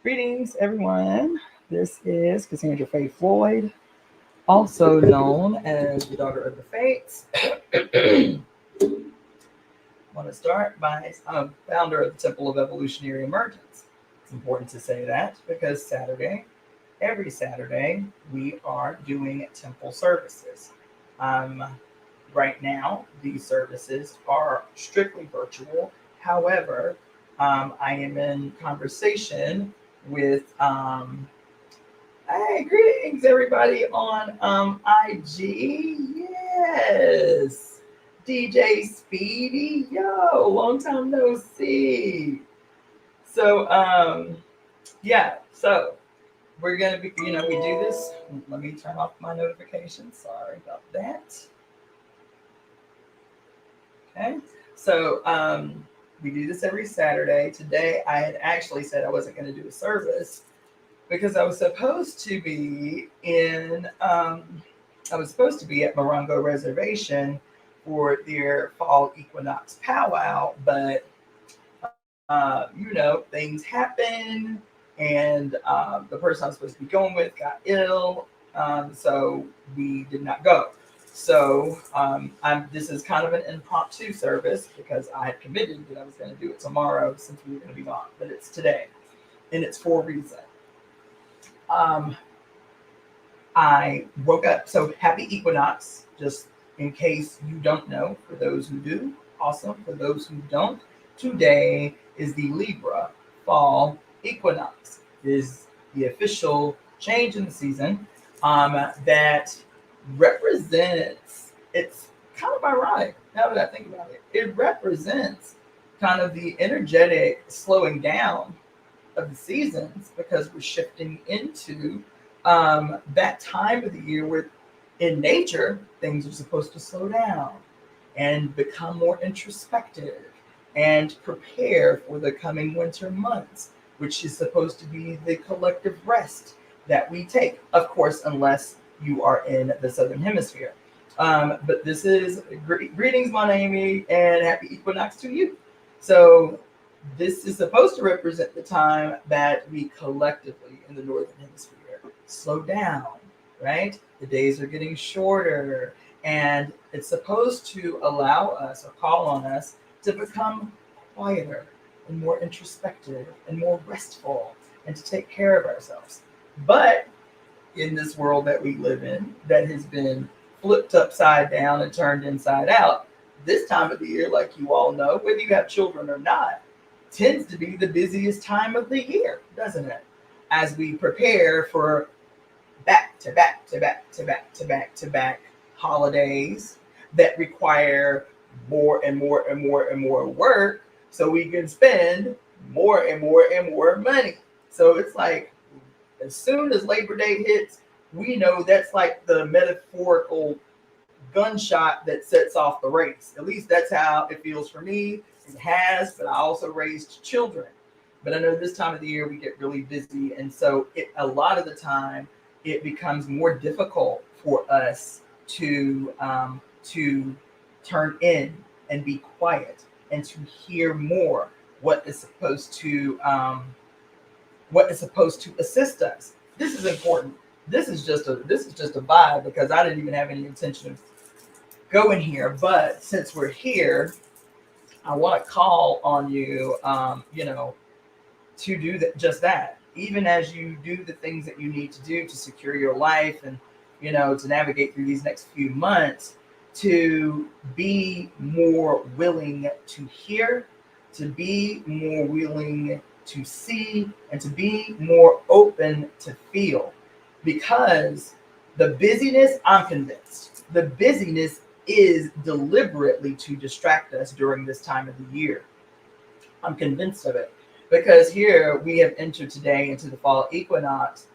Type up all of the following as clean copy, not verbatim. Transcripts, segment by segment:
Greetings, everyone. This is Cassandra Floyd, also known as the Daughter of the Fates. I want to start by I'm a founder of the Temple of Evolutionary Emergence. It's important to say that because every Saturday, we are doing temple services. Um, right now, these services are strictly virtual. However, I am in conversation with hey, greetings everybody on IG. Yes. DJ Speedy. Yo, long time no see. So yeah, so we're gonna be, we do this. Let me turn off my notifications. Sorry about that. Okay. So we do this every Saturday. Today I had actually said I wasn't gonna do a service because I was supposed to be at Morongo Reservation for their fall equinox powwow, but things happen, and the person I was supposed to be going with got ill, so we did not go. So this is kind of an impromptu service because I had committed that I was going to do it tomorrow since we were going to be gone, but it's today, and it's for a reason. Um, I woke up. So happy equinox, just in case you don't know. For those who do, awesome. For those who don't, today is the Libra Fall Equinox. It is the official change in the season that represents, it's kind of ironic now that I think about it. It represents kind of the energetic slowing down of the seasons because we're shifting into that time of the year where in nature things are supposed to slow down and become more introspective and prepare for the coming winter months, which is supposed to be the collective rest that we take, of course, unless you are in the southern hemisphere. But this is greetings, my Amy, and happy equinox to you. So this is supposed to represent the time that we collectively in the northern hemisphere slow down, right? The days are getting shorter, and it's supposed to allow us or call on us to become quieter and more introspective and more restful and to take care of ourselves. But in this world that we live in, that has been flipped upside down and turned inside out, this time of the year, like you all know, whether you have children or not, tends to be the busiest time of the year, doesn't it? As we prepare for back to back to back to back to back to back holidays that require more and more and more and more work so we can spend more and more and more money. So it's like as soon as Labor Day hits, we know that's like the metaphorical gunshot that sets off the race. At least that's how it feels for me. It has, but I also raised children. But I know this time of the year we get really busy, and so a lot of the time it becomes more difficult for us to turn in and be quiet and to hear more what is supposed to assist us. This is important. This is just a vibe because I didn't even have any intention of going here, but since we're here, I want to call on you, to do just that. Even as you do the things that you need to do to secure your life and, to navigate through these next few months, to be more willing to hear, to be more willing to see, and to be more open to feel. Because the busyness, I'm convinced, the busyness is deliberately to distract us during this time of the year. I'm convinced of it because here we have entered today into the fall equinox,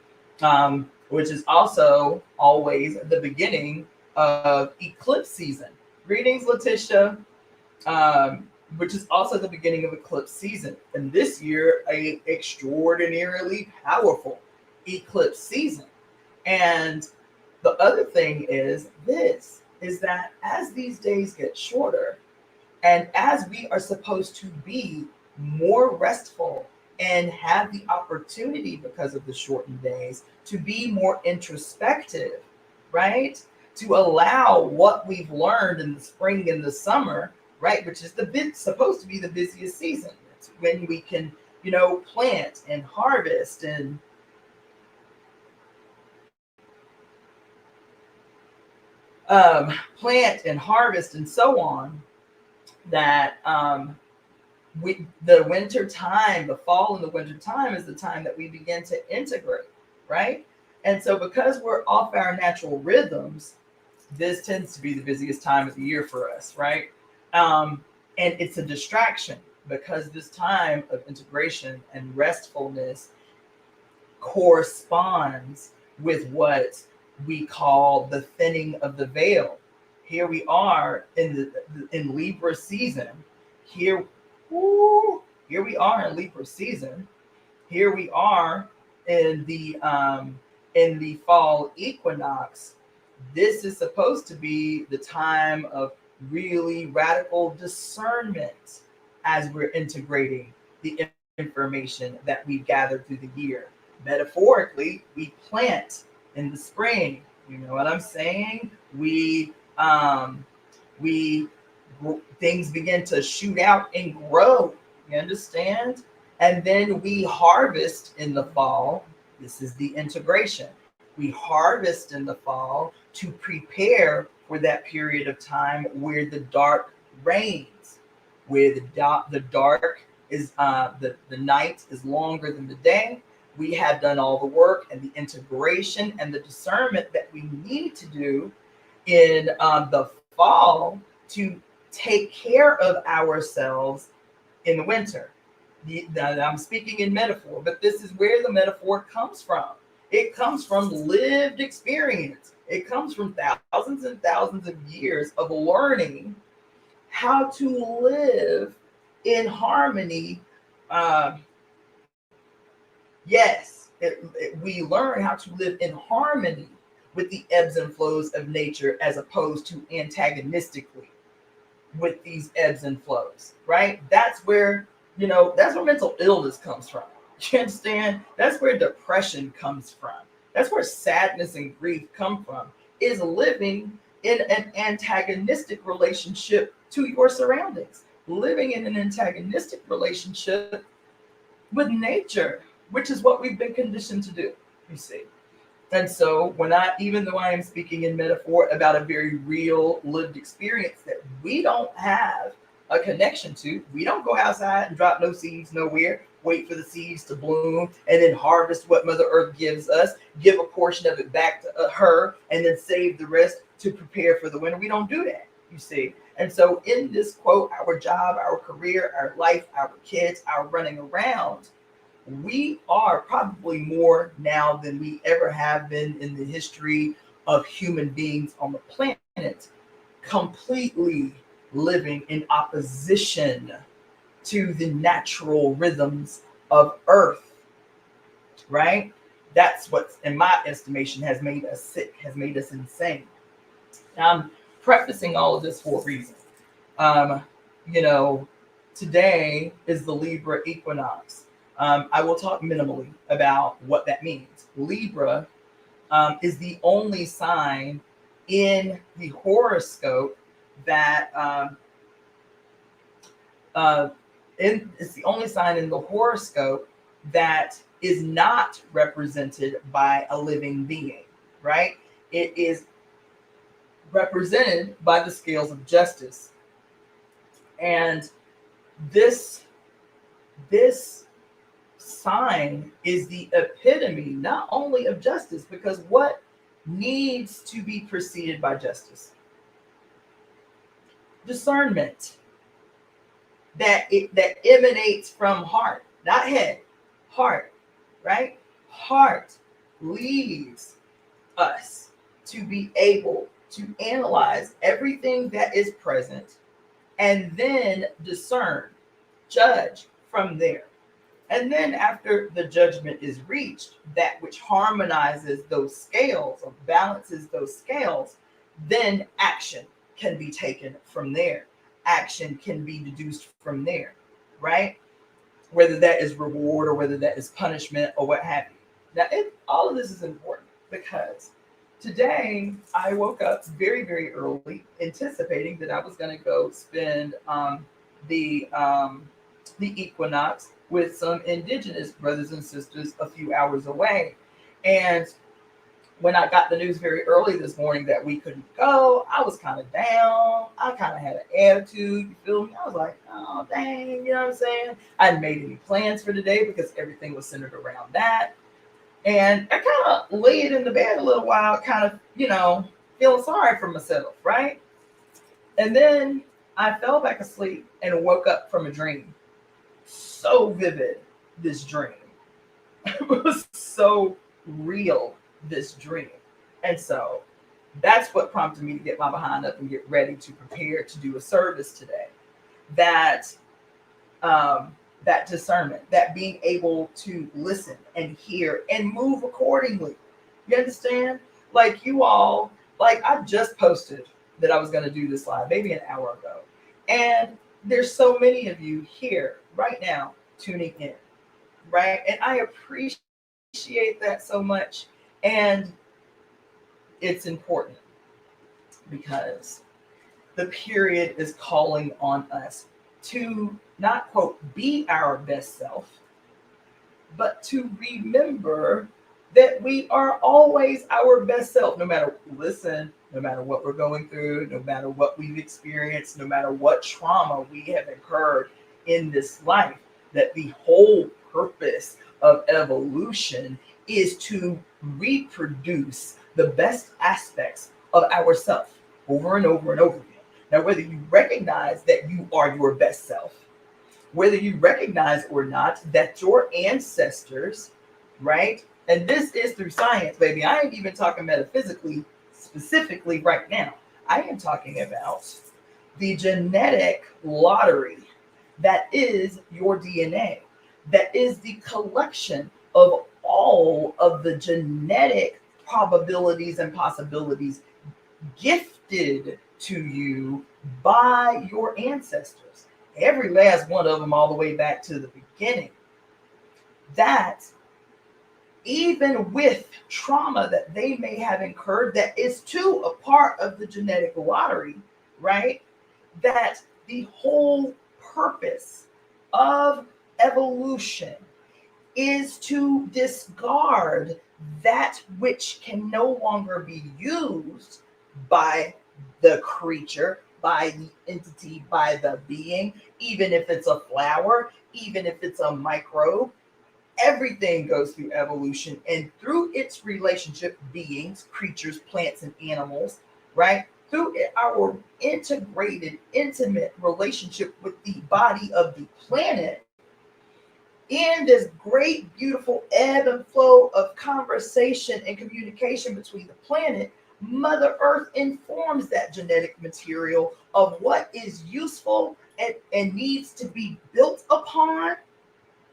which is also always the beginning of eclipse season. Greetings, Letitia, which is also the beginning of eclipse season. And this year, a extraordinarily powerful eclipse season. And the other thing is that as these days get shorter, and as we are supposed to be more restful and have the opportunity, because of the shortened days, to be more introspective, right? To allow what we've learned in the spring and the summer, right, which is supposed to be the busiest season. It's when we can, plant and harvest and so on. That the winter time, the fall and the winter time is the time that we begin to integrate, right? And so because we're off our natural rhythms, this tends to be the busiest time of the year for us, right? And it's a distraction because this time of integration and restfulness corresponds with what we call the thinning of the veil. Here we are in Libra season. Here, here we are in Libra season. Here we are in the fall equinox. This is supposed to be the time of really radical discernment as we're integrating the information that we've gathered through the year. Metaphorically, we plant in the spring. You know what I'm saying? We things begin to shoot out and grow. You understand? And then we harvest in the fall. This is the integration. We harvest in the fall to prepare for that period of time where the dark reigns, where the dark is the night is longer than the day. We have done all the work and the integration and the discernment that we need to do in the fall to take care of ourselves in the winter. I'm speaking in metaphor, but this is where the metaphor comes from. It comes from lived experience. It comes from thousands and thousands of years of learning how to live in harmony. Yes, we learn how to live in harmony with the ebbs and flows of nature as opposed to antagonistically with these ebbs and flows, right? That's where mental illness comes from. You understand? That's where depression comes from. That's where sadness and grief come from, is living in an antagonistic relationship to your surroundings, living in an antagonistic relationship with nature, which is what we've been conditioned to do, you see. And so even though I am speaking in metaphor about a very real lived experience that we don't have a connection to, we don't go outside and drop no seeds nowhere, wait for the seeds to bloom, and then harvest what Mother Earth gives us, give a portion of it back to her, and then save the rest to prepare for the winter. We don't do that, you see. And so in this quote, our job, our career, our life, our kids, our running around, we are probably more now than we ever have been in the history of human beings on the planet, completely living in opposition to the natural rhythms of Earth, right? That's what, in my estimation, has made us sick, has made us insane. Now, I'm prefacing all of this for a reason. Today is the Libra equinox. I will talk minimally about what that means. Libra is the only sign in the horoscope that it's the only sign in the horoscope that is not represented by a living being, right? It is represented by the scales of justice. And this sign is the epitome not only of justice, because what needs to be preceded by justice? Discernment that emanates from heart, not head, heart, right? Heart leads us to be able to analyze everything that is present and then discern, judge from there. And then after the judgment is reached, that which harmonizes those scales or balances those scales, then action can be taken from there. Action can be deduced from there, right? whether that is reward or whether that is punishment or what have you. Now, all of this is important because today I woke up very, very early, anticipating that I was going to go spend the the equinox with some indigenous brothers and sisters a few hours away. And when I got the news very early this morning that we couldn't go, I was kind of down. I kind of had an attitude. You feel me? I was like, oh, dang, you know what I'm saying? I hadn't made any plans for today because everything was centered around that. And I kind of laid in the bed a little while, kind of, feeling sorry for myself, right? And then I fell back asleep and woke up from a dream. So vivid, this dream. It was so real, this dream. And so that's what prompted me to get my behind up and get ready to prepare to do a service today. That that discernment, that being able to listen and hear and move accordingly. You understand? Like you all, like I just posted that I was going to do this live maybe an hour ago. And there's so many of you here right now tuning in, right? And I appreciate that so much. And it's important because the period is calling on us to not, quote, be our best self, but to remember that we are always our best self, no matter what we're going through, no matter what we've experienced, no matter what trauma we have incurred in this life, that the whole purpose of evolution is to reproduce the best aspects of ourself over and over and over again. Now, whether you recognize that you are your best self, whether you recognize or not that your ancestors, right? And this is through science, baby. I ain't even talking metaphysically, specifically right now. I am talking about the genetic lottery that is your DNA, that is the collection of all of the genetic probabilities and possibilities gifted to you by your ancestors. Every last one of them, all the way back to the beginning. That even with trauma that they may have incurred, that is too a part of the genetic lottery, right? That the whole purpose of evolution is to discard that which can no longer be used by the creature, by the entity, by the being, even if it's a flower, even if it's a microbe. Everything goes through evolution, and through its relationship, beings, creatures, plants, and animals, right? Through our integrated, intimate relationship with the body of the planet, in this great, beautiful ebb and flow of conversation and communication between the planet, Mother Earth informs that genetic material of what is useful and needs to be built upon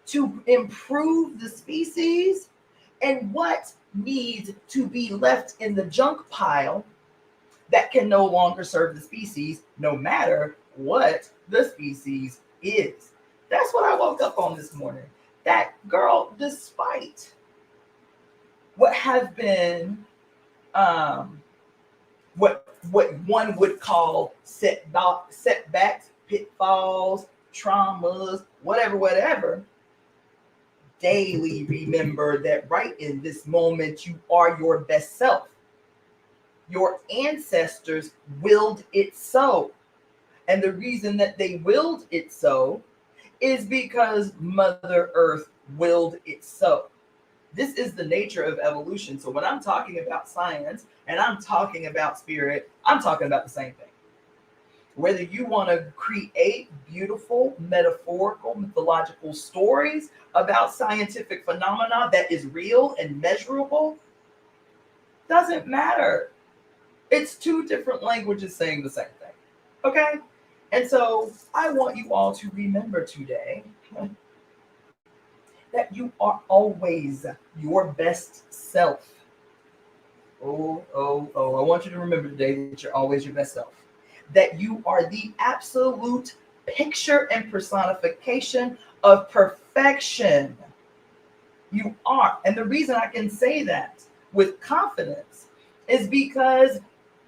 to improve the species, and what needs to be left in the junk pile that can no longer serve the species, no matter what the species is. That's what I woke up on this morning. That girl, despite what have been what one would call setbacks, pitfalls, traumas, whatever, daily remember that right in this moment you are your best self. Your ancestors willed it so. And the reason that they willed it so is because Mother Earth willed it so. This is the nature of evolution. So when I'm talking about science and I'm talking about spirit, I'm talking about the same thing. Whether you want to create beautiful, metaphorical, mythological stories about scientific phenomena that is real and measurable, doesn't matter. It's two different languages saying the same thing. Okay? And so I want you all to remember today that you are always your best self. Oh. I want you to remember today that you're always your best self. That you are the absolute picture and personification of perfection. You are. And the reason I can say that with confidence is because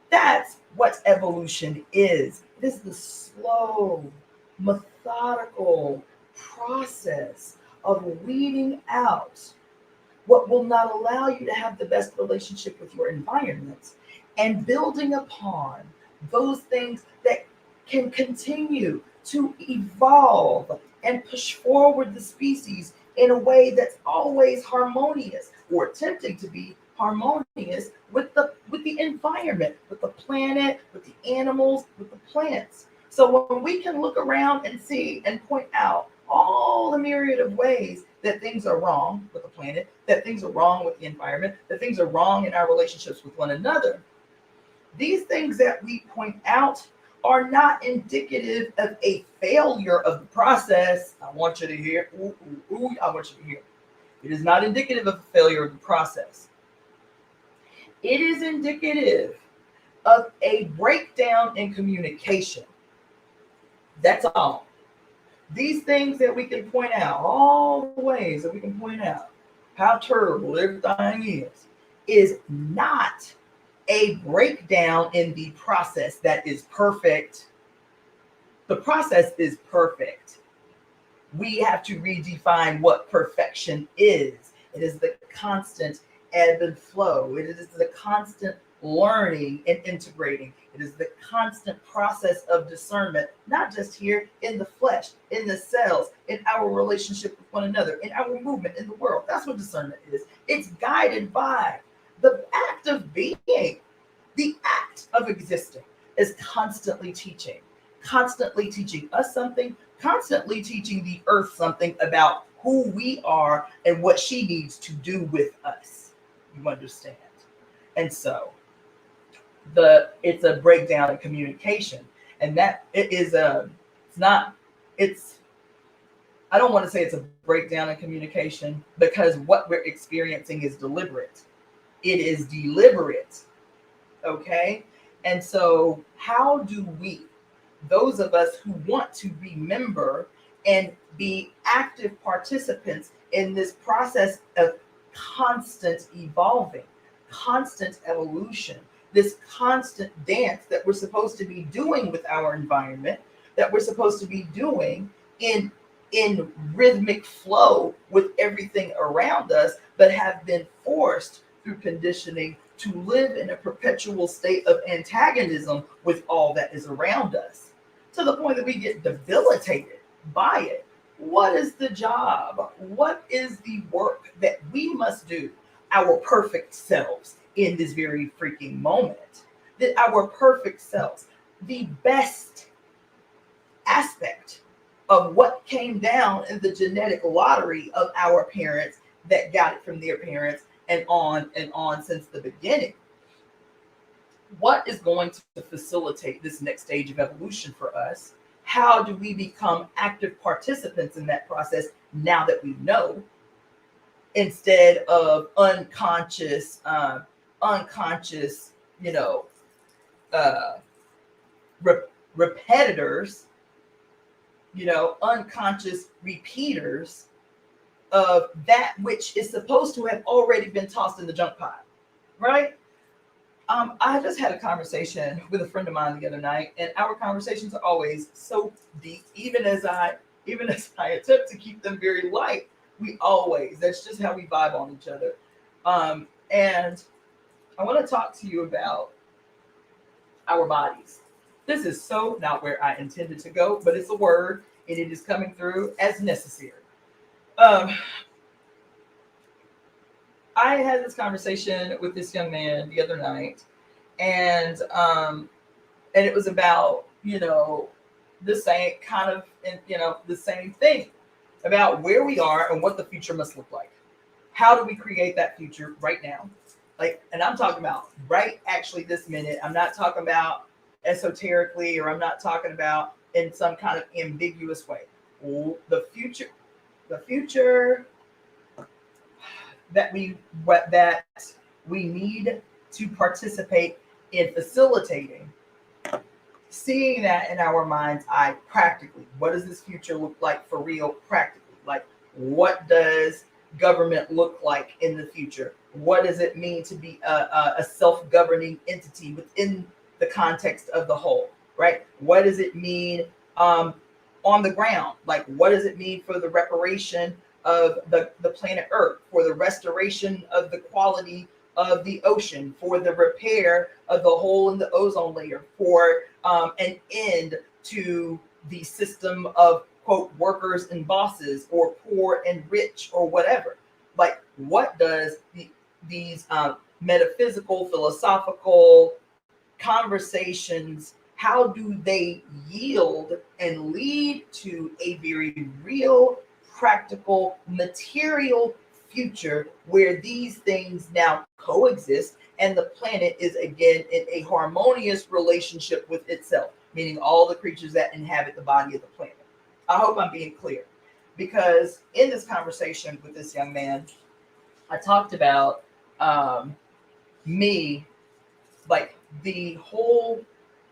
that's what evolution is. It is the slow, methodical process of weeding out what will not allow you to have the best relationship with your environment and building upon those things that can continue to evolve and push forward the species in a way that's always harmonious or attempting to be harmonious with the environment, with the planet, with the animals, with the plants. So when we can look around and see and point out all the myriad of ways that things are wrong with the planet, that things are wrong with the environment, that things are wrong in our relationships with one another, these things that we point out are not indicative of a failure of the process. I want you to hear. I want you to hear. It is not indicative of a failure of the process. It is indicative of a breakdown in communication. That's all. These things that we can point out, all the ways that we can point out how terrible everything is not a breakdown in the process that is perfect. The process is perfect. We have to redefine what perfection is. It is the constant ebb and flow. It is the constant learning and integrating. It is the constant process of discernment, not just here in the flesh, in the cells, in our relationship with one another, in our movement in the world. That's what discernment is. It's guided by the act of being, the act of existing is constantly teaching us something, constantly teaching the earth something about who we are and what she needs to do with us. You understand? And so it's a breakdown in communication, and that it is I don't want to say it's a breakdown in communication because what we're experiencing is deliberate. It is deliberate. Okay. And so how do we, those of us who want to remember and be active participants in this process of constant evolving, constant evolution, this constant dance that we're supposed to be doing with our environment, that we're supposed to be doing in rhythmic flow with everything around us, but have been forced through conditioning to live in a perpetual state of antagonism with all that is around us, to the point that we get debilitated by it. What is the job? What is the work that we must do, our perfect selves, in this very freaking moment? That our perfect selves, the best aspect of what came down in the genetic lottery of our parents that got it from their parents and on since the beginning. What is going to facilitate this next stage of evolution for us? How do we become active participants in that process now that we know, instead of unconscious, repetitors, unconscious repeaters of that which is supposed to have already been tossed in the junk pile, right? I just had a conversation with a friend of mine the other night, and our conversations are always so deep, even as I attempt to keep them very light. That's just how we vibe on each other. And I want to talk to you about our bodies. This is so not where I intended to go, but it's a word, and it is coming through as necessary. I had this conversation with this young man the other night, and it was about the same kind of the same thing about where we are and what the future must look like. How do we create that future right now? And I'm talking about right actually this minute. I'm not talking about esoterically, or I'm not talking about in some kind of ambiguous way. The future that we need to participate in facilitating seeing that in our mind's eye practically. What does this future look like for real practically? Like, what does government look like in the future? What does it mean to be a self-governing entity within the context of the whole, right? What does it mean on the ground? Like, what does it mean for the reparation of the planet Earth, for the restoration of the quality of the ocean, for the repair of the hole in the ozone layer, for an end to the system of, quote, workers and bosses, or poor and rich, or whatever. Like, what does these metaphysical, philosophical conversations, how do they yield and lead to a very real, practical, material future where these things now coexist and the planet is again in a harmonious relationship with itself, meaning all the creatures that inhabit the body of the planet? I hope I'm being clear, because in this conversation with this young man, I talked about me, like the whole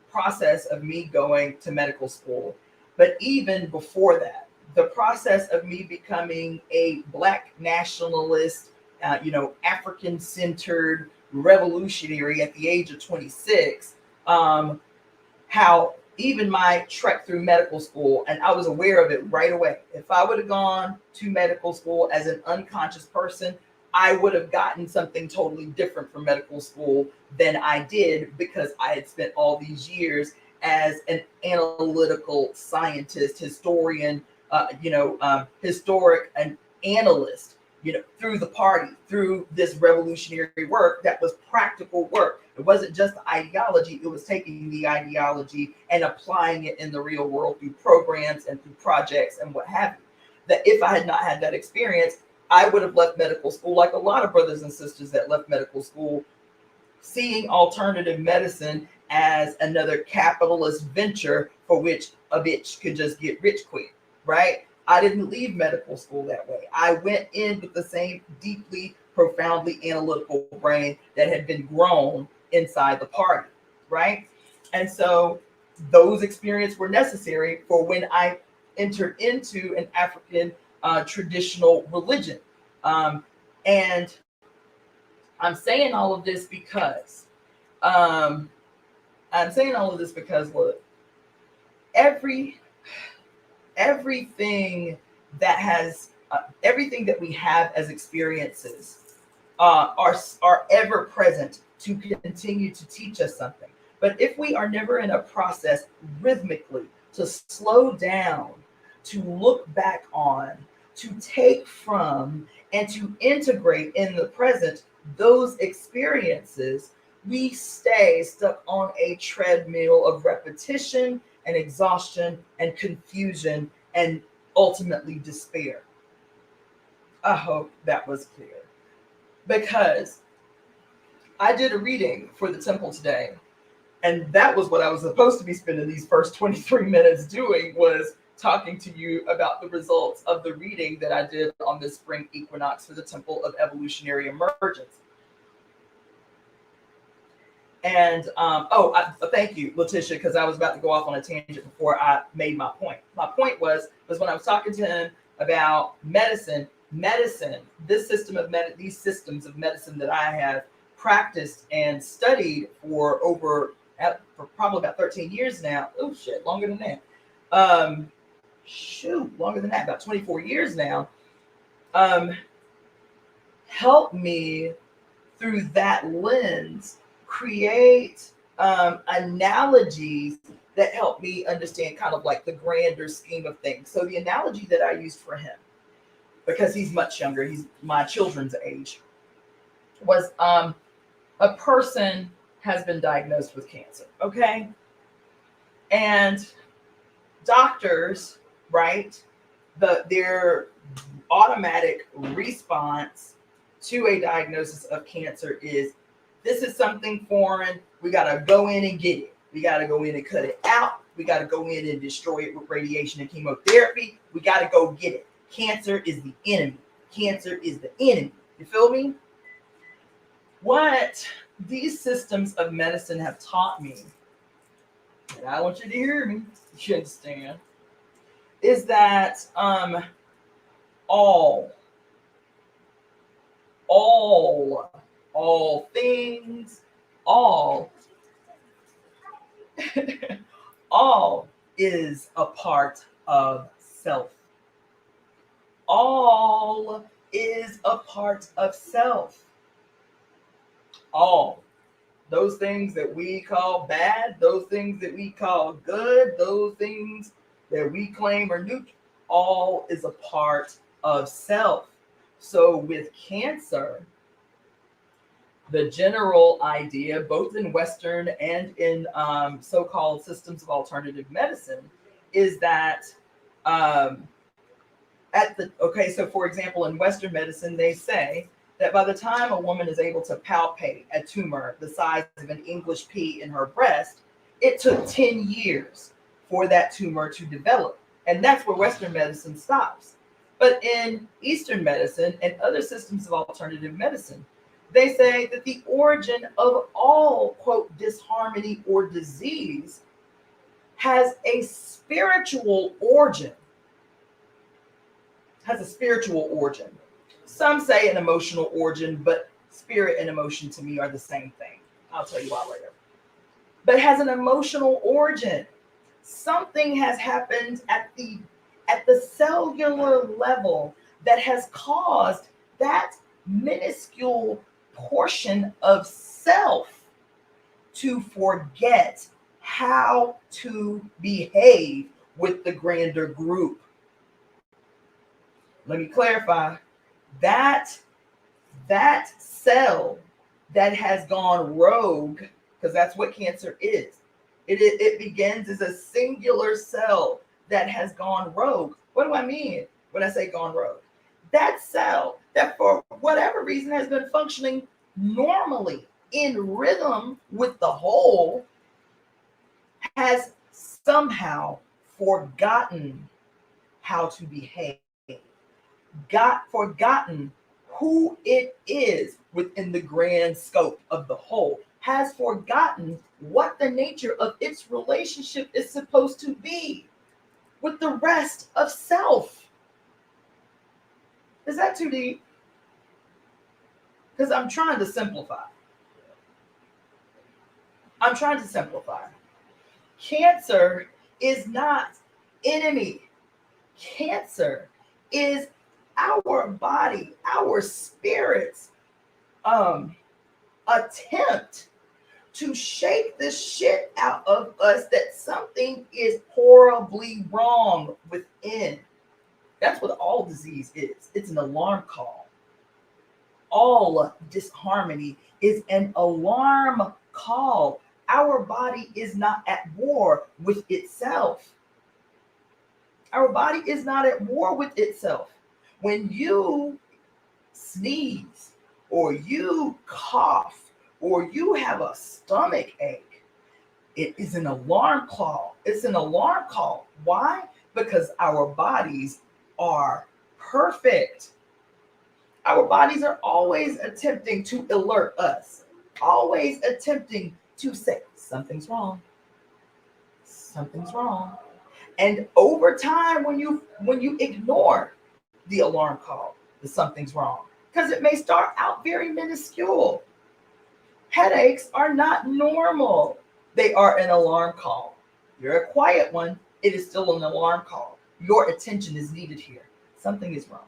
process of me going to medical school, but even before that, the process of me becoming a Black nationalist, African-centered revolutionary at the age of 26. How even my trek through medical school, and I was aware of it right away. If I would have gone to medical school as an unconscious person, I would have gotten something totally different from medical school than I did, because I had spent all these years as an analytical scientist, historian, historic and analyst, through the party, through this revolutionary work that was practical work. It wasn't just ideology, it was taking the ideology and applying it in the real world through programs and through projects and what have you. That if I had not had that experience, I would have left medical school like a lot of brothers and sisters that left medical school, seeing alternative medicine as another capitalist venture for which a bitch could just get rich quick, right? I didn't leave medical school that way. I went in with the same deeply, profoundly analytical brain that had been grown inside the party, right? And so those experiences were necessary for when I entered into an African traditional religion. And I'm saying all of this because look, everything that we have as experiences are ever present to continue to teach us something. But if we are never in a process rhythmically to slow down, to look back on, to take from, and to integrate in the present those experiences, we stay stuck on a treadmill of repetition and exhaustion and confusion and ultimately despair. I hope that was clear, because I did a reading for the temple today, and that was what I was supposed to be spending these first 23 minutes doing, was talking to you about the results of the reading that I did on this spring equinox for the Temple of Evolutionary Emergence. And thank you, Letitia, because I was about to go off on a tangent before I made my point. My point was when I was talking to him about medicine, this system of these systems of medicine that I have practiced and studied for probably about 13 years now. Oh shit, longer than that. Longer than that, about 24 years now. Help me through that lens create analogies that help me understand kind of like the grander scheme of things. So the analogy that I used for him, because he's much younger, he's my children's age, was a person has been diagnosed with cancer, okay? And doctors, right, their automatic response to a diagnosis of cancer is, this is something foreign. We got to go in and get it. We got to go in and cut it out. We got to go in and destroy it with radiation and chemotherapy. We got to go get it. Cancer is the enemy. Cancer is the enemy. You feel me? What these systems of medicine have taught me and I want you to hear me, you understand, is that all things, all all is a part of self. All is a part of self. All. Those things that we call bad, those things that we call good, those things that we claim are neutral, all is a part of self. So with Cancer, the general idea, both in Western and in so-called systems of alternative medicine, is that so for example, in Western medicine, they say that by the time a woman is able to palpate a tumor the size of an English pea in her breast, it took 10 years for that tumor to develop. And that's where Western medicine stops. But in Eastern medicine and other systems of alternative medicine, they say that the origin of all, quote, disharmony or disease has a spiritual origin. Some say an emotional origin, but spirit and emotion to me are the same thing. I'll tell you why later. But it has an emotional origin. Something has happened at the cellular level that has caused that minuscule portion of self to forget how to behave with the grander group. Let me clarify. That cell that has gone rogue, because that's what Cancer is. It begins as a singular cell that has gone rogue. What do I mean when I say gone rogue? That cell that for whatever reason has been functioning normally in rhythm with the whole has somehow forgotten how to behave, forgotten who it is within the grand scope of the whole, has forgotten what the nature of its relationship is supposed to be with the rest of self. Is that too deep? Because I'm trying to simplify. Cancer is not enemy. Cancer is our body, our spirit's attempt to shake the shit out of us that something is horribly wrong within. That's what all disease is. It's an alarm call. All disharmony is an alarm call. Our body is not at war with itself. Our body is not at war with itself. When you sneeze or you cough or you have a stomach ache, it is an alarm call. It's an alarm call. Why? Because our bodies are perfect. Our bodies are always attempting to alert us, always attempting to say something's wrong. Something's wrong. And over time, when you ignore the alarm call, the something's wrong, because it may start out very minuscule. Headaches are not normal. They are an alarm call. You're a quiet one. It is still an alarm call. Your attention is needed here. Something is wrong.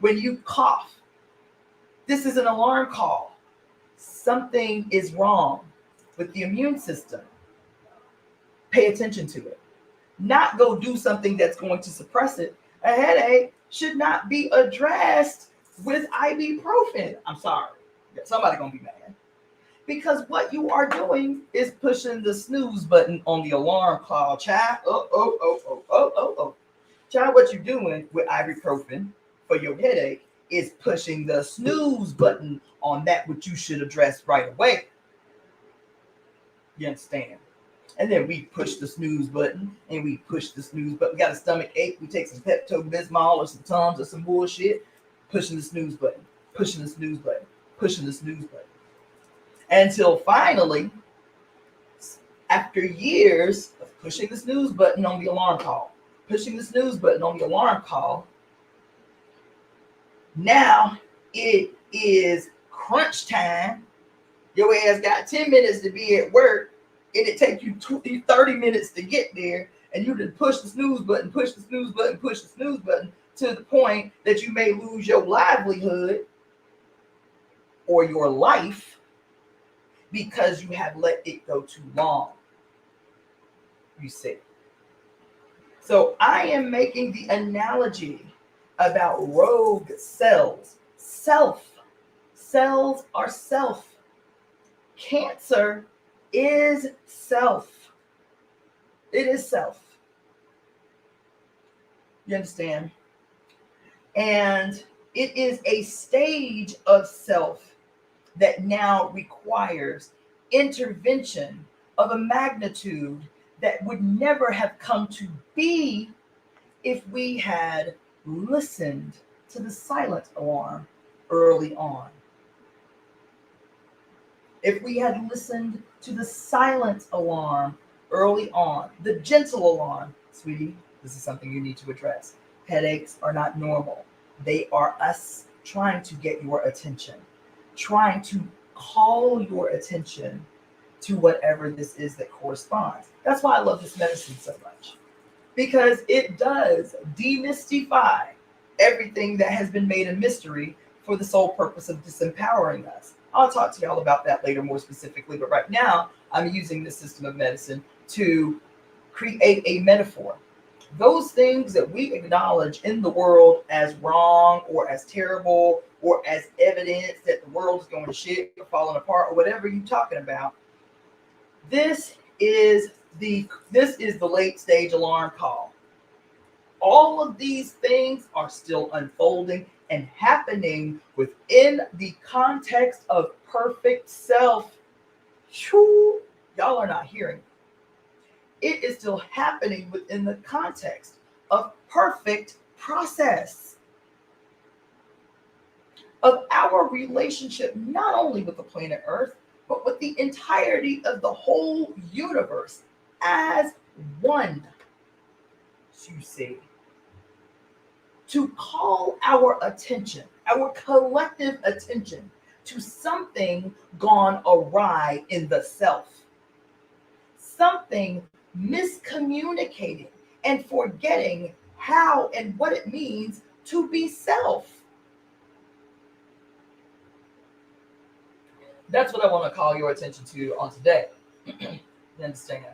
When you cough, this is an alarm call. Something is wrong with the immune system. Pay attention to it. Not go do something that's going to suppress it. A headache should not be addressed with ibuprofen. I'm sorry. Somebody's going to be mad. Because what you are doing is pushing the snooze button on the alarm call, child. Oh. Child, what you're doing with ibuprofen for your headache is pushing the snooze button on that which you should address right away. You understand? And then we push the snooze button, and we push the snooze button. We got a stomach ache. We take some Pepto-Bismol or some Tums or some bullshit. Pushing the snooze button, pushing the snooze button, pushing the snooze button. Until finally, After years of pushing the snooze button on the alarm call, now it is crunch time. Your ass got 10 minutes to be at work, and it takes you 30 minutes to get there, and you just push the snooze button, to the point that you may lose your livelihood or your life because you have let it go too long. You see. So I am making the analogy about rogue cells. Cells are self. Cancer is self. It is self. You understand? And it is a stage of self that now requires intervention of a magnitude that would never have come to be if we had listened to the silent alarm early on. If we had listened to the silent alarm early on, the gentle alarm, sweetie, this is something you need to address. Headaches are not normal. They are us trying to get your attention, trying to call your attention to whatever this is that corresponds. That's why I love this medicine so much, because it does demystify everything that has been made a mystery for the sole purpose of disempowering us. I'll talk to y'all about that later more specifically, but right now I'm using this system of medicine to create a metaphor. Those things that we acknowledge in the world as wrong or as terrible or as evidence that the world is going to shit or falling apart or whatever you're talking about, this is the late stage alarm call. All of these things are still unfolding and happening within the context of perfect self. Whew, y'all are not hearing. It is still happening within the context of perfect process of our relationship, not only with the planet Earth, but with the entirety of the whole universe as one. You see, to call our attention, our collective attention, to something gone awry in the self, something miscommunicating and forgetting how and what it means to be self. That's what I want to call your attention to on today. You understand?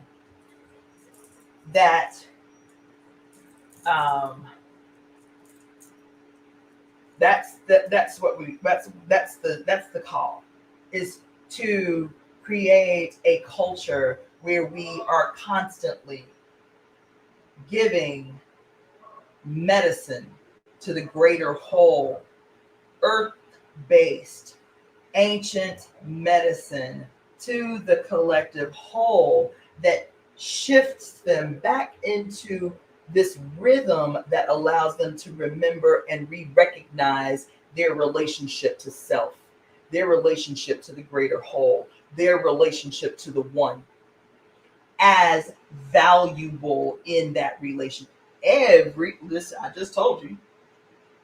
That's the call, is to create a culture where we are constantly giving medicine to the greater whole, earth-based, ancient medicine to the collective whole that shifts them back into this rhythm that allows them to remember and re-recognize their relationship to self, their relationship to the greater whole, their relationship to the one as valuable in that relation. Listen, I just told you,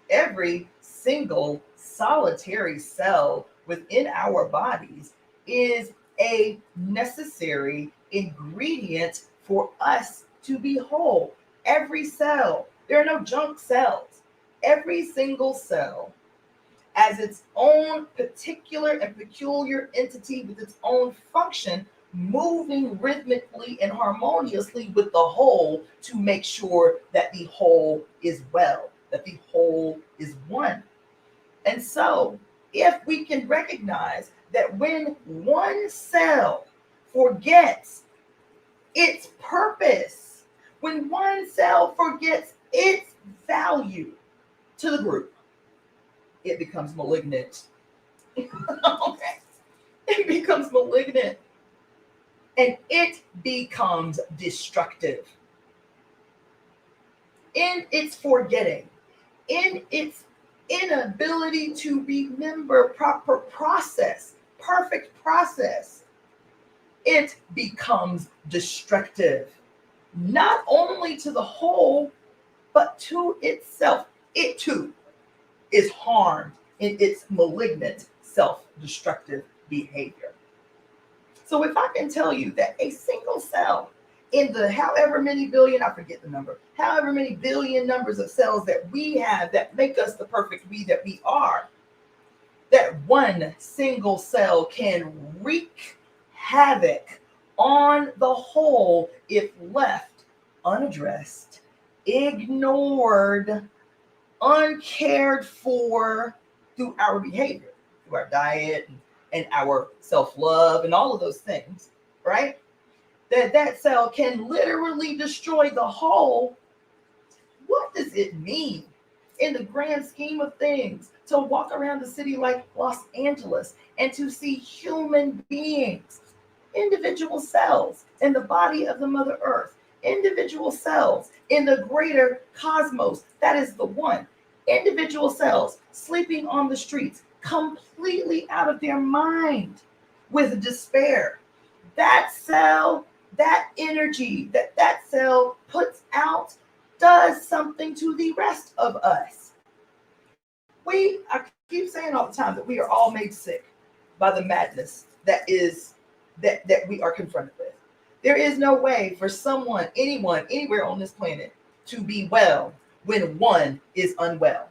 every single solitary cell within our bodies is a necessary ingredient for us to be whole. Every cell, there are no junk cells. Every single cell, as its own particular and peculiar entity with its own function, moving rhythmically and harmoniously with the whole to make sure that the whole is well, that the whole is one. And so, if we can recognize that when one cell forgets its purpose, when one cell forgets its value to the group, it becomes malignant. Okay. It becomes malignant. And it becomes destructive. In its forgetting, in its inability to remember proper process, perfect process, it becomes destructive, not only to the whole, but to itself. It too is harmed in its malignant, self-destructive behavior. So if I can tell you that a single cell in the however many billion, I forget the number, however many billion numbers of cells that we have that make us the perfect we that we are, that one single cell can wreak havoc on the whole if left unaddressed, ignored, uncared for through our behavior, through our diet and our self-love and all of those things, right? That cell can literally destroy the whole. What does it mean in the grand scheme of things to walk around a city like Los Angeles and to see human beings, individual cells in the body of the Mother Earth, individual cells in the greater cosmos, that is the one, individual cells sleeping on the streets, completely out of their mind with despair? That cell, that energy that cell puts out does something to the rest of us. I keep saying all the time that we are all made sick by the madness that we are confronted with. There is no way for someone, anyone, anywhere on this planet to be well when one is unwell.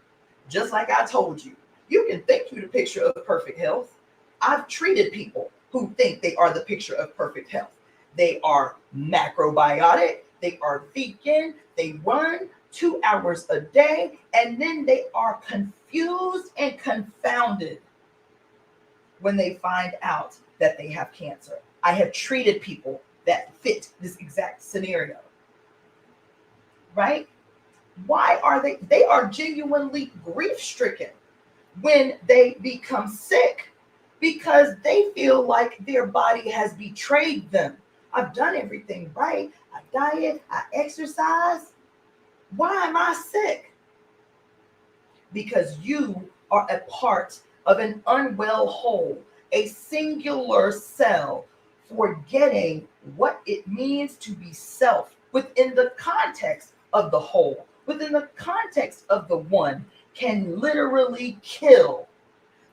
Just like I told you, you can think you're the picture of perfect health. I've treated people who think they are the picture of perfect health. They are macrobiotic, they are vegan, they run 2 hours a day, and then they are confused and confounded when they find out that they have cancer. I have treated people that fit this exact scenario, right? Why are they are genuinely grief-stricken when they become sick because they feel like their body has betrayed them. I've done everything right. I diet, I exercise. Why am I sick? Because you are a part of an unwell whole, a singular cell, forgetting what it means to be self within the context of the whole, within the context of the one, can literally kill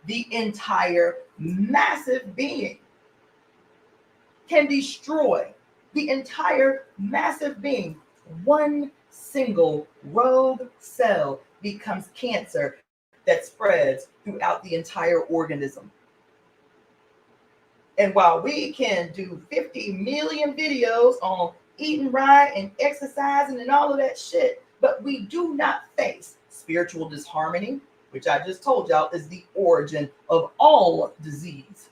the entire massive being, can destroy the entire massive being. One single rogue cell becomes cancer that spreads throughout the entire organism. And while we can do 50 million videos on eating right and exercising and all of that shit, but we do not face spiritual disharmony, which I just told y'all is the origin of all disease.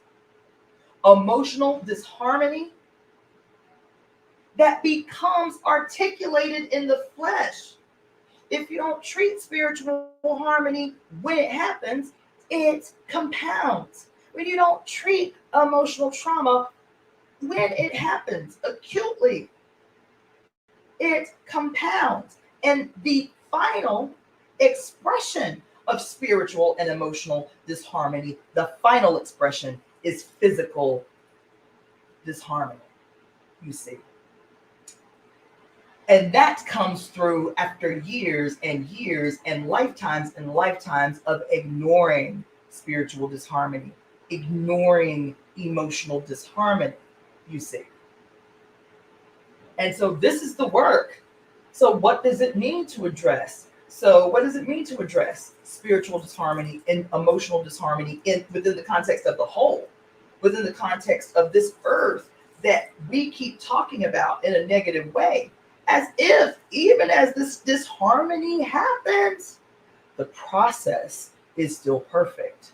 Emotional disharmony that becomes articulated in the flesh. If you don't treat spiritual harmony when it happens, it compounds. When you don't treat emotional trauma when it happens acutely, it compounds. And the final expression of spiritual and emotional disharmony, the final expression is physical disharmony, you see. And that comes through after years and years and lifetimes of ignoring spiritual disharmony, ignoring emotional disharmony, you see. And so this is the work. So what does it mean to address? So what does it mean to address spiritual disharmony and emotional disharmony within the context of the whole, within the context of this earth that we keep talking about in a negative way, as if even as this disharmony happens, the process is still perfect.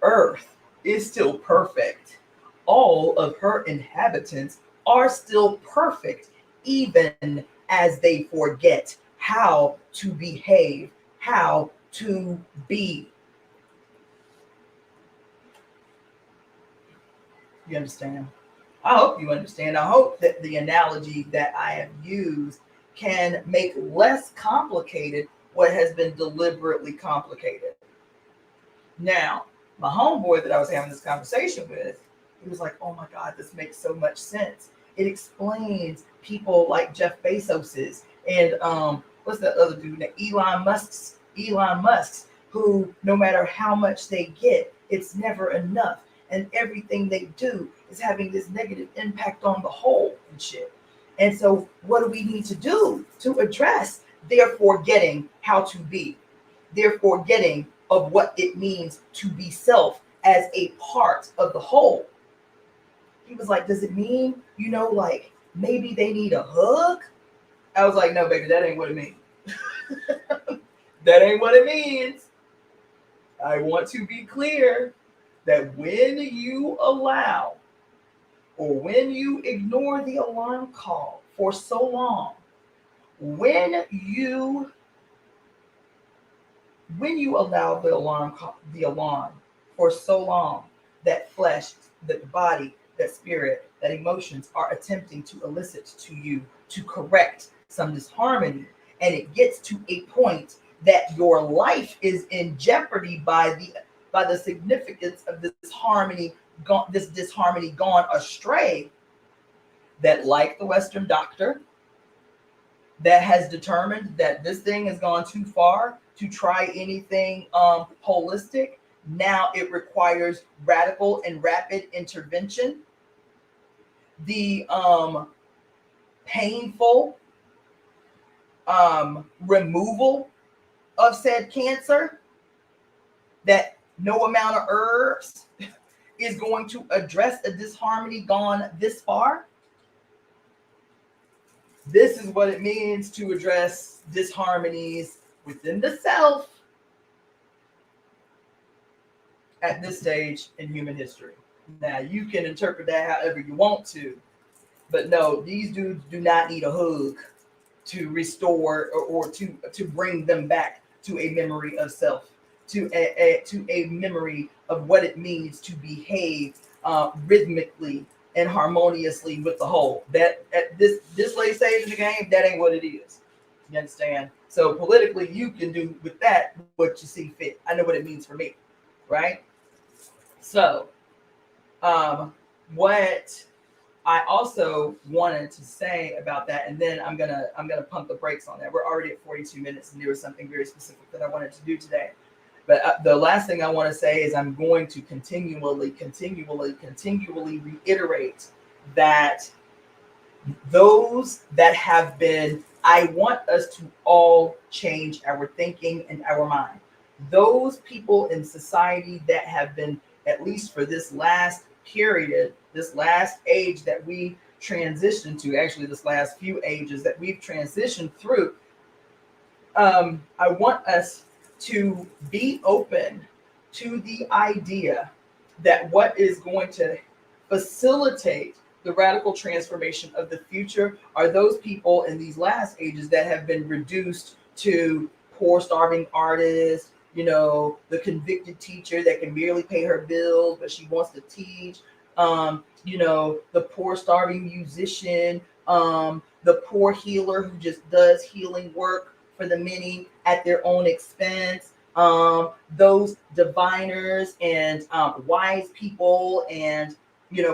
Earth is still perfect. All of her inhabitants are still perfect, even as they forget how to behave, how to be. You understand? I hope you understand. I hope that the analogy that I have used can make less complicated what has been deliberately complicated. Now, my homeboy that I was having this conversation with, He was like, oh my God, this makes so much sense. It explains people like Jeff Bezos's and what's that other dude? Elon Musk's, who no matter how much they get, it's never enough. And everything they do is having this negative impact on the whole and shit. And so what do we need to do to address their forgetting how to be, their forgetting of what it means to be self as a part of the whole? He was like, does it mean, like maybe they need a hug? I was like, no, baby, that ain't what it means. That ain't what it means. I want to be clear that when you allow or when you ignore the alarm call for so long, when you allow the alarm for so long, that flesh, that the body, that spirit, that emotions are attempting to elicit to you to correct some disharmony, and it gets to a point that your life is in jeopardy by the significance of this disharmony gone astray, that like the Western doctor that has determined that this thing has gone too far to try anything holistic, now it requires radical and rapid intervention. The painful removal of said cancer, that no amount of herbs is going to address a disharmony gone this far. This is what it means to address disharmonies within the self at this stage in human history. Now, you can interpret that however you want to, but no, these dudes do not need a hug to restore or to bring them back to a memory of self, to a memory of what it means to behave rhythmically and harmoniously with the whole. That at this late stage in the game, that ain't what it is. You understand? So politically, you can do with that what you see fit. I know what it means for me, right? So, what I also wanted to say about that, and then I'm gonna pump the brakes on that. We're already at 42 minutes, and there was something very specific that I wanted to do today. But the last thing I want to say is I'm going to continually reiterate that those that have been, I want us to all change our thinking and our mind. Those people in society that have been, at least for this last period, this last age that we transitioned to, actually this last few ages that we've transitioned through, I want us to be open to the idea that what is going to facilitate the radical transformation of the future are those people in these last ages that have been reduced to poor, starving artists, the convicted teacher that can barely pay her bills, but she wants to teach, the poor, starving musician, the poor healer who just does healing work for the many at their own expense, those diviners and wise people and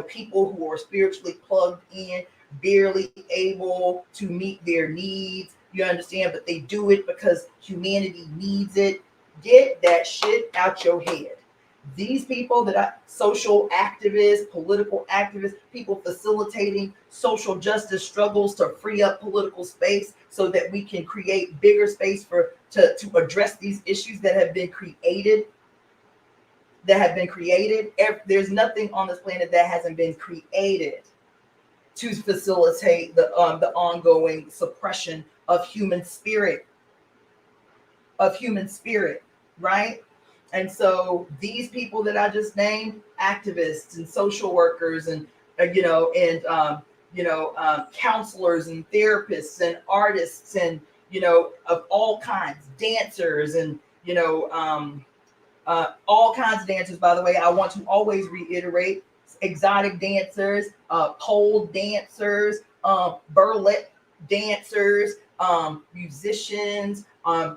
people who are spiritually plugged in, barely able to meet their needs. You understand? But they do it because humanity needs it. Get that shit out your head. These people that are social activists, political activists, people facilitating social justice struggles to free up political space so that we can create bigger space to address these issues that have been created. There's nothing on this planet that hasn't been created to facilitate the ongoing suppression of human spirit, right? And so these people that I just named, activists and social workers and counselors and therapists and artists and of all kinds, dancers and all kinds of dancers. By the way, I want to always reiterate: exotic dancers, pole dancers, burlesque dancers, musicians,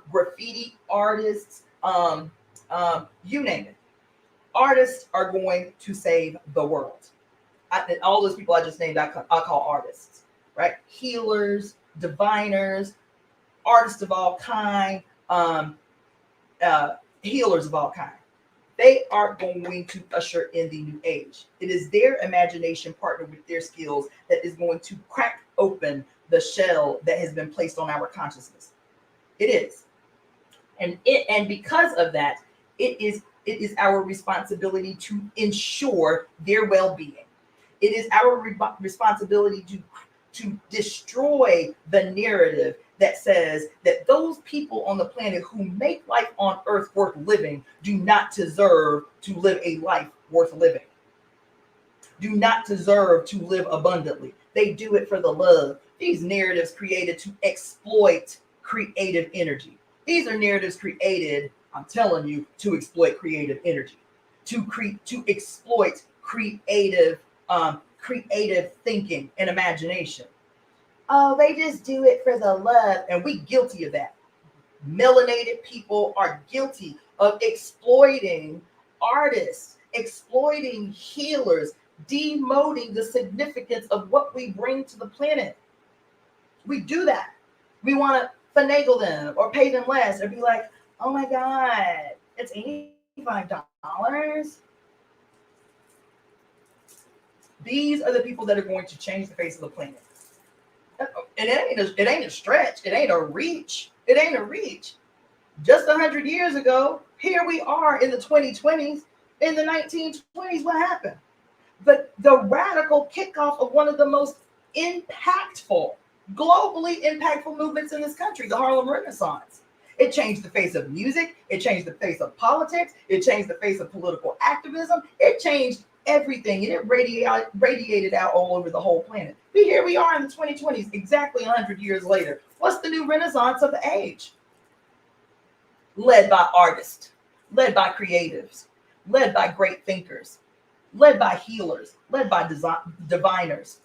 graffiti artists, you name it. Artists are going to save the world. all those people I just named, I call artists, right? Healers, diviners, artists of all kind, healers of all kind. They are going to usher in the new age. It is their imagination partnered with their skills that is going to crack open the shell that has been placed on our consciousness. It is. And because of that, it is our responsibility to ensure their well-being. It is our responsibility to destroy the narrative that says that those people on the planet who make life on earth worth living do not deserve to live a life worth living, do not deserve to live abundantly. They do it for the love. These narratives created to exploit creative energy. These are narratives created, I'm telling you, to exploit creative energy, to exploit creative thinking and imagination. Oh, they just do it for the love, and we guilty of that. Melanated people are guilty of exploiting artists, exploiting healers, demoting the significance of what we bring to the planet. We do that. We want to finagle them or pay them less or be like, oh my God, it's $85. These are the people that are going to change the face of the planet. It ain't a stretch. It ain't a reach. It ain't a reach. Just 100 years ago, here we are in the 2020s. In the 1920s, what happened? But the radical kickoff of one of the most impactful, globally impactful movements in this country, the Harlem Renaissance. It changed the face of music. It changed the face of politics. It changed the face of political activism. It changed everything, and it radiated out all over the whole planet. But here we are in the 2020s, exactly 100 years later. What's the new renaissance of the age? Led by artists, led by creatives, led by great thinkers, led by healers, led by diviners,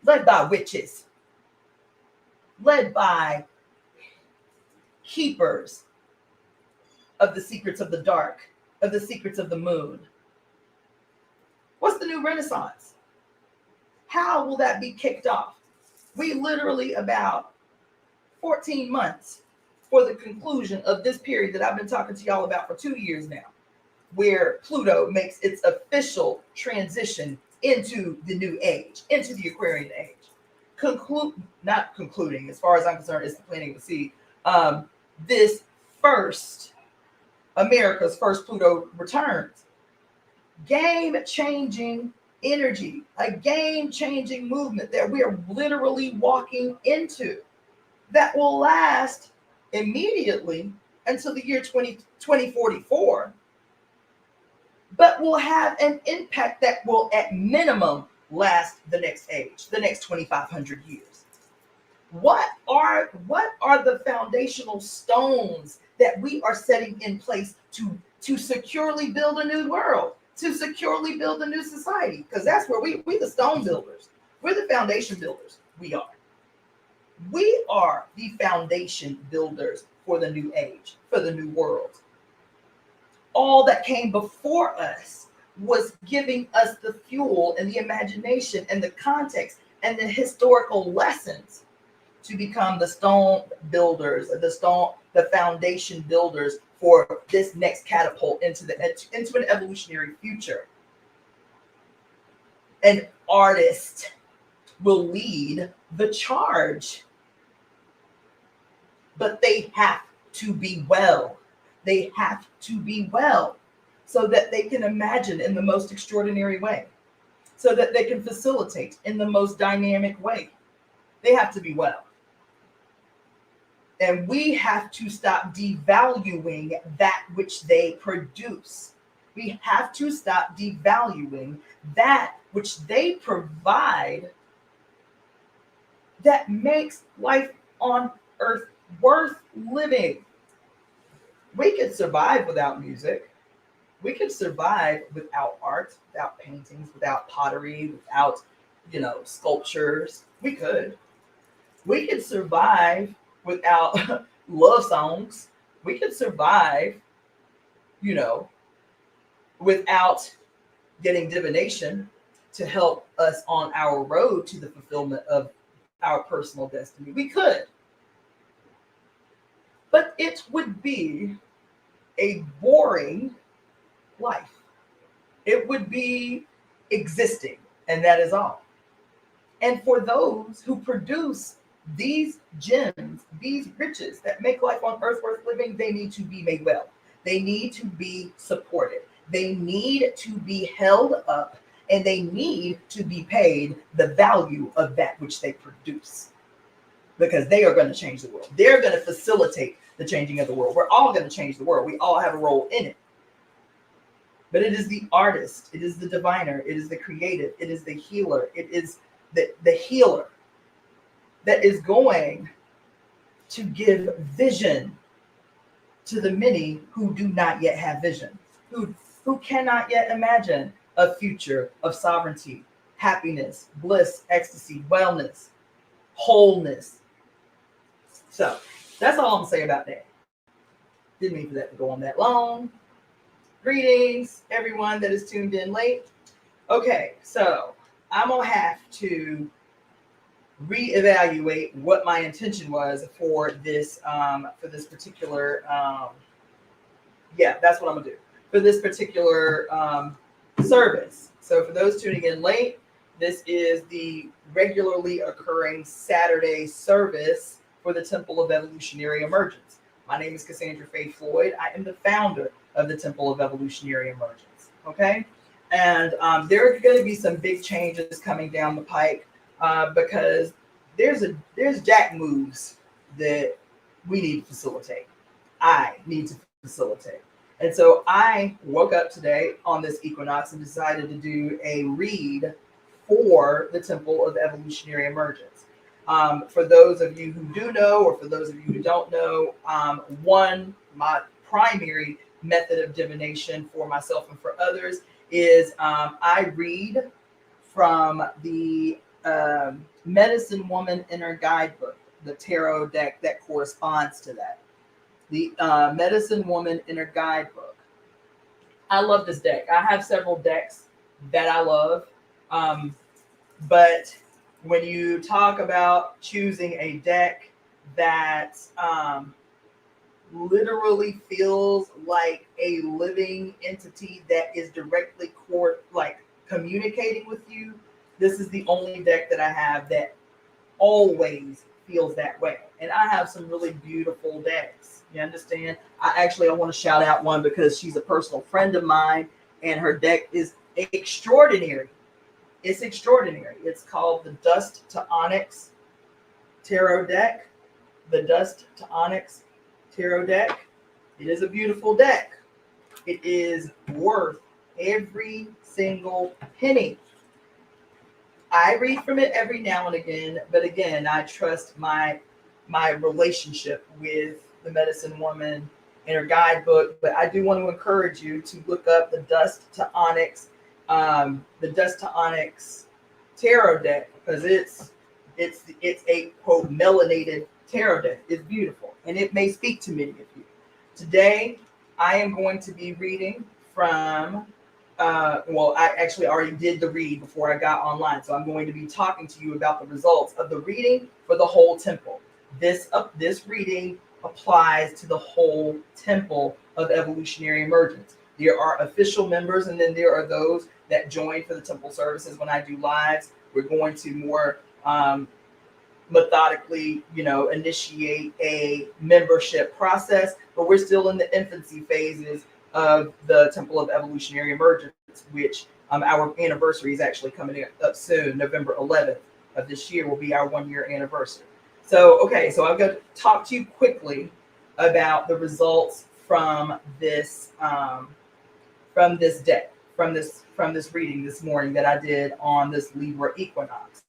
led by witches, led by keepers of the secrets of the dark, of the secrets of the moon. What's the new renaissance? How will that be kicked off? We literally about 14 months for the conclusion of this period that I've been talking to y'all about for 2 years now, where Pluto makes its official transition into the new age, into the Aquarian age. Not concluding, as far as I'm concerned, it's the planting of the seed. This America's first Pluto returns. Game-changing energy, a game-changing movement that we are literally walking into that will last immediately until the year 2044, but will have an impact that will at minimum last the next age, the next 2,500 years. What are the foundational stones that we are setting in place to securely build a new world, to securely build a new society? Because that's where we the stone builders. We're the foundation builders. We are the foundation builders for the new age, for the new world. All that came before us was giving us the fuel and the imagination and the context and the historical lessons to become the stone builders, the foundation builders for this next catapult into an evolutionary future. An artist will lead the charge, but they have to be well. They have to be well so that they can imagine in the most extraordinary way, so that they can facilitate in the most dynamic way. They have to be well. And we have to stop devaluing that which they produce. We have to stop devaluing that which they provide that makes life on earth worth living. We could survive without music. We could survive without art, without paintings, without pottery, without, sculptures. We could. We could survive without love songs. We could survive, without getting divination to help us on our road to the fulfillment of our personal destiny. We could, but it would be a boring life. It would be existing, and that is all. And for those who produce these gems, these riches that make life on earth worth living, they need to be made well. They need to be supported. They need to be held up, and they need to be paid the value of that which they produce, because they are going to change the world. They're going to facilitate the changing of the world. We're all going to change the world. We all have a role in it. But it is the artist, it is the diviner, it is the creative, it is the healer, it is the healer that is going to give vision to the many who do not yet have vision, who cannot yet imagine a future of sovereignty, happiness, bliss, ecstasy, wellness, wholeness. So that's all I'm saying about that. Didn't mean for that to go on that long. Greetings, everyone that is tuned in late. Okay, so I'm gonna have to reevaluate what my intention was for this particular that's what I'm gonna do for this particular service. So for those tuning in late, this is the regularly occurring Saturday service for the Temple of Evolutionary Emergence. My name is Cassandra Floyd. I am the founder of the Temple of Evolutionary Emergence. Okay, and there are going to be some big changes coming down the pike because there's jack moves that we need to facilitate. I need to facilitate, and so I woke up today on this equinox and decided to do a read for the Temple of Evolutionary Emergence. For those of you who do know, or for those of you who don't know, my primary method of divination for myself and for others is I read from the Medicine Woman Inner Guidebook, the tarot deck that corresponds to that. The Medicine Woman Inner Guidebook. I love this deck. I have several decks that I love, but when you talk about choosing a deck that literally feels like a living entity that is directly communicating with you, this is the only deck that I have that always feels that way. And I have some really beautiful decks. You understand? I want to shout out one because she's a personal friend of mine, and her deck is extraordinary. It's extraordinary. It's called the Dust to Onyx Tarot Deck. The Dust to Onyx Tarot Deck. It is a beautiful deck. It is worth every single penny. I read from it every now and again, but again, I trust my relationship with the Medicine Woman in her guidebook. But I do want to encourage you to look up the Dust to Onyx tarot deck, because it's a quote melanated tarot deck. It's beautiful, and it may speak to many of you. Today, I am going to be reading from. I actually already did the read before I got online, so I'm going to be talking to you about the results of the reading for the whole temple. This reading applies to the whole Temple of Evolutionary Emergence. There are official members, and then there are those that join for the temple services when I do lives. We're going to more methodically, initiate a membership process, but we're still in the infancy phases of the Temple of Evolutionary Emergence, which our anniversary is actually coming up soon. November 11th of this year will be our 1-year anniversary. So I'm going to talk to you quickly about the results from this deck, from this reading this morning that I did on this Libra equinox.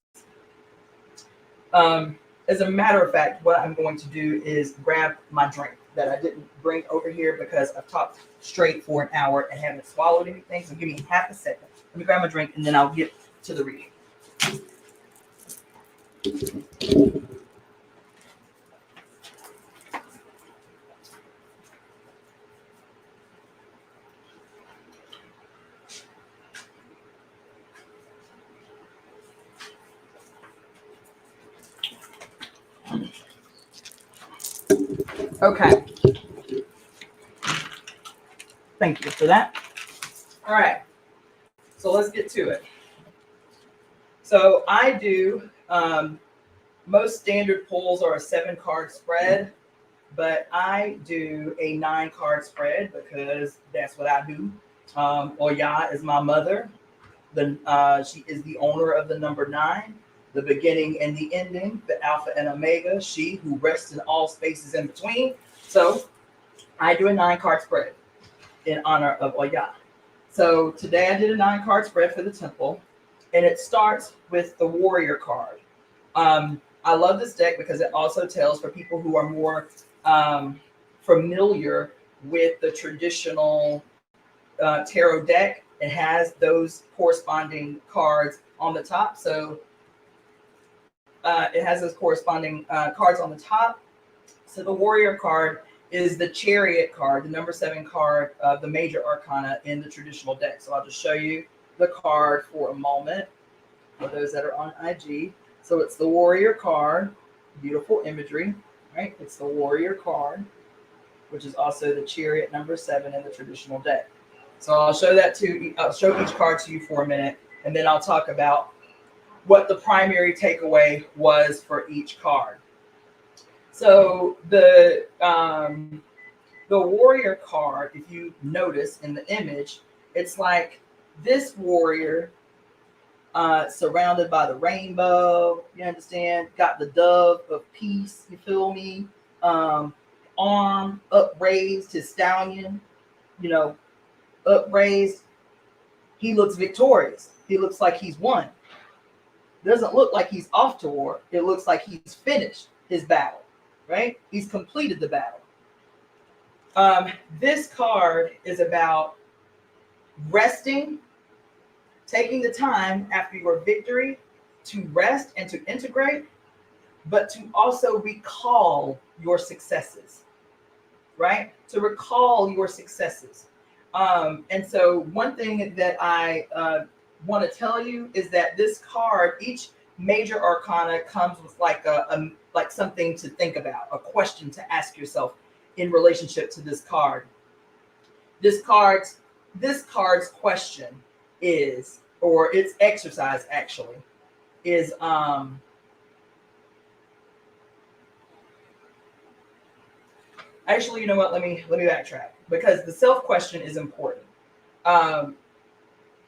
As a matter of fact, what I'm going to do is grab my drink that I didn't bring over here because I've talked straight for an hour and haven't swallowed anything. So give me half a second. Let me grab my drink and then I'll get to the reading. Okay. Thank you for that. All right. So let's get to it. So I do, most standard pulls are a 7-card spread, but I do a 9-card spread because that's what I do. Oya is my mother. She is the owner of the number 9, the beginning and the ending, the Alpha and Omega, she who rests in all spaces in between. So I do a 9-card spread in honor of Oya. So today I did a 9-card spread for the temple, and it starts with the warrior card. I love this deck because it also tells for people who are more familiar with the traditional tarot deck. It has those corresponding cards on the top. So it has those corresponding cards on the top. So the warrior card is the chariot card, the number 7 card of the major arcana in the traditional deck. So I'll just show you the card for a moment for those that are on IG. So it's the warrior card, beautiful imagery, right? It's the warrior card, which is also the chariot number 7 in the traditional deck. So I'll show I'll show each card to you for a minute, and then I'll talk about what the primary takeaway was for each card. So the warrior card, if you notice in the image, it's like this warrior surrounded by the rainbow, you understand, got the dove of peace, you feel me? Arm upraised, his stallion, upraised. He looks victorious. He looks like he's won. Doesn't look like he's off to war. It looks like he's finished his battle, right? He's completed the battle. This card is about resting, taking the time after your victory to rest and to integrate, but to also recall your successes, right? To recall your successes. And so one thing that I want to tell you is that this card, each major arcana comes with like like something to think about, a question to ask yourself in relationship to this card. This card's question is, or its exercise actually, is actually, you know what? Let me backtrack, because the self question is important.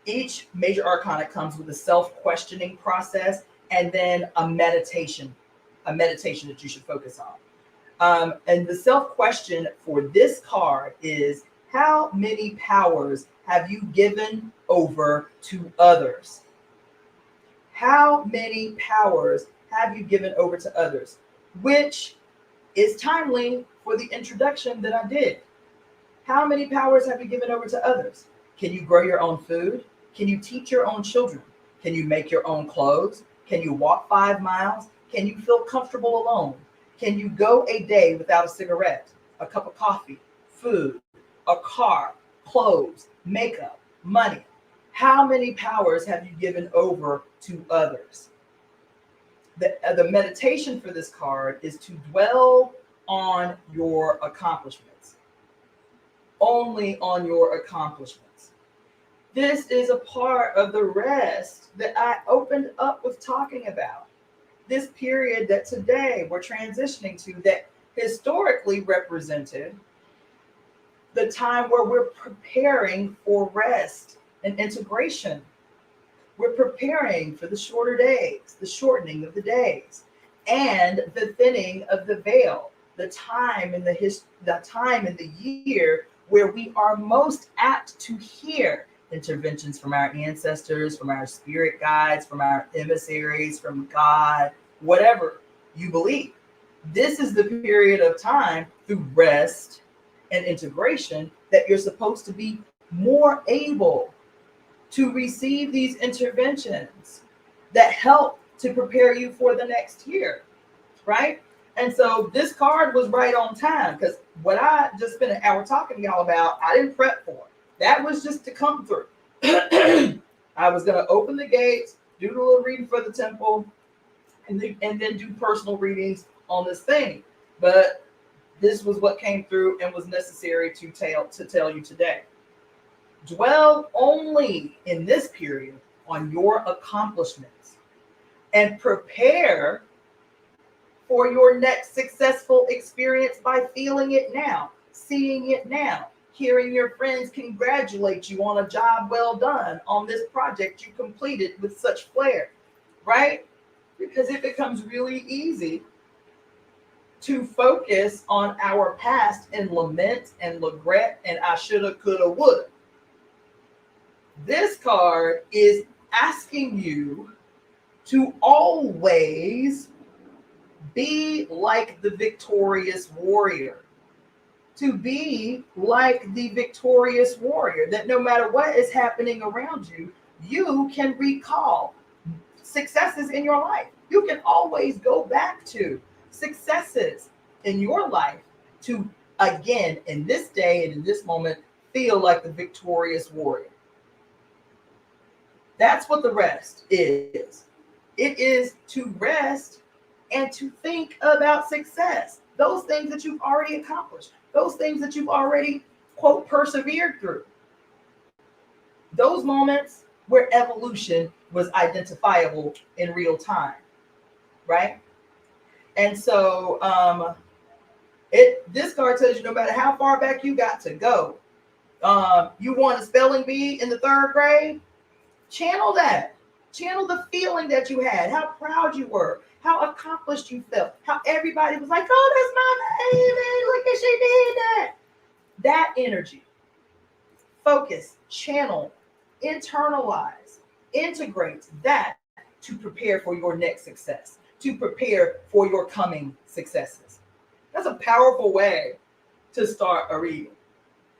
Each major arcana comes with a self-questioning process and then a meditation that you should focus on. And the self-question for this card is, how many powers have you given over to others? How many powers have you given over to others? Which is timely for the introduction that I did. How many powers have you given over to others? Can you grow your own food? Can you teach your own children? Can you make your own clothes? Can you walk 5 miles? Can you feel comfortable alone? Can you go a day without a cigarette, a cup of coffee, food, a car, clothes, makeup, money? How many powers have you given over to others? The meditation for this card is to dwell on your accomplishments. Only on your accomplishments. This is a part of the rest that I opened up with talking about. This period that today we're transitioning to, that historically represented the time where we're preparing for rest and integration. We're preparing for the shorter days, the shortening of the days, and the thinning of the veil, the time in the year where we are most apt to hear interventions from our ancestors, from our spirit guides, from our emissaries, from God, whatever you believe. This is the period of time through rest and integration that you're supposed to be more able to receive these interventions that help to prepare you for the next year, right? And so this card was right on time, because what I just spent an hour talking to y'all about, I didn't prep for. That was just to come through. I was going to open the gates, do the little reading for the temple, and then do personal readings on this thing. But this was what came through and was necessary to tell you today. Dwell only in this period on your accomplishments and prepare for your next successful experience by feeling it now, seeing it now, hearing your friends congratulate you on a job well done on this project you completed with such flair, right? Because it becomes really easy to focus on our past and lament and regret and I shoulda, coulda, woulda. This card is asking you to always be like the victorious warrior. To be like the victorious warrior, that no matter what is happening around you, you can recall successes in your life. You can always go back to successes in your life to, again, in this day and in this moment, feel like the victorious warrior. That's what the rest is. It is to rest and to think about success. Those things that you've already accomplished. Those things that you've already, quote, persevered through. Those moments where evolution was identifiable in real time, right? And so this card tells you no matter how far back you got to go, you won a spelling bee in the 3rd grade, channel that. Channel the feeling that you had, how proud you were, how accomplished you felt, how everybody was like, oh, that's my baby, look at she did that. That energy. Focus, channel, internalize, integrate that to prepare for your next success, to prepare for your coming successes. That's a powerful way to start a reading.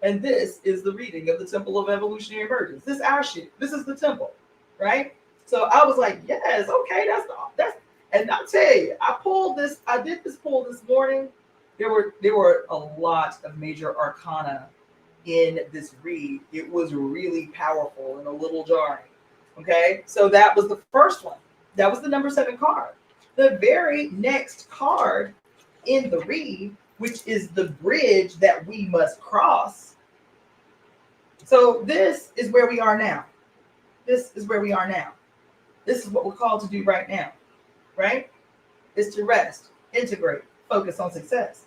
And this is the reading of the Temple of Evolutionary Emergence. This is our shit. This is the temple, right? So I was like, yes, okay, that's, and I'll tell you, I did this pull this morning. There were a lot of major arcana in this read. It was really powerful and a little jarring. Okay, so that was the first one. That was the number 7 card. The very next card in the read, which is the bridge that we must cross. So this is where we are now. This is where we are now. This is what we're called to do right now, right? Is to rest, integrate, focus on success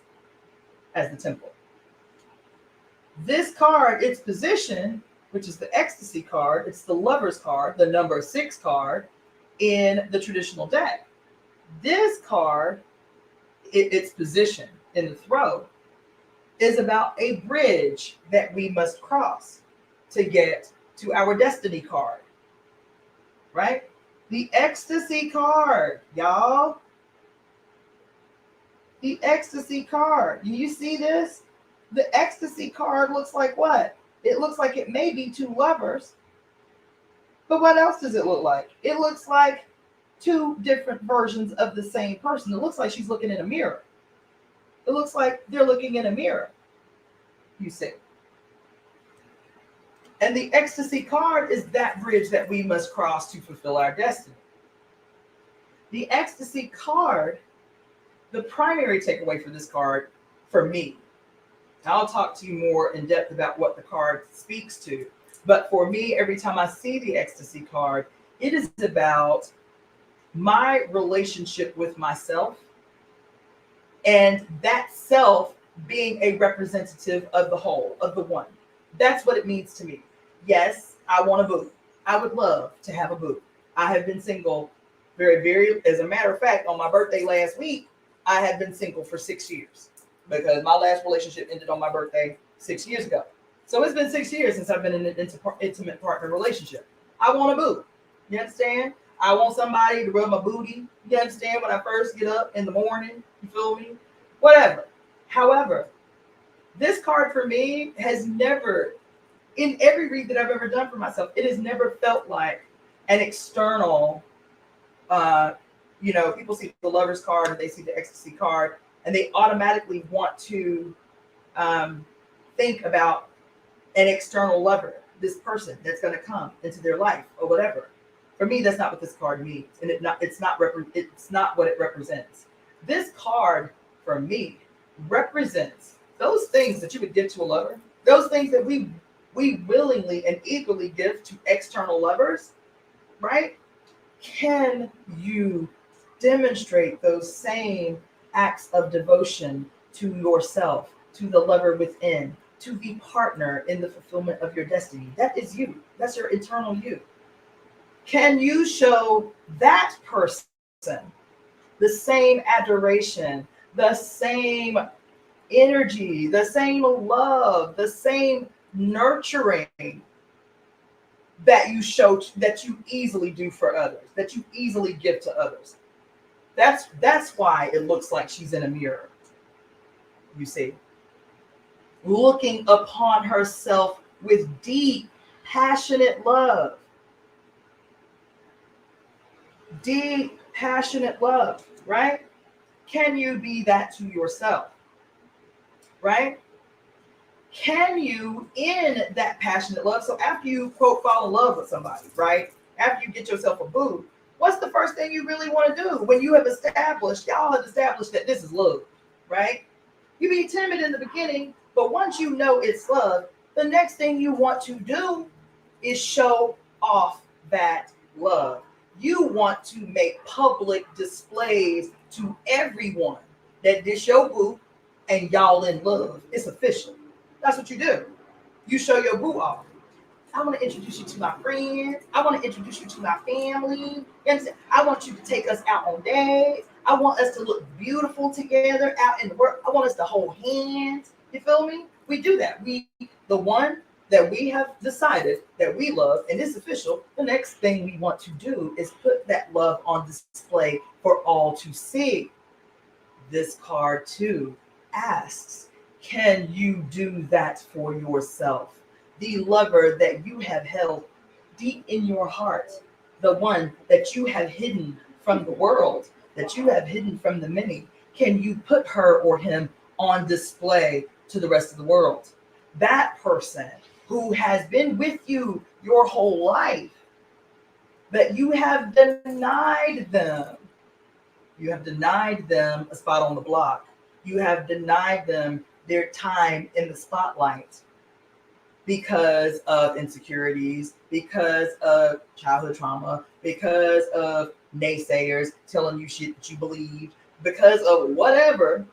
as the temple. This card, its position, which is the ecstasy card, it's the lover's card, the number 6 card in the traditional deck. This card, its position in the throw, is about a bridge that we must cross to get to our destiny card, right? The ecstasy card, y'all. The ecstasy card. Do you see this? The ecstasy card looks like what? It looks like it may be 2 lovers. But what else does it look like? It looks like 2 different versions of the same person. It looks like she's looking in a mirror. It looks like they're looking in a mirror. You see. And the ecstasy card is that bridge that we must cross to fulfill our destiny. The ecstasy card, the primary takeaway for this card, for me, I'll talk to you more in depth about what the card speaks to. But for me, every time I see the ecstasy card, it is about my relationship with myself and that self being a representative of the whole, of the one. That's what it means to me. Yes, I want a boo. I would love to have a boo. I have been single as a matter of fact, on my birthday last week, I had been single for 6 years because my last relationship ended on my birthday 6 years ago. So it's been 6 years since I've been in an intimate partner relationship. I want a boo. You understand? I want somebody to rub my booty. You understand? When I first get up in the morning, you feel me? Whatever. However, this card for me has never, in every read that I've ever done for myself, it has never felt like an external, people see the lover's card and they see the ecstasy card and they automatically want to think about an external lover, this person that's going to come into their life or whatever. For me, that's not what this card means, and it's not what it represents. This card, for me, represents those things that you would give to a lover, those things that we willingly and eagerly give to external lovers, right? Can you demonstrate those same acts of devotion to yourself, to the lover within, to the partner in the fulfillment of your destiny? That is you. That's your eternal you. Can you show that person the same adoration, the same energy, the same love, the same nurturing that you show, that you easily do for others, that you easily give to others? That's why it looks like she's in a mirror. You see, looking upon herself with deep, passionate love. Deep, passionate love, right? Can you be that to yourself, right? Can you, in that passionate love, so after you, quote, fall in love with somebody, right? After you get yourself a boo, what's the first thing you really want to do when you have established, y'all have established that this is love, right? You be timid in the beginning, but once you know it's love, the next thing you want to do is show off that love. You want to make public displays to everyone that this your boo and y'all in love. It's official. That's what you do. You show your boo off. I want to introduce you to my friends. I want to introduce you to my family. You understand? I want you to take us out on dates. I want us to look beautiful together out in the world. I want us to hold hands. You feel me? We do that. The one that we have decided that we love, and it's official, the next thing we want to do is put that love on display for all to see. This card too asks, can you do that for yourself? The lover that you have held deep in your heart, the one that you have hidden from the world, that you have hidden from the many, can you put her or him on display to the rest of the world? That person who has been with you your whole life, that you have denied them. You have denied them a spot on the block. You have denied them their time in the spotlight because of insecurities, because of childhood trauma, because of naysayers telling you shit that you believed, because of whatever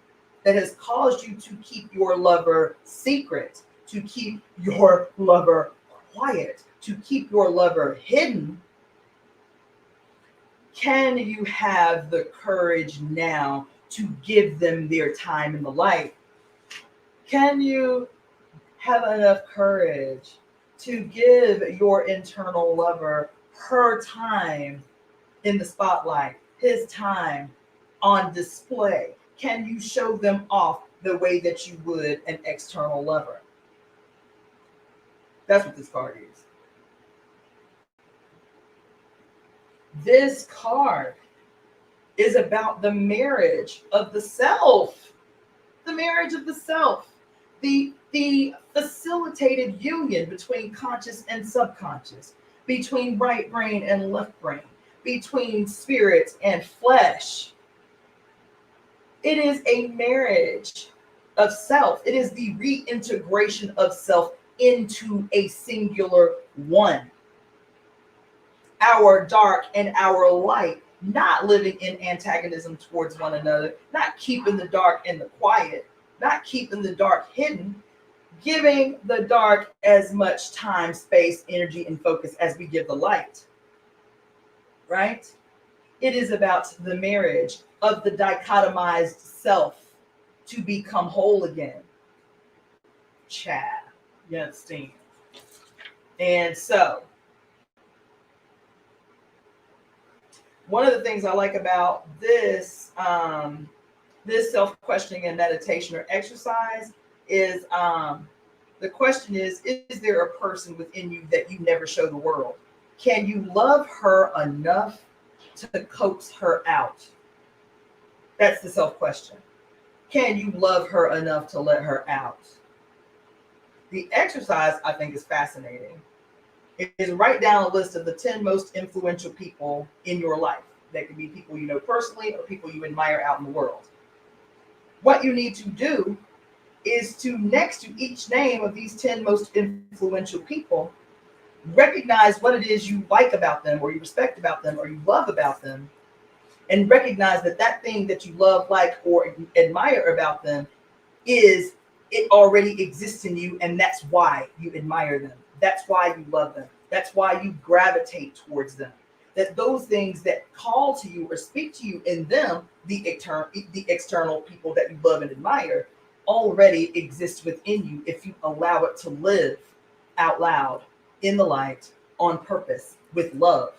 that has caused you to keep your lover secret, to keep your lover quiet, to keep your lover hidden. Can you have the courage now to give them their time in the light? Can you have enough courage to give your internal lover her time in the spotlight, his time on display? Can you show them off the way that you would an external lover? That's what this card is. This card is about the marriage of the self. The marriage of the self. The facilitated union between conscious and subconscious, between right brain and left brain, between spirit and flesh. It is a marriage of self. It is the reintegration of self into a singular one. Our dark and our light, not living in antagonism towards one another, not keeping the dark in the quiet, not keeping the dark hidden, giving the dark as much time, space, energy, and focus as we give the light. Right? It is about the marriage of the dichotomized self to become whole again. Chad, you understand? And so, one of the things I like about this this self-questioning and meditation or exercise is the question is there a person within you that you never show the world? Can you love her enough to coax her out? That's the self-question. Can you love her enough to let her out? The exercise, I think, is fascinating. It is write down a list of the 10 most influential people in your life. That could be people you know personally or people you admire out in the world. what you need to do is to, next to each name of these 10 most influential people, recognize what it is you like about them, or you respect about them, or you love about them, and recognize that that thing that you love, like, or admire about them is, it already exists in you, and that's why you admire them. That's why you love them. That's why you gravitate towards them. That those things that call to you or speak to you in them, the external people that you love and admire, already exist within you if you allow it to live out loud in the light, on purpose, with love.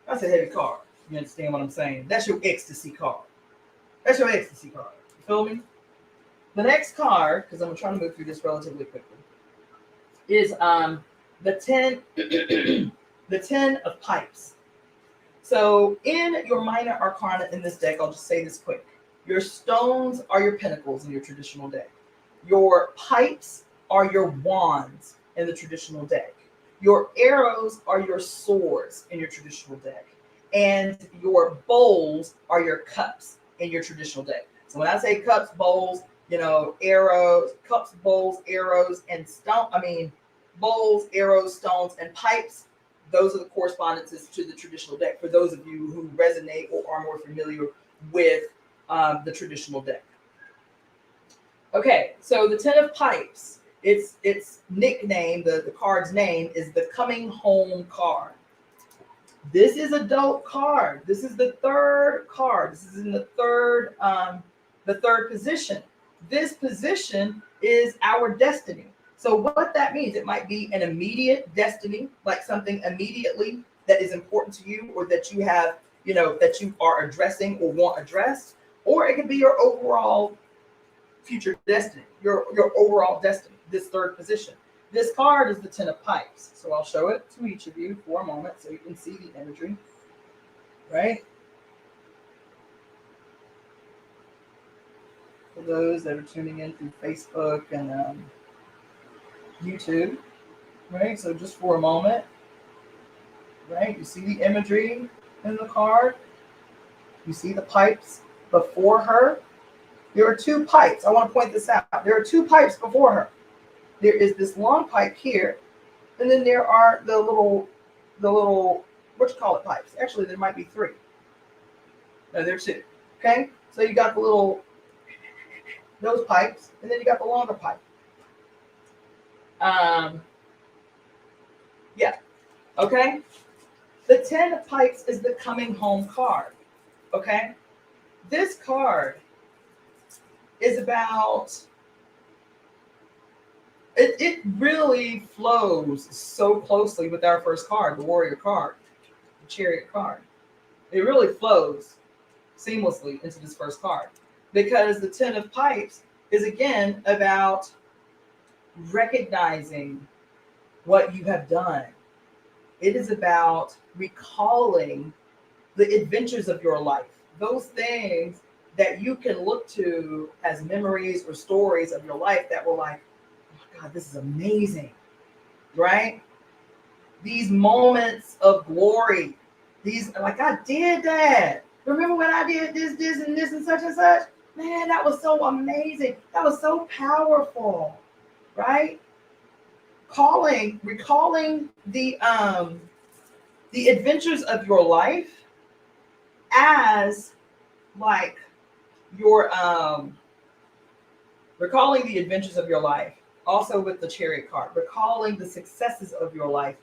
That's a heavy card. You understand what I'm saying? That's your ecstasy card. That's your ecstasy card. You feel me? The next card, because I'm trying to move through this relatively quickly, is the 10 the 10 of pipes. So in your minor arcana in this deck, I'll just say this quick. Your stones are your pentacles in your traditional deck. Your pipes are your wands in the traditional deck. Your arrows are your swords in your traditional deck. And your bowls are your cups in your traditional deck. So when I say cups, bowls, arrows, cups, bowls, arrows, and bowls, arrows, stones, and pipes, those are the correspondences to the traditional deck for those of you who resonate or are more familiar with the traditional deck. Okay, so the 10 of pipes, its nickname, the card's name is the coming home card. This is a dope card. This is the third card. This is in the third position. This position is our destiny. So what that means, it might be an immediate destiny, like something immediately that is important to you, or that you have, that you are addressing or want addressed, or it could be your overall future destiny, your overall destiny, this third position. This card is the 10 of pipes. So I'll show it to each of you for a moment so you can see the imagery, right? For those that are tuning in through Facebook and YouTube, right? So just for a moment, right? You see the imagery in the card. You see the pipes before her. There are two pipes. I want to point this out. There are two pipes before her. There is this long pipe here, and then there are the little, pipes. Actually, there might be three. No, there are two. Okay? So you got those pipes, and then you got the longer pipe. Yeah. Okay? The 10 of pipes is the coming home card. Okay? This card is about, it really flows so closely with our first card, the warrior card, the chariot card. It really flows seamlessly into this first card, because the 10 of pipes is again about recognizing what you have done. It is about recalling the adventures of your life, those things that you can look to as memories or stories of your life that were like, oh God, this is amazing, right? These moments of glory, these, like, I did that. Remember when I did this, and this, and such and such? Man, that was so amazing. That was so powerful, right? Recalling the adventures of your life as like your recalling the adventures of your life, also with the chariot card, recalling the successes of your life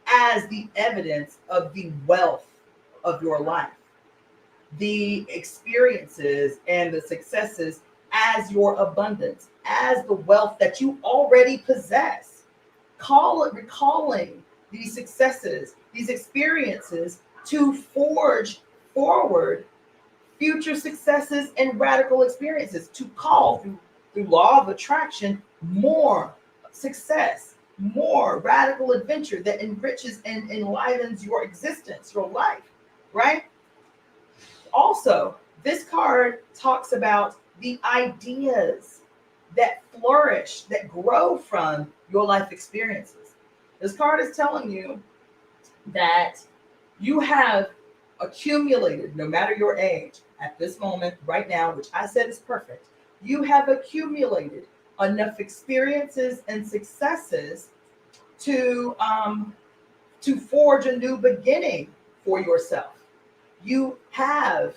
as the evidence of the wealth of your life, the experiences and the successes as your abundance, as the wealth that you already possess. Recalling these successes, these experiences, to forge forward future successes and radical experiences, to call through law of attraction more success, more radical adventure that enriches and enlivens your existence, your life, right? Also, this card talks about the ideas that flourish, that grow from your life experiences. This card is telling you that you have accumulated, no matter your age, at this moment, right now, which I said is perfect, you have accumulated enough experiences and successes to forge a new beginning for yourself. You have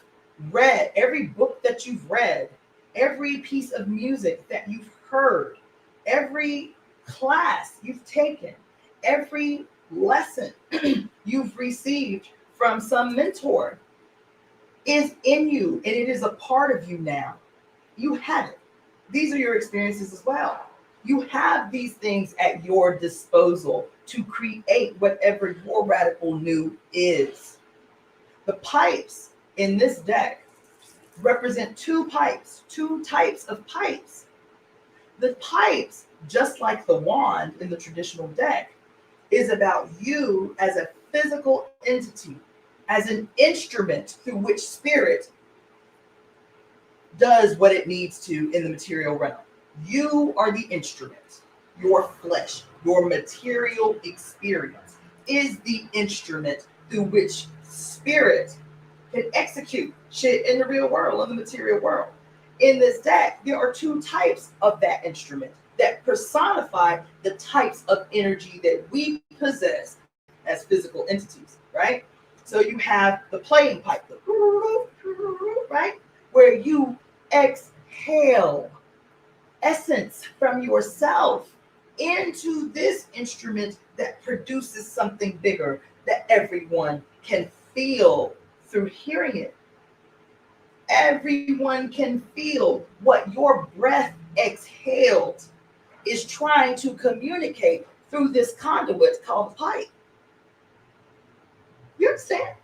read every book that you've read, every piece of music that you've heard, every class you've taken, every lesson you've received from some mentor is in you, and it is a part of you now. You have it. These are your experiences as well. You have these things at your disposal to create whatever your radical new is. The pipes in this deck represent two types of pipes. The pipes, just like the wand in the traditional deck, is about you as a physical entity, as an instrument through which spirit does what it needs to in the material realm. You are the instrument. Your flesh, your material experience is the instrument through which spirit can execute shit in the real world, in the material world. In this deck, there are two types of that instrument that personify the types of energy that we possess as physical entities, right? So you have the playing pipe, right? Where you exhale essence from yourself into this instrument that produces something bigger that everyone can feel through hearing it. Everyone can feel what your breath exhaled is trying to communicate through this conduit called the pipe. You understand?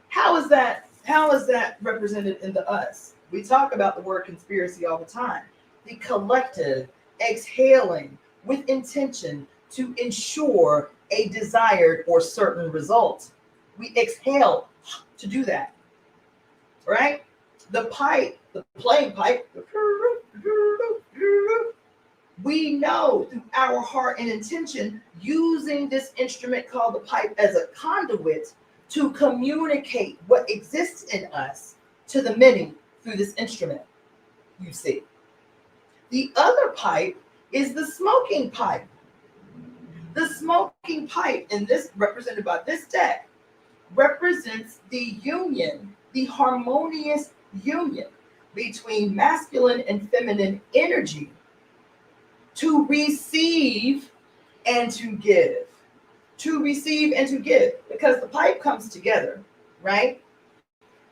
How is that represented in the us? We talk about the word conspiracy all the time. The collective exhaling with intention to ensure a desired or certain result. We exhale to do that, right? The pipe, the playing pipe, we know through our heart and intention, using this instrument called the pipe as a conduit to communicate what exists in us to the many through this instrument, you see. The other pipe is the smoking pipe. The smoking pipe, in this represented by this deck, represents the union, the harmonious union between masculine and feminine energy to receive and to give. To receive and to give, because the pipe comes together, right?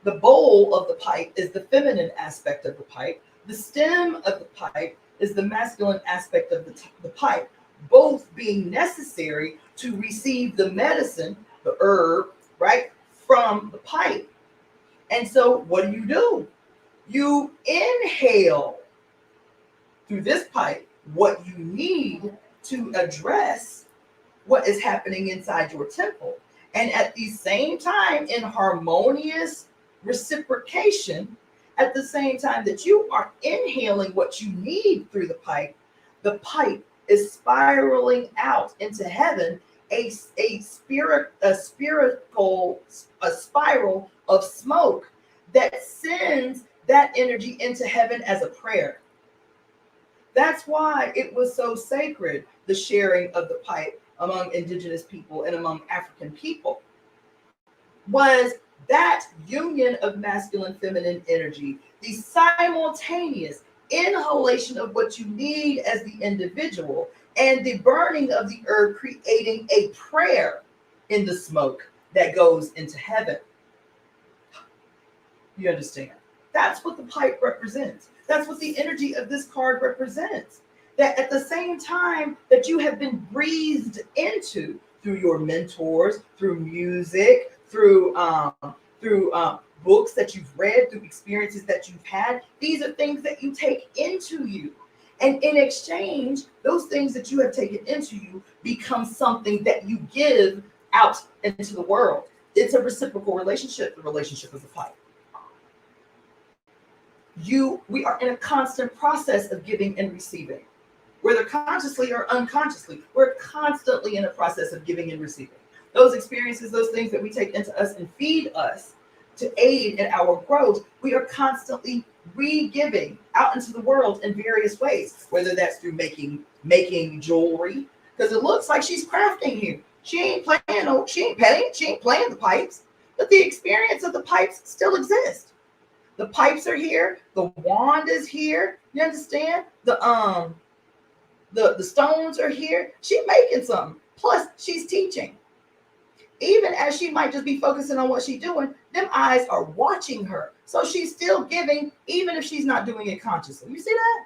The bowl of the pipe is the feminine aspect of the pipe. The stem of the pipe is the masculine aspect of the pipe, both being necessary to receive the medicine, the herb, right, from the pipe. And so what do? You inhale through this pipe what you need to address what is happening inside your temple. And at the same time, in harmonious reciprocation, at the same time that you are inhaling what you need through the pipe is spiraling out into heaven, a spiral of smoke that sends that energy into heaven as a prayer. That's why it was so sacred, the sharing of the pipe among indigenous people and among African people, was that union of masculine feminine energy, the simultaneous inhalation of what you need as the individual, and the burning of the herb creating a prayer in the smoke that goes into heaven. You understand? That's what the pipe represents. That's what the energy of this card represents. That at the same time that you have been breathed into through your mentors, through music, through books that you've read, through experiences that you've had, these are things that you take into you. And in exchange, those things that you have taken into you become something that you give out into the world. It's a reciprocal relationship, the relationship of the pipe. We are in a constant process of giving and receiving. Whether consciously or unconsciously, we're constantly in a process of giving and receiving. those experiences, those things that we take into us and feed us to aid in our growth, we are constantly re-giving out into the world in various ways, whether that's through making jewelry, because it looks like she's crafting here. She ain't playing the pipes, but the experience of the pipes still exists. The pipes are here, the wand is here. You understand? The stones are here. She's making something. Plus, she's teaching. Even as she might just be focusing on what she's doing, them eyes are watching her. So she's still giving, even if she's not doing it consciously. You see that?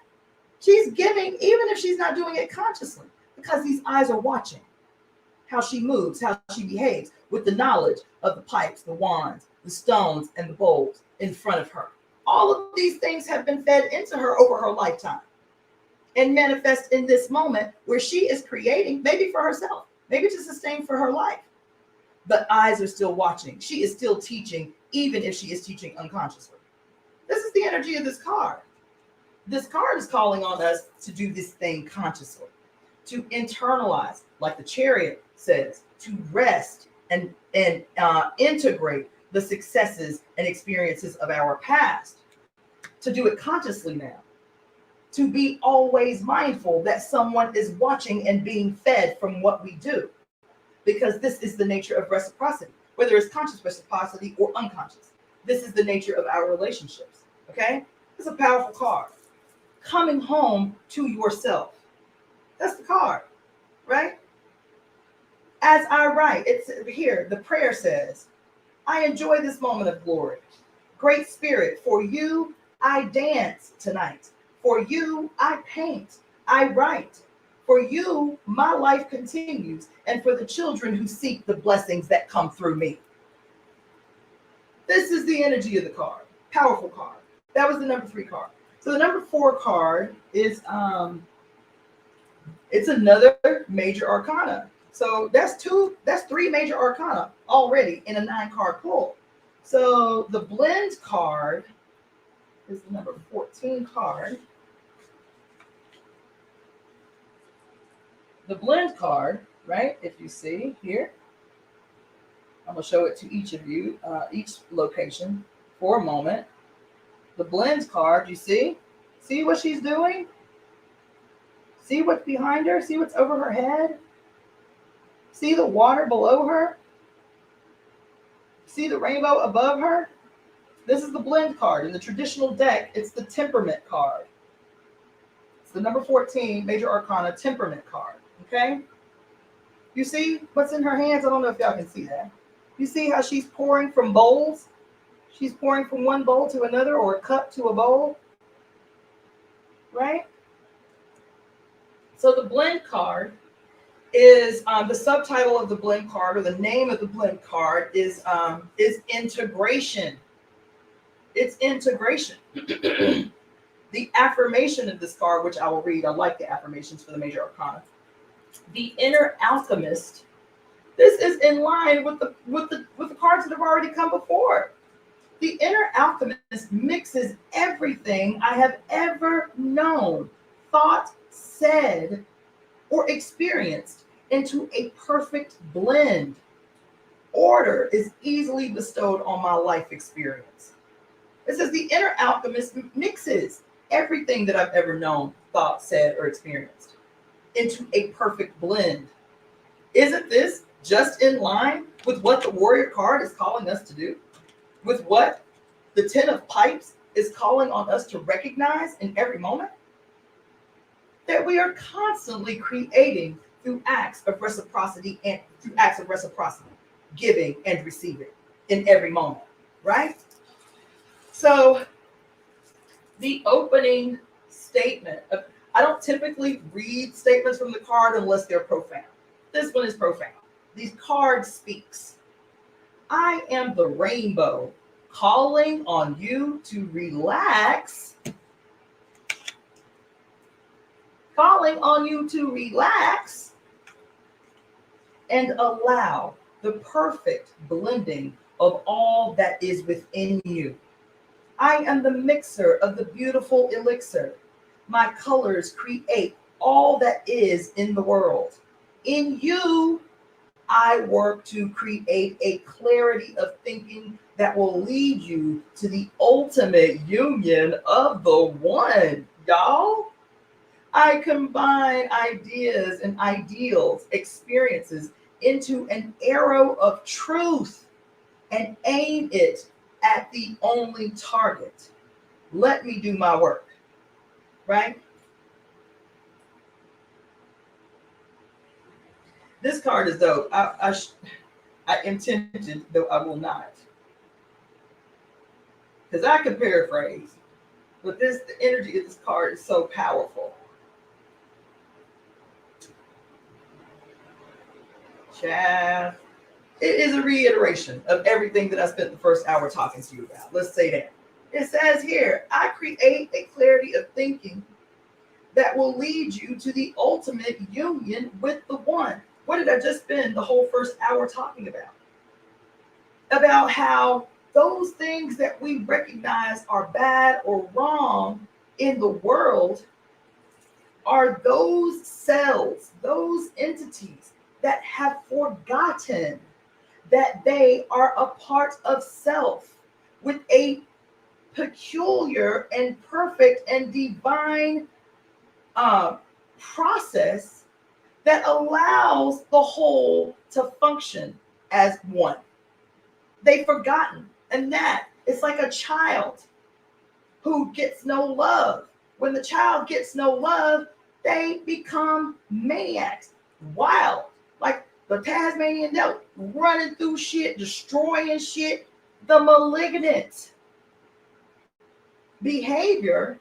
She's giving, even if she's not doing it consciously, because these eyes are watching how she moves, how she behaves, with the knowledge of the pipes, the wands, the stones, and the bowls in front of her. All of these things have been fed into her over her lifetime and manifest in this moment where she is creating, maybe for herself, maybe to sustain for her life. But eyes are still watching. She is still teaching, even if she is teaching unconsciously. This is the energy of this card. This card is calling on us to do this thing consciously, to internalize, like the Chariot says, to rest and integrate the successes and experiences of our past, to do it consciously now, to be always mindful that someone is watching and being fed from what we do. Because this is the nature of reciprocity, whether it's conscious reciprocity or unconscious. This is the nature of our relationships, okay? It's a powerful card. Coming home to yourself. That's the card, right? As I write, it's here, the prayer says, I enjoy this moment of glory. Great Spirit, for you, I dance tonight. For you, I paint, I write. For you, my life continues, and for the children who seek the blessings that come through me. This is the energy of the card. Powerful card. That was the number 3 card. So the number 4 card is it's another major arcana. So that's 3 major arcana already in a 9-card pull. So the blend card is the number 14 card. The blend card, right, if you see here, I'm going to show it to each of you, each location for a moment. The blend card, you see? See what she's doing? See what's behind her? See what's over her head? See the water below her? See the rainbow above her? This is the blend card. In the traditional deck, it's the temperament card. It's the number 14 major arcana temperament card. Okay, you see what's in her hands? I don't know if y'all can see that. You see how she's pouring from bowls? She's pouring from one bowl to another, or a cup to a bowl, right? So the blend card is the subtitle of the blend card, or the name of the blend card is integration. It's integration. The affirmation of this card, which I will read, I like the affirmations for the major arcana. The inner alchemist. This is in line with the cards that have already come before. The inner alchemist mixes everything I have ever known, thought, said, or experienced into a perfect blend. Order is easily bestowed on my life experience. It says the inner alchemist mixes everything that I've ever known, thought, said, or experienced into a perfect blend. Isn't this just in line with what the warrior card is calling us to do? With what the 10 of pipes is calling on us to recognize in every moment? That we are constantly creating through acts of reciprocity giving and receiving in every moment, right? So the opening statement of, I don't typically read statements from the card unless they're profound. This one is profound. These cards speaks. I am the rainbow calling on you to relax. Calling on you to relax and allow the perfect blending of all that is within you. I am the mixer of the beautiful elixir. My colors create all that is in the world. In you, I work to create a clarity of thinking that will lead you to the ultimate union of the one, y'all. I combine ideas and ideals, experiences into an arrow of truth and aim it at the only target. Let me do my work, right? This card is dope. I intended, though I will not, because I can paraphrase, but the energy of this card is so powerful. Child, it is a reiteration of everything that I spent the first hour talking to you about. Let's say that. It says here, I create a clarity of thinking that will lead you to the ultimate union with the one. What did I just spend the whole first hour talking about? About how those things that we recognize are bad or wrong in the world are those cells, those entities that have forgotten that they are a part of self with a peculiar and perfect and divine process that allows the whole to function as one. They've forgotten. And that it's like a child who gets no love. When the child gets no love, they become maniacs, wild, like the Tasmanian devil, running through shit, destroying shit. The malignant behavior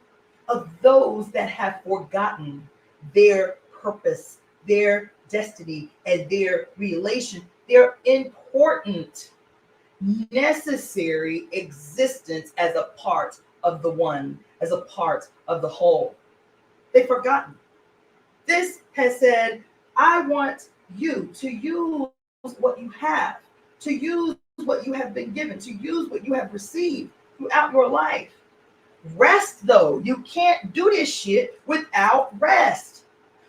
of those that have forgotten their purpose, their destiny, and their relation, their important, necessary existence as a part of the one, as a part of the whole. They've forgotten. This has said, I want you to use what you have, to use what you have been given, to use what you have received throughout your life. Rest, though. You can't do this shit without rest.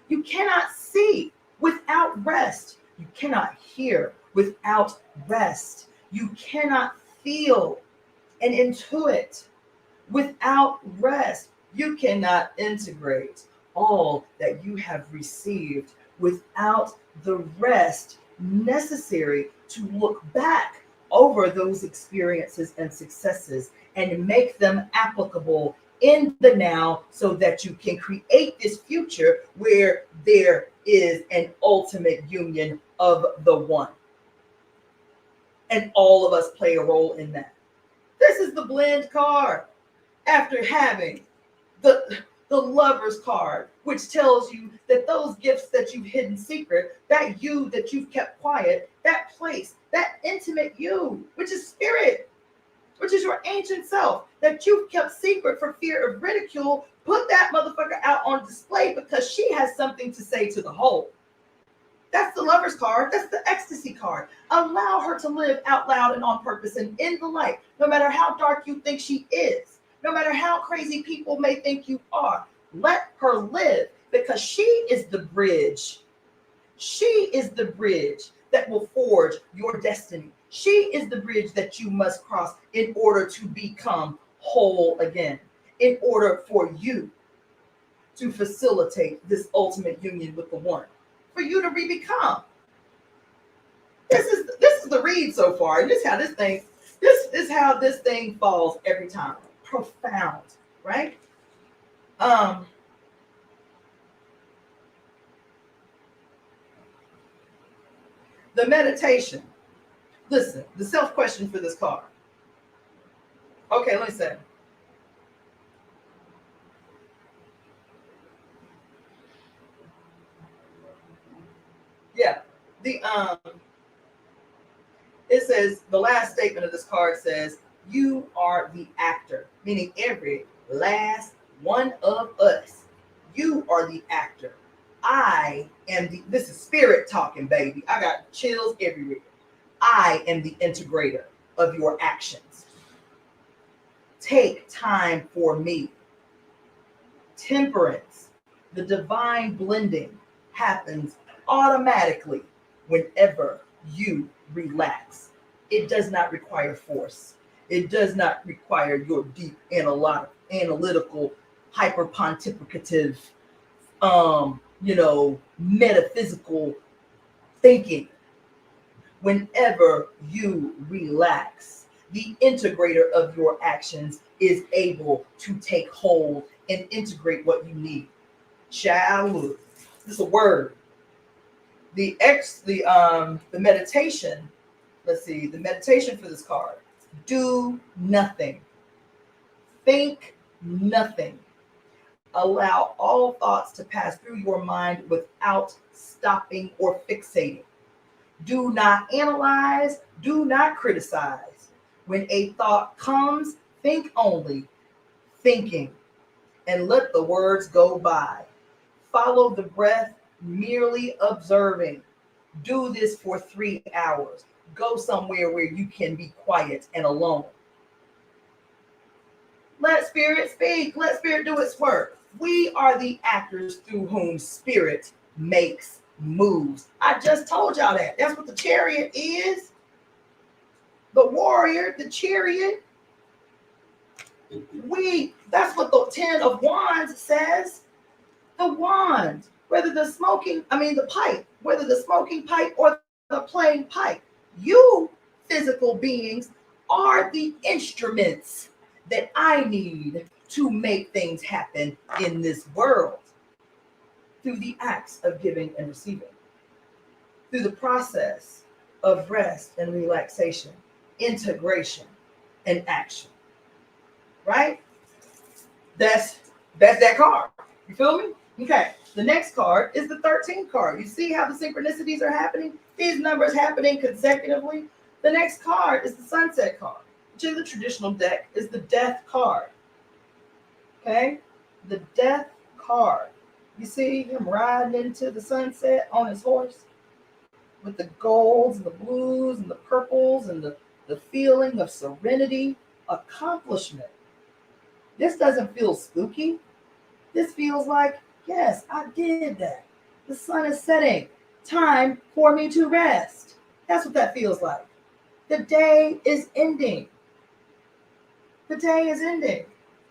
You cannot see without rest. You cannot hear without rest. You cannot feel and intuit without rest. You cannot integrate all that you have received without the rest necessary to look back over those experiences and successes and make them applicable in the now so that you can create this future where there is an ultimate union of the one. And all of us play a role in that. This is the blend card after having the lover's card, which tells you that those gifts that you've hidden secret, that you that you've kept quiet, that place, that intimate you, which is spirit, which is your ancient self, that you've kept secret for fear of ridicule, put that motherfucker out on display because she has something to say to the whole. That's the lover's card. That's the ecstasy card. Allow her to live out loud and on purpose and in the light, no matter how dark you think she is, no matter how crazy people may think you are. Let her live because she is the bridge. She is the bridge that will forge your destiny. She is the bridge that you must cross in order to become whole again, in order for you to facilitate this ultimate union with the one, for you to re-become. This is the read so far, and this is how this thing falls every time. Profound, right? The meditation. Listen, the self-question for this card. Okay, let me say. Yeah, it says, the last statement of this card says, you are the actor, meaning every last one of us. You are the actor. I am this is spirit talking, baby. I got chills everywhere. I am the integrator of your actions. Take time for me. Temperance, the divine blending happens automatically whenever you relax. It does not require force. It does not require your deep analytical, hyper pontificative, metaphysical thinking. Whenever you relax, the integrator of your actions is able to take hold and integrate what you need. Child, this is a word. The meditation. Let's see, the meditation for this card. Do nothing. Think nothing. Allow all thoughts to pass through your mind without stopping or fixating. Do not analyze. Do not criticize. When a thought comes, think only. Thinking. And let the words go by. Follow the breath, merely observing. Do this for 3 hours. Go somewhere where you can be quiet and alone. Let spirit speak. Let spirit do its work. We are the actors through whom spirit makes moves. I just told y'all that. That's what the chariot is. The warrior, the chariot. That's what the 10 of Wands says. The wand, the pipe, whether the smoking pipe or the playing pipe. You, physical beings, are the instruments that I need to make things happen in this world through the acts of giving and receiving, through the process of rest and relaxation, integration and action. Right? That's that card. You feel me? Okay. The next card is the 13th card. You see how the synchronicities are happening? These numbers happening consecutively. The next card is the Sunset card, which in the traditional deck is the Death card. Okay? The Death card. You see him riding into the sunset on his horse with the golds and the blues and the purples and the feeling of serenity, accomplishment. This doesn't feel spooky. This feels like, yes, I did that. The sun is setting. Time for me to rest. That's what that feels like. The day is ending. The day is ending.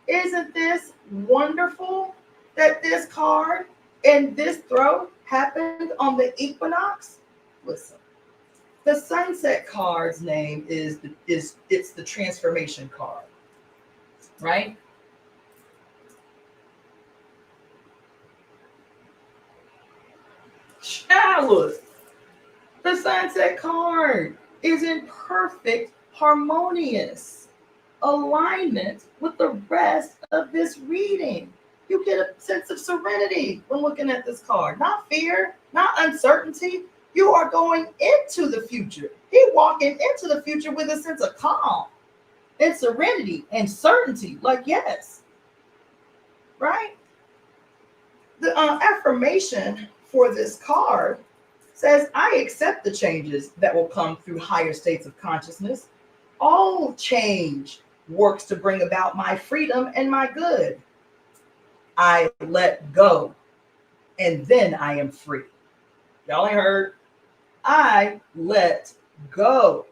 Isn't this wonderful that this card and this throw happened on the equinox? Listen, the sunset card's name is the transformation card, right? Challenge. The sunset card is in perfect harmonious alignment with the rest of this reading. You get a sense of serenity when looking at this card. Not fear, not uncertainty. You are going into the future. He's walking into the future with a sense of calm and serenity and certainty. Like, yes. Right? The affirmation for this card says, I accept the changes that will come through higher states of consciousness. All change works to bring about my freedom and my good. I let go, and then I am free. Y'all ain't heard? I let go,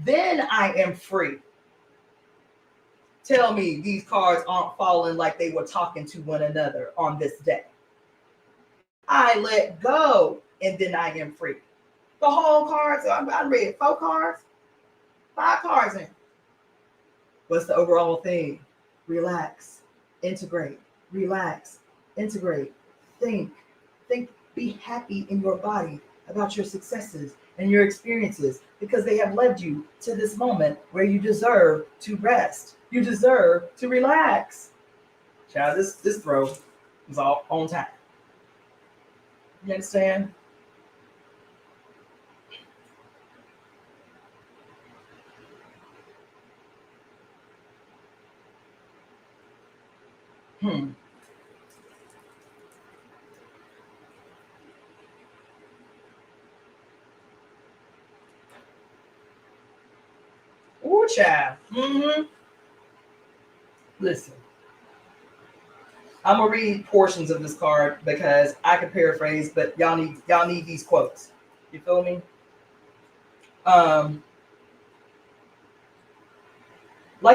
then I am free. Tell me these cards aren't falling like they were talking to one another on this day. I let go, and then I am free. The whole cards, I read 4 cards, 5 cards in. What's the overall theme? Relax, integrate, relax, integrate, think, be happy in your body about your successes and your experiences because they have led you to this moment where you deserve to rest. You deserve to relax. Child, this throw is all on time. You understand? Ooh, child. Listen. I'm gonna read portions of this card because I can paraphrase, but y'all need these quotes. You feel me? Like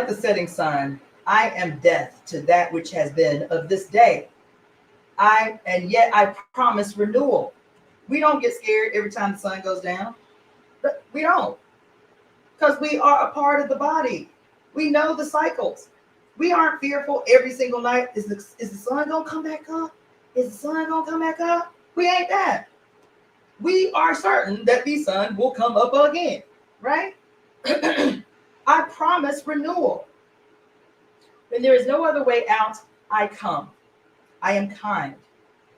the setting sun, I am death to that which has been of this day. And yet I promise renewal. We don't get scared every time the sun goes down. But we don't, because we are a part of the body. We know the cycles. We aren't fearful every single night. Is the sun gonna come back up? Is the sun gonna come back up? We ain't that. We are certain that the sun will come up again, right? I promise renewal. When there is no other way out, I come. I am kind.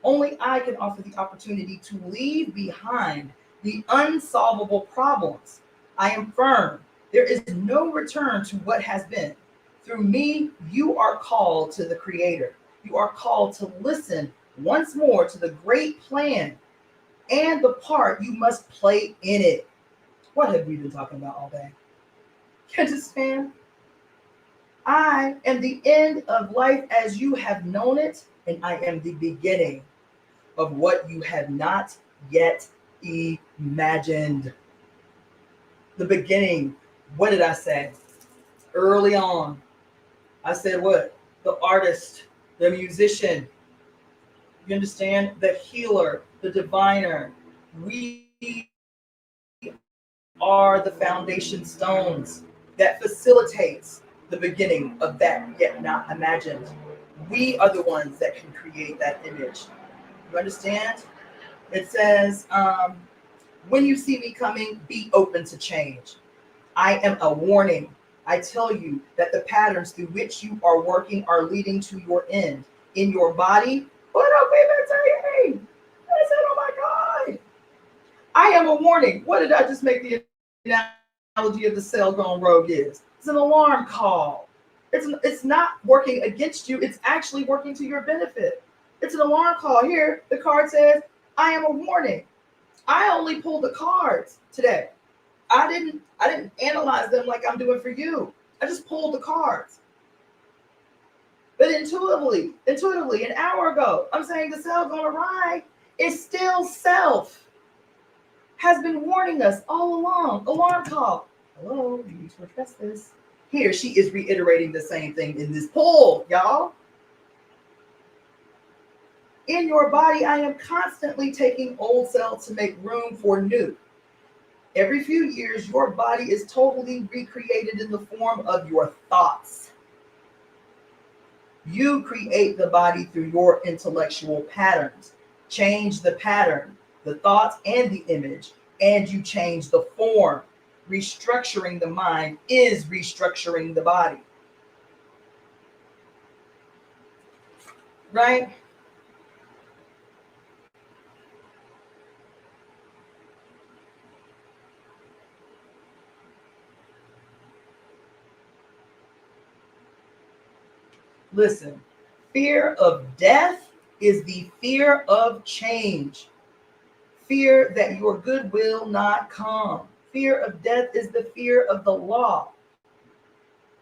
Only I can offer the opportunity to leave behind the unsolvable problems. I am firm. There is no return to what has been. Through me, you are called to the Creator. You are called to listen once more to the great plan and the part you must play in it. What have we been talking about all day? You understand? I am the end of life as you have known it, and I am the beginning of what you have not yet imagined. The beginning. What did I say? Early on, I said what? The artist, the musician. You understand? The healer, the diviner. We are the foundation stones that facilitates the beginning of that yet not imagined. We are the ones that can create that image. You understand? It says, when you see me coming, be open to change. I am a warning. I tell you that the patterns through which you are working are leading to your end. In your body, what up, baby? I said, oh my God. I am a warning. What did I just make the analogy of the cell gone rogue is? It's an alarm call. It's not working against you. It's actually working to your benefit. It's an alarm call. Here, the card says, I am a warning. I only pulled the cards today. I didn't analyze them like I'm doing for you. I just pulled the cards. But intuitively, an hour ago, I'm saying the cell's gonna ride. It's still self. Has been warning us all along. Alarm call. Hello, you need to address this. Here, she is reiterating the same thing in this pull, y'all. In your body, I am constantly taking old cells to make room for new. Every few years, your body is totally recreated in the form of your thoughts. You create the body through your intellectual patterns. Change the pattern, the thoughts, and the image, and you change the form. Restructuring the mind is restructuring the body. Right? Listen, fear of death is the fear of change. Fear that your good will not come. Fear of death is the fear of the law.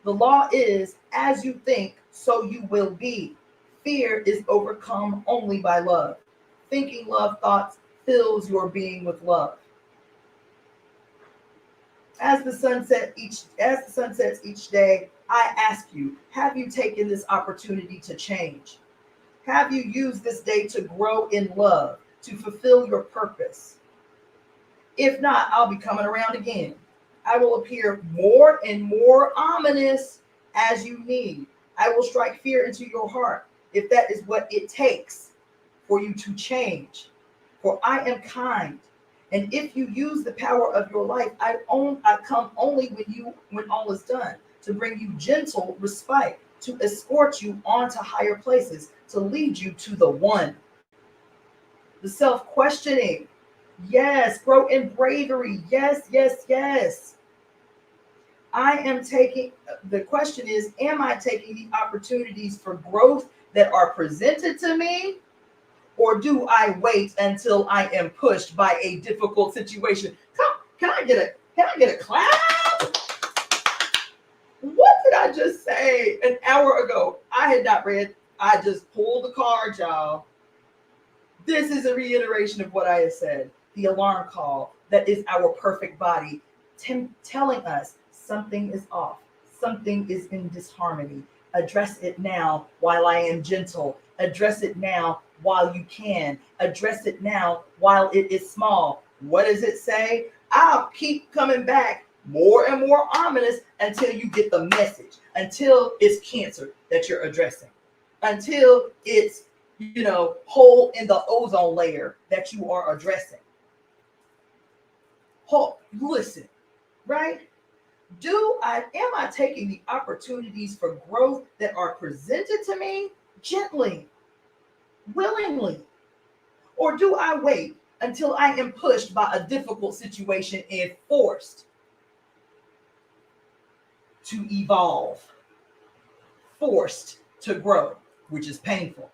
The law is, as you think, so you will be. Fear is overcome only by love. Thinking love thoughts fills your being with love. As the sun sets each day, I ask you, have you taken this opportunity to change? Have you used this day to grow in love, to fulfill your purpose? If not, I'll be coming around again. I will appear more and more ominous as you need. I will strike fear into your heart if that is what it takes for you to change. For I am kind. And if you use the power of your life, I come only when all is done, to bring you gentle respite, to escort you on to higher places, to lead you to the one. The self-questioning. Yes, grow in bravery. Yes, yes, yes. The question is, am I taking the opportunities for growth that are presented to me? Or do I wait until I am pushed by a difficult situation? Can I get a clap? What did I just say an hour ago? I had not read. I just pulled the card, y'all. This is a reiteration of what I have said. The alarm call that is our perfect body telling us something is off, something is in disharmony. Address it now while I am gentle. Address it now while you can. Address it now while it is small. What does it say? I'll keep coming back more and more ominous until you get the message, until it's cancer that you're addressing, until it's, hole in the ozone layer that you are addressing. Listen, right? Am I taking the opportunities for growth that are presented to me gently, willingly? Or do I wait until I am pushed by a difficult situation and forced to evolve, forced to grow, which is painful?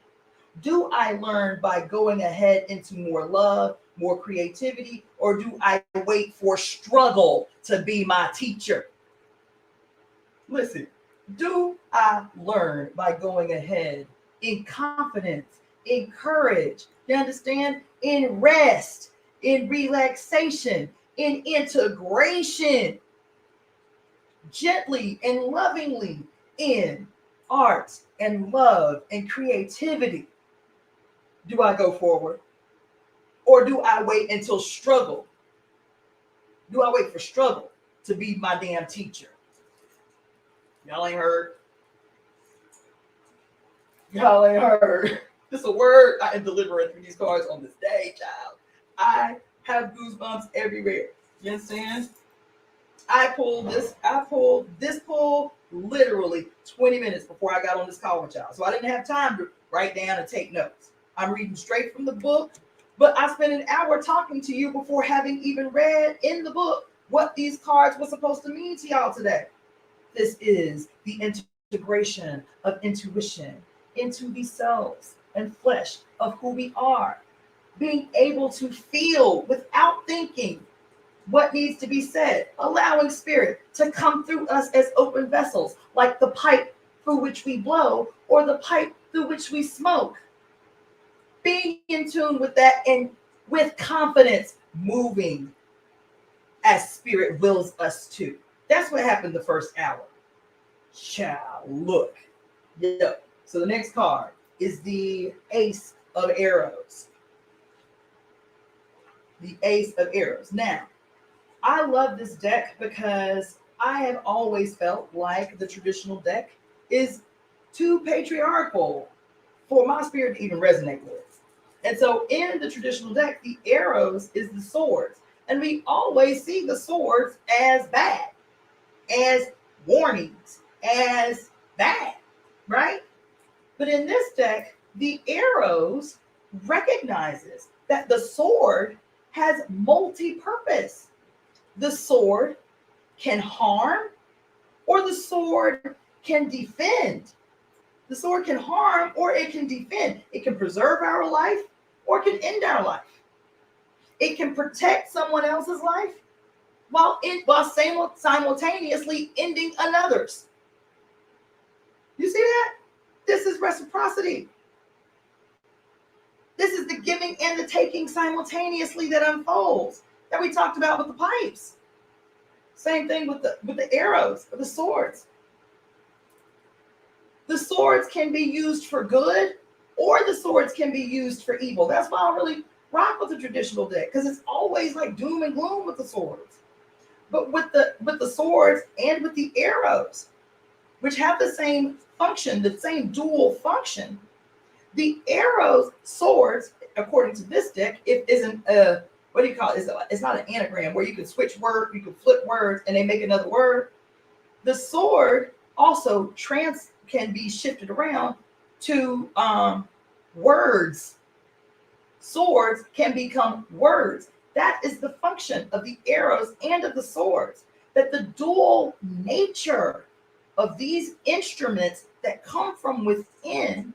Do I learn by going ahead into more love, more creativity, or do I wait for struggle to be my teacher? Listen, do I learn by going ahead in confidence, in courage, you understand? In rest, in relaxation, in integration, gently and lovingly, in art and love and creativity? Do I go forward? Or do I wait until struggle? Do I wait for struggle to be my damn teacher? Y'all ain't heard. Y'all ain't heard. This is a word I am delivering through these cards on this day, child. I have goosebumps everywhere. You understand? I pulled this pull literally 20 minutes before I got on this call with y'all. So I didn't have time to write down and take notes. I'm reading straight from the book, but I spent an hour talking to you before having even read in the book what these cards were supposed to mean to y'all today. This is the integration of intuition into the cells and flesh of who we are. Being able to feel without thinking what needs to be said, allowing spirit to come through us as open vessels, like the pipe through which we blow or the pipe through which we smoke. Being in tune with that and with confidence, moving as spirit wills us to. That's what happened the first hour. Child, look. Yep. So the next card is the Ace of Arrows. The Ace of Arrows. Now, I love this deck because I have always felt like the traditional deck is too patriarchal for my spirit to even resonate with. And so in the traditional deck, the arrows is the swords. And we always see the swords as bad, as warnings, as bad, right? But in this deck, the arrows recognizes that the sword has multi-purpose. The sword can harm or the sword can defend. The sword can harm or it can defend. It can preserve our life or it can end our life. It can protect someone else's life while simultaneously ending another's. You see that? This is reciprocity. This is the giving and the taking simultaneously that unfolds, that we talked about with the pipes. Same thing with the arrows, or the swords. The swords can be used for good, or the swords can be used for evil. That's why I really rock with the traditional deck, because it's always like doom and gloom with the swords. But with the swords and with the arrows, which have the same function, the same dual function, the arrows, swords, according to this deck, it isn't what do you call it? It's not an anagram where you can switch words, you can flip words, and they make another word. The sword also can be shifted around to words. Swords can become words. That is the function of the arrows and of the swords, that the dual nature of these instruments that come from within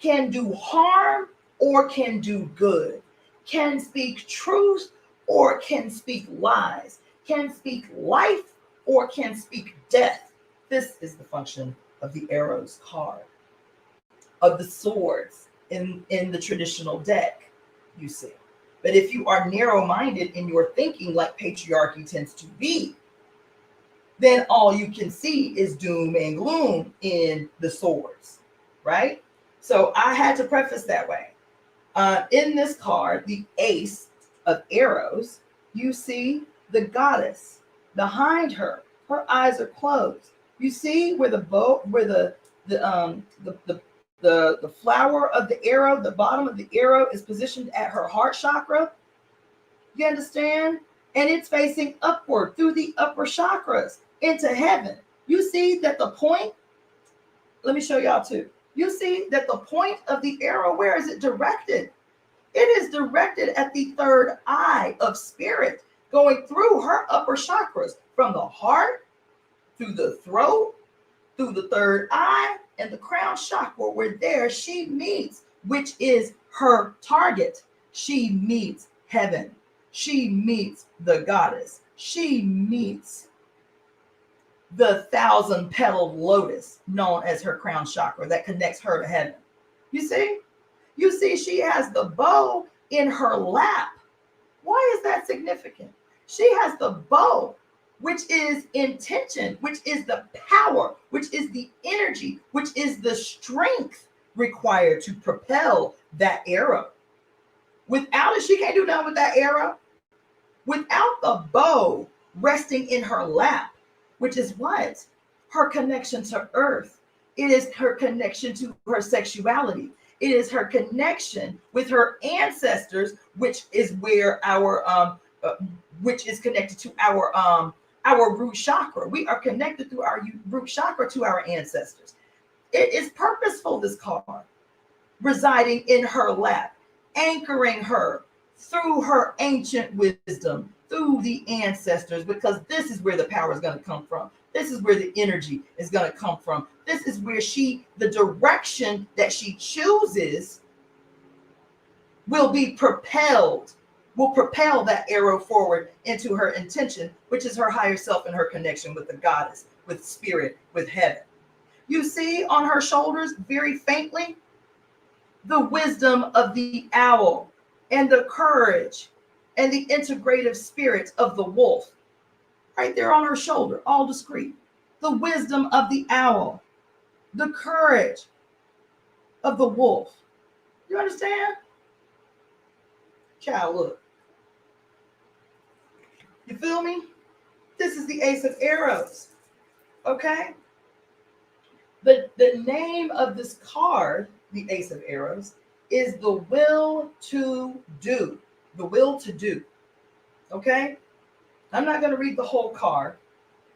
can do harm or can do good, can speak truth or can speak lies, can speak life or can speak death. This is the function of the arrows card, of the swords in the traditional deck, you see. But if you are narrow-minded in your thinking, like patriarchy tends to be, then all you can see is doom and gloom in the swords, right? So I had to preface that way. In this card, the Ace of Arrows, you see the goddess behind her. Her eyes are closed. You see where the bow, where the flower of the arrow, the bottom of the arrow is positioned at her heart chakra. You understand? And it's facing upward through the upper chakras into heaven. You see that the point, let me show y'all too. You see that the point of the arrow, where is it directed? It is directed at the third eye of spirit, going through her upper chakras, from the heart, through the throat, through the third eye, and the crown chakra, where there she meets, which is her target. She meets heaven. She meets the goddess. She meets the 1,000-petaled lotus known as her crown chakra that connects her to heaven. You see? You see, she has the bow in her lap. Why is that significant? She has the bow, which is intention, which is the power, which is the energy, which is the strength required to propel that arrow. Without it, she can't do nothing with that arrow. Without the bow resting in her lap, which is what? Her connection to earth. It is her connection to her sexuality. It is her connection with her ancestors, which is where which is connected to our root chakra. We are connected through our root chakra to our ancestors. It is purposeful, this card, residing in her lap, anchoring her through her ancient wisdom, through the ancestors, because this is where the power is going to come from. This is where the energy is going to come from. This is where the direction that she chooses will propel that arrow forward into her intention, which is her higher self and her connection with the goddess, with spirit, with heaven. You see on her shoulders, very faintly, the wisdom of the owl and the courage and the integrative spirit of the wolf. Right there on her shoulder, all discreet. The wisdom of the owl, the courage of the wolf. You understand? Child, look. You feel me? This is the Ace of Arrows. Okay? The name of this card, the Ace of Arrows, is the will to do. The will to do. Okay? I'm not going to read the whole card,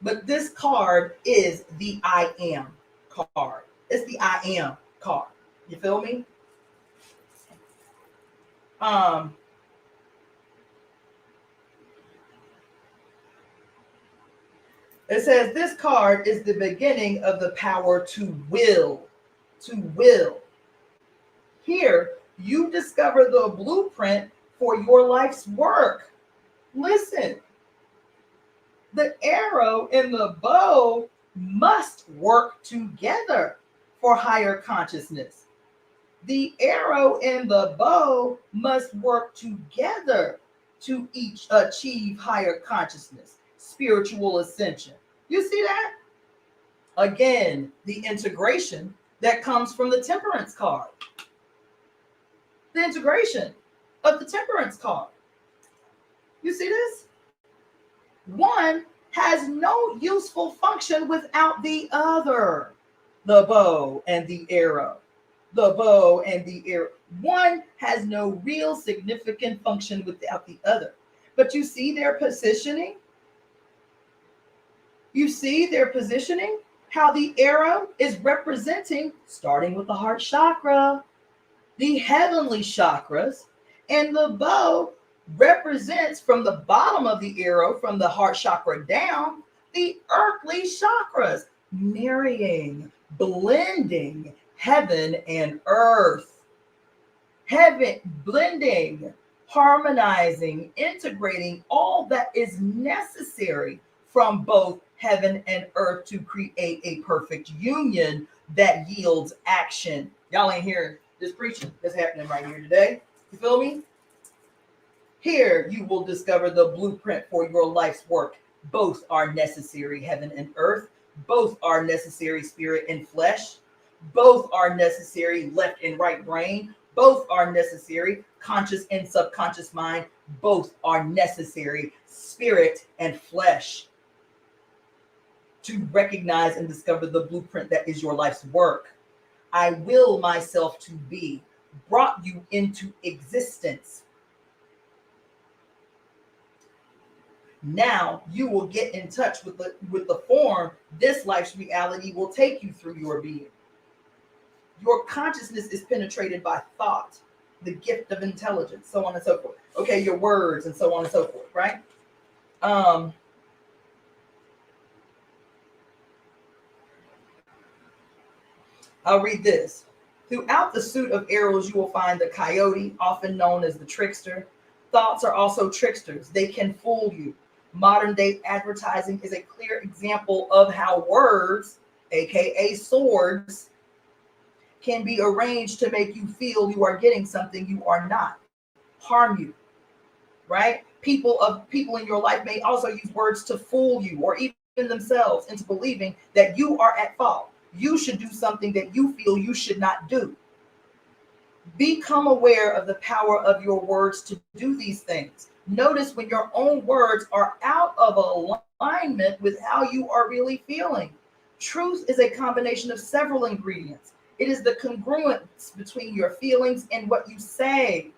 but this card is the I am card. It's the I am card. You feel me? It says this card is the beginning of the power to will. To will. Here, you discover the blueprint for your life's work. Listen. The arrow and the bow must work together for higher consciousness. The arrow and the bow must work together to each achieve higher consciousness, spiritual ascension. You see that? Again, the integration that comes from the Temperance card. The integration of the Temperance card. You see this? One has no useful function without the other. The bow and the arrow. The bow and the arrow. One has no real significant function without the other. But you see their positioning? You see their positioning? How the arrow is representing, starting with the heart chakra, the heavenly chakras, and the bow represents from the bottom of the arrow, from the heart chakra down, the earthly chakras, marrying, blending heaven and earth. Heaven, blending, harmonizing, integrating all that is necessary from both heaven and earth to create a perfect union that yields action. Y'all ain't hearing this preaching that's happening right here today. You feel me? Here you will discover the blueprint for your life's work. Both are necessary, heaven and earth. Both are necessary, spirit and flesh. Both are necessary, left and right brain. Both are necessary, conscious and subconscious mind. Both are necessary, spirit and flesh, to recognize and discover the blueprint that is your life's work. I will myself to be brought you into existence. Now you will get in touch with the form this life's reality will take you through your being. Your consciousness is penetrated by thought, the gift of intelligence, so on and so forth. Okay, your words and so on and so forth, right? I'll read this. Throughout the suit of arrows, you will find the coyote, often known as the trickster. Thoughts are also tricksters. They can fool you. Modern day advertising is a clear example of how words, aka swords, can be arranged to make you feel you are getting something you are not, harm you, right? People in your life may also use words to fool you or even themselves into believing that you are at fault. You should do something that you feel you should not do. Become aware of the power of your words to do these things. Notice when your own words are out of alignment with how you are really feeling. Truth is a combination of several ingredients. It is the congruence between your feelings and what you say.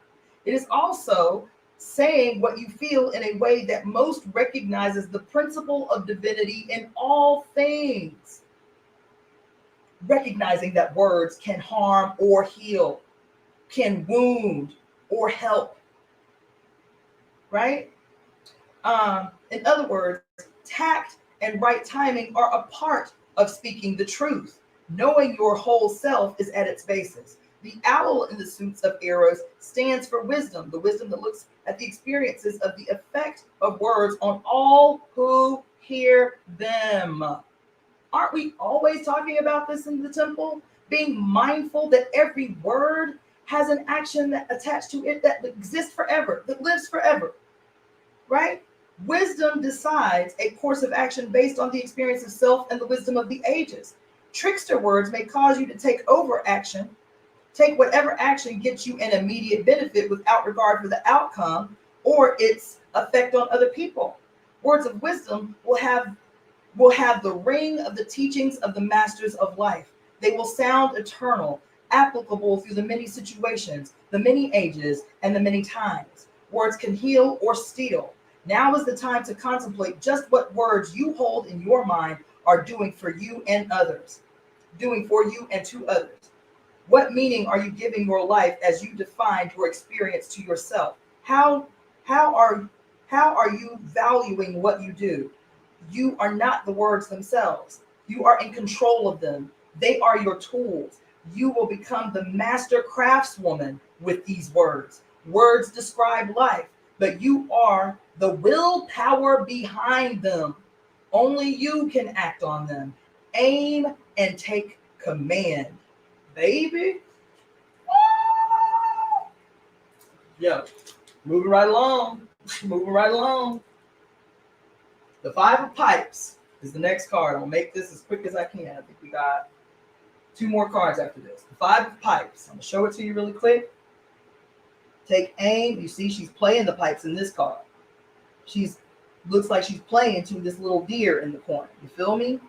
It is also saying what you feel in a way that most recognizes the principle of divinity in all things. Recognizing that words can harm or heal, can wound or help, right? In other words, tact and right timing are a part of speaking the truth. Knowing your whole self is at its basis. The owl in the suits of arrows stands for wisdom, the wisdom that looks at the experiences of the effect of words on all who hear them. Aren't we always talking about this in the temple? Being mindful that every word has an action that attached to it that exists forever, that lives forever, right? Wisdom decides a course of action based on the experience of self and the wisdom of the ages. Trickster words may cause you to take whatever action gets you an immediate benefit without regard for the outcome or its effect on other people. Words of wisdom will have the ring of the teachings of the masters of life. They will sound eternal, applicable through the many situations, the many ages, and the many times. Words can heal or steal. Now is the time to contemplate just what words you hold in your mind are doing for you and others, doing for you and to others. What meaning are you giving your life as you defined your experience to yourself? How are you valuing what you do? You are not the words themselves. You are in control of them. They are your tools. You will become the master craftswoman with these words. Words describe life, but you are the willpower behind them. Only you can act on them. Aim and take command, baby. Yo, moving right along. The Five of Pipes is the next card. I'll make this as quick as I can. I think we got 2 more cards after this. The Five of Pipes. I'm going to show it to you really quick. Take aim. You see she's playing the pipes in this card. Looks like she's playing to this little deer in the corner. You feel me?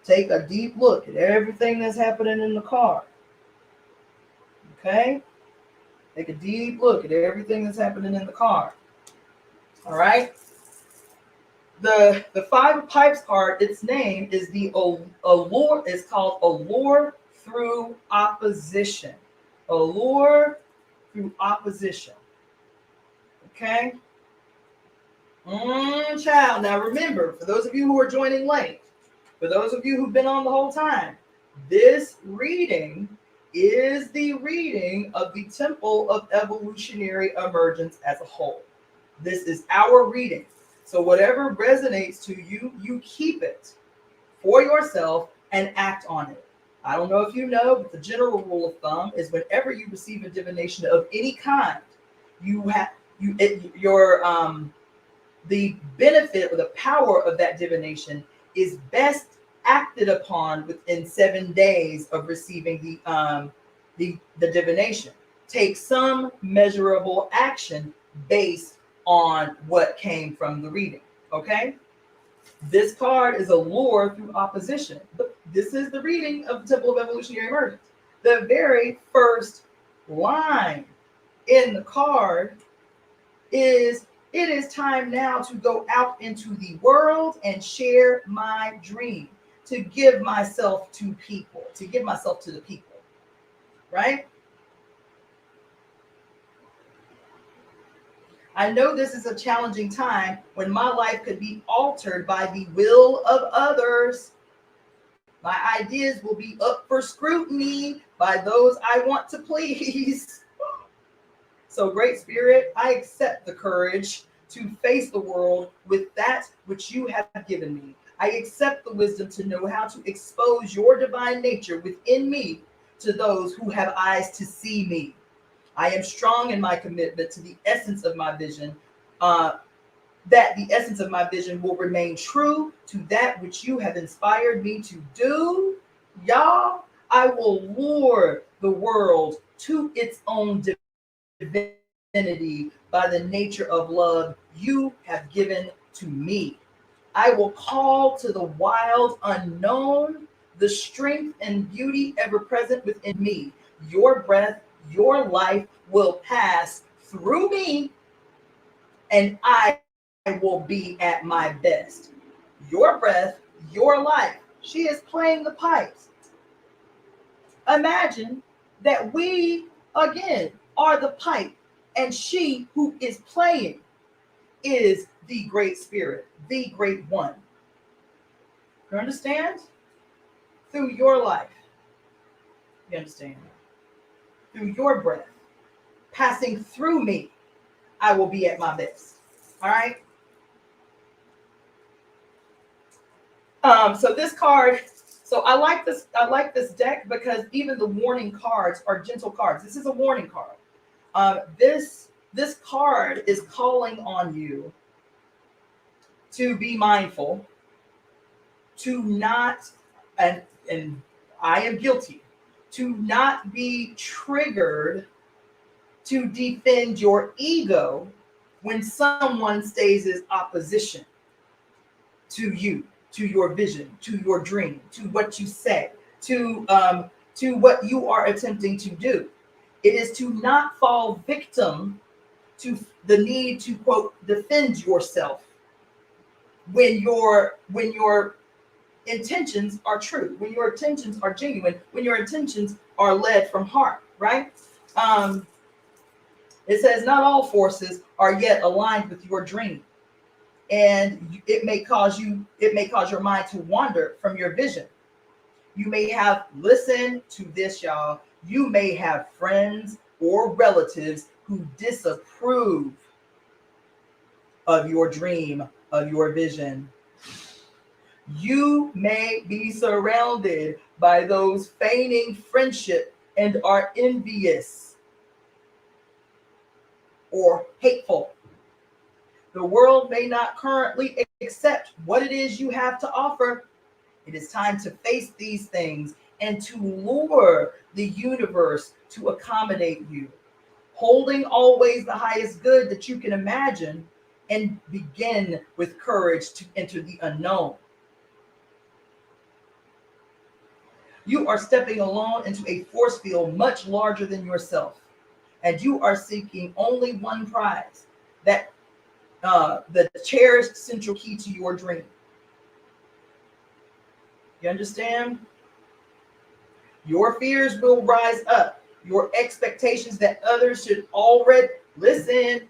Take a deep look at everything that's happening in the card. Okay? Take a deep look at everything that's happening in the card. All right? The Five of Pipes card, its name is the allure. It's called Allure Through Opposition. Allure through opposition. Okay? Child. Now remember, for those of you who are joining late, for those of you who've been on the whole time, this reading is the reading of the Temple of Evolutionary Emergence as a whole. This is our reading. So whatever resonates to you, you keep it for yourself and act on it. I don't know if you know, but the general rule of thumb is whenever you receive a divination of any kind, you The benefit or the power of that divination is best acted upon within 7 days of receiving the divination. Take some measurable action based on what came from the reading. Okay? This card is a lure through opposition. This is the reading of the Temple of Evolutionary Emergence. The very first line in the card is, it is time now to go out into the world and share my dream, to give myself to people, to give myself to the people, right? I know this is a challenging time when my life could be altered by the will of others. My ideas will be up for scrutiny by those I want to please. So, Great Spirit, I accept the courage to face the world with that which you have given me. I accept the wisdom to know how to expose your divine nature within me to those who have eyes to see me. I am strong in my commitment to the essence of my vision, that the essence of my vision will remain true to that which you have inspired me to do. Y'all, I will lure the world to its own divinity by the nature of love you have given to me. I will call to the wild unknown, the strength and beauty ever present within me. Your breath, your life will pass through me, and I will be at my best. Your breath, your life. She is playing the pipes. Imagine that we, again, are the pipe, and she who is playing is the Great Spirit, the Great One. You understand? Through your life. You understand? Through your breath, passing through me, I will be at my best. All right? So this card, so I like this deck because even the warning cards are gentle cards. This is a warning card. This card is calling on you to be mindful, to not, and I am guilty, to not be triggered to defend your ego when someone stays in opposition to you, to your vision, to your dream, to what you say, to what you are attempting to do. It is to not fall victim to the need to, quote, defend yourself when your intentions are true, when your intentions are genuine, when your intentions are led from heart, right? It says not all forces are yet aligned with your dream, and it may cause your mind to wander from your vision. You may have, listen to this, y'all, you may have friends or relatives who disapprove of your dream, of your vision. You may be surrounded by those feigning friendship and are envious or hateful. The world may not currently accept what it is you have to offer. It is time to face these things and to lure the universe to accommodate you, holding always the highest good that you can imagine, and begin with courage to enter the unknown. You are stepping alone into a force field much larger than yourself, and you are seeking only one prize, that the cherished central key to your dream. You understand? Your fears will rise up. Your expectations that others should already listen.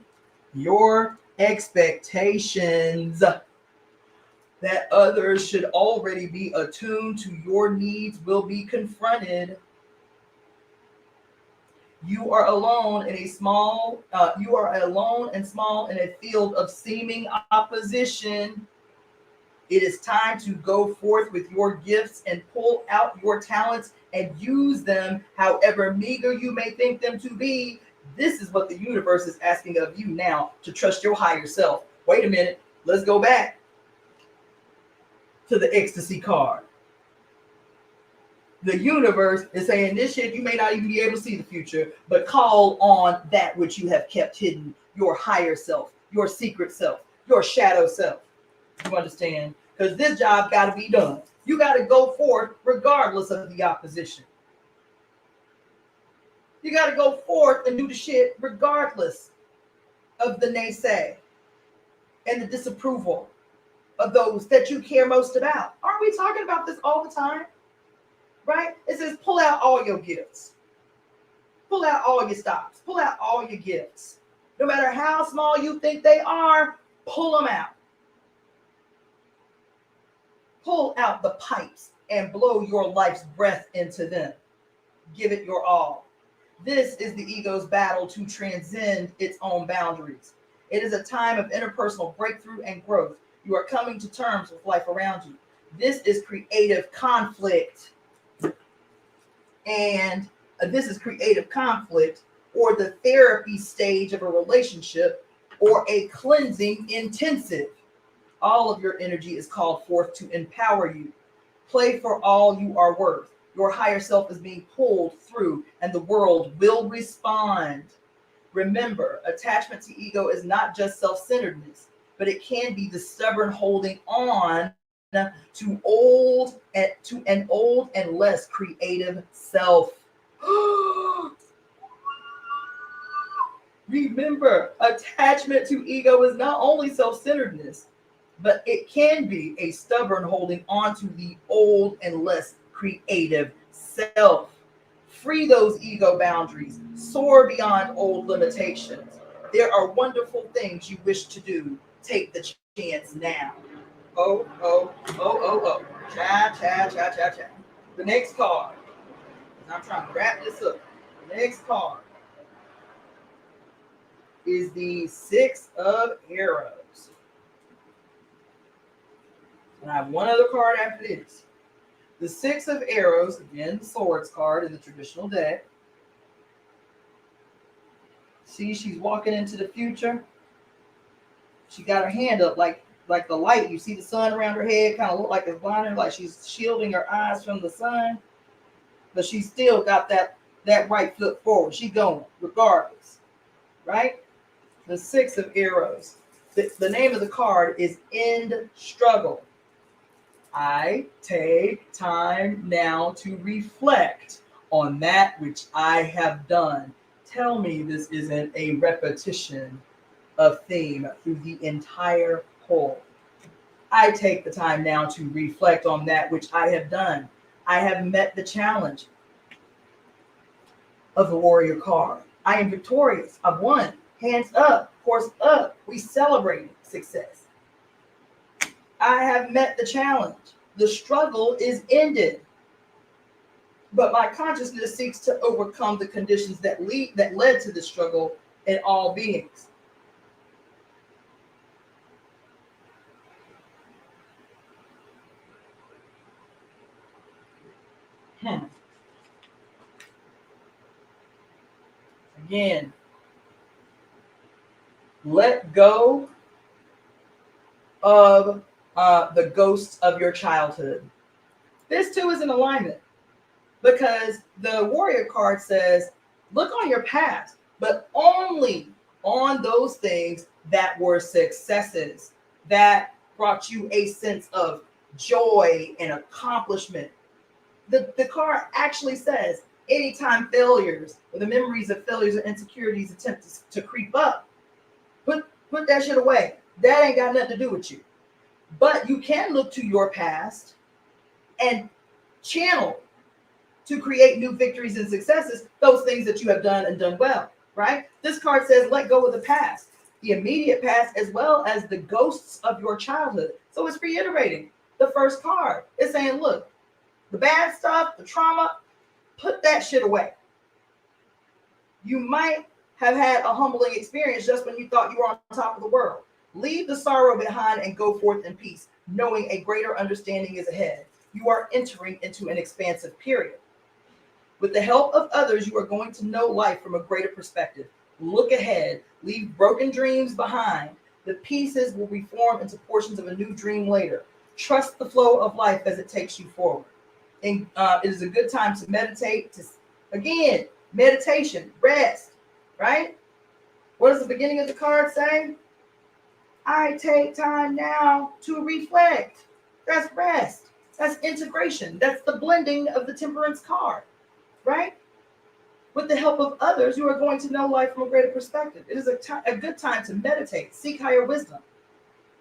Your expectations that others should already be attuned to your needs will be confronted. You are alone in a small, you are alone and small in a field of seeming opposition. It is time to go forth with your gifts and pull out your talents and use them however meager you may think them to be. This is what the universe is asking of you now, to trust your higher self. Wait a minute. Let's go back to the ecstasy card. The universe is saying this shit, you may not even be able to see the future, but call on that which you have kept hidden, your higher self, your secret self, your shadow self. You understand? Because this job got to be done. You got to go forth regardless of the opposition. You got to go forth and do the shit regardless of the naysay and the disapproval of those that you care most about. Aren't we talking about this all the time? Right? It says pull out all your gifts. Pull out all your stops. Pull out all your gifts. No matter how small you think they are, pull them out. Pull out the pipes and blow your life's breath into them. Give it your all. This is the ego's battle to transcend its own boundaries. It is a time of interpersonal breakthrough and growth. You are coming to terms with life around you. This is creative conflict. And this is creative conflict, or the therapy stage of a relationship, or a cleansing intensive. All of your energy is called forth to empower you. Play for all you are worth. Your higher self is being pulled through, and the world will respond. Remember, attachment to ego is not just self-centeredness, but it can be the stubborn holding on to an old and less creative self. Remember, attachment to ego is not only self-centeredness, but it can be a stubborn holding on to the old and less creative self. Free those ego boundaries. Soar beyond old limitations. There are wonderful things you wish to do. Take the chance now. Oh, oh, oh, oh, oh. Cha, cha, cha, cha, cha. The next card. I'm trying to wrap this up. The next card is the Six of Arrows. And I have one other card after this. The Six of Arrows, again, the Swords card in the traditional deck. See, she's walking into the future. She got her hand up like the light. You see the sun around her head, kind of look like it's blinding her, like she's shielding her eyes from the sun. But she's still got that right foot forward. She's going, regardless. Right? The Six of Arrows. The name of the card is End Struggle. I take time now to reflect on that which I have done. Tell me this isn't a repetition of theme through the entire whole. I take the time now to reflect on that which I have done. I have met the challenge of the warrior card. I am victorious. I've won. Hands up, horse up. We celebrate success. I have met the challenge. The struggle is ended. But my consciousness seeks to overcome the conditions that led to the struggle in all beings. Again, let go of the ghosts of your childhood. This too is in alignment because the warrior card says, look on your past, but only on those things that were successes, that brought you a sense of joy and accomplishment. The card actually says, anytime failures or the memories of failures or insecurities attempt to creep up, put that shit away. That ain't got nothing to do with you. But you can look to your past and channel to create new victories and successes, those things that you have done and done well, right? This card says, let go of the past, the immediate past, as well as the ghosts of your childhood. So it's reiterating the first card. It's saying, look, the bad stuff, the trauma, put that shit away. You might have had a humbling experience just when you thought you were on top of the world. Leave the sorrow behind and go forth in peace, knowing a greater understanding is ahead. You are entering into an expansive period. With the help of others, you are going to know life from a greater perspective. Look ahead. Leave broken dreams behind. The pieces will reform into portions of a new dream later. Trust the flow of life as it takes you forward. And it is a good time to meditate. Again, meditation, rest, right? What does the beginning of the card say? I take time now to reflect. That's rest. That's integration. That's the blending of the temperance card, right? With the help of others, you are going to know life from a greater perspective. It is a good time to meditate, seek higher wisdom.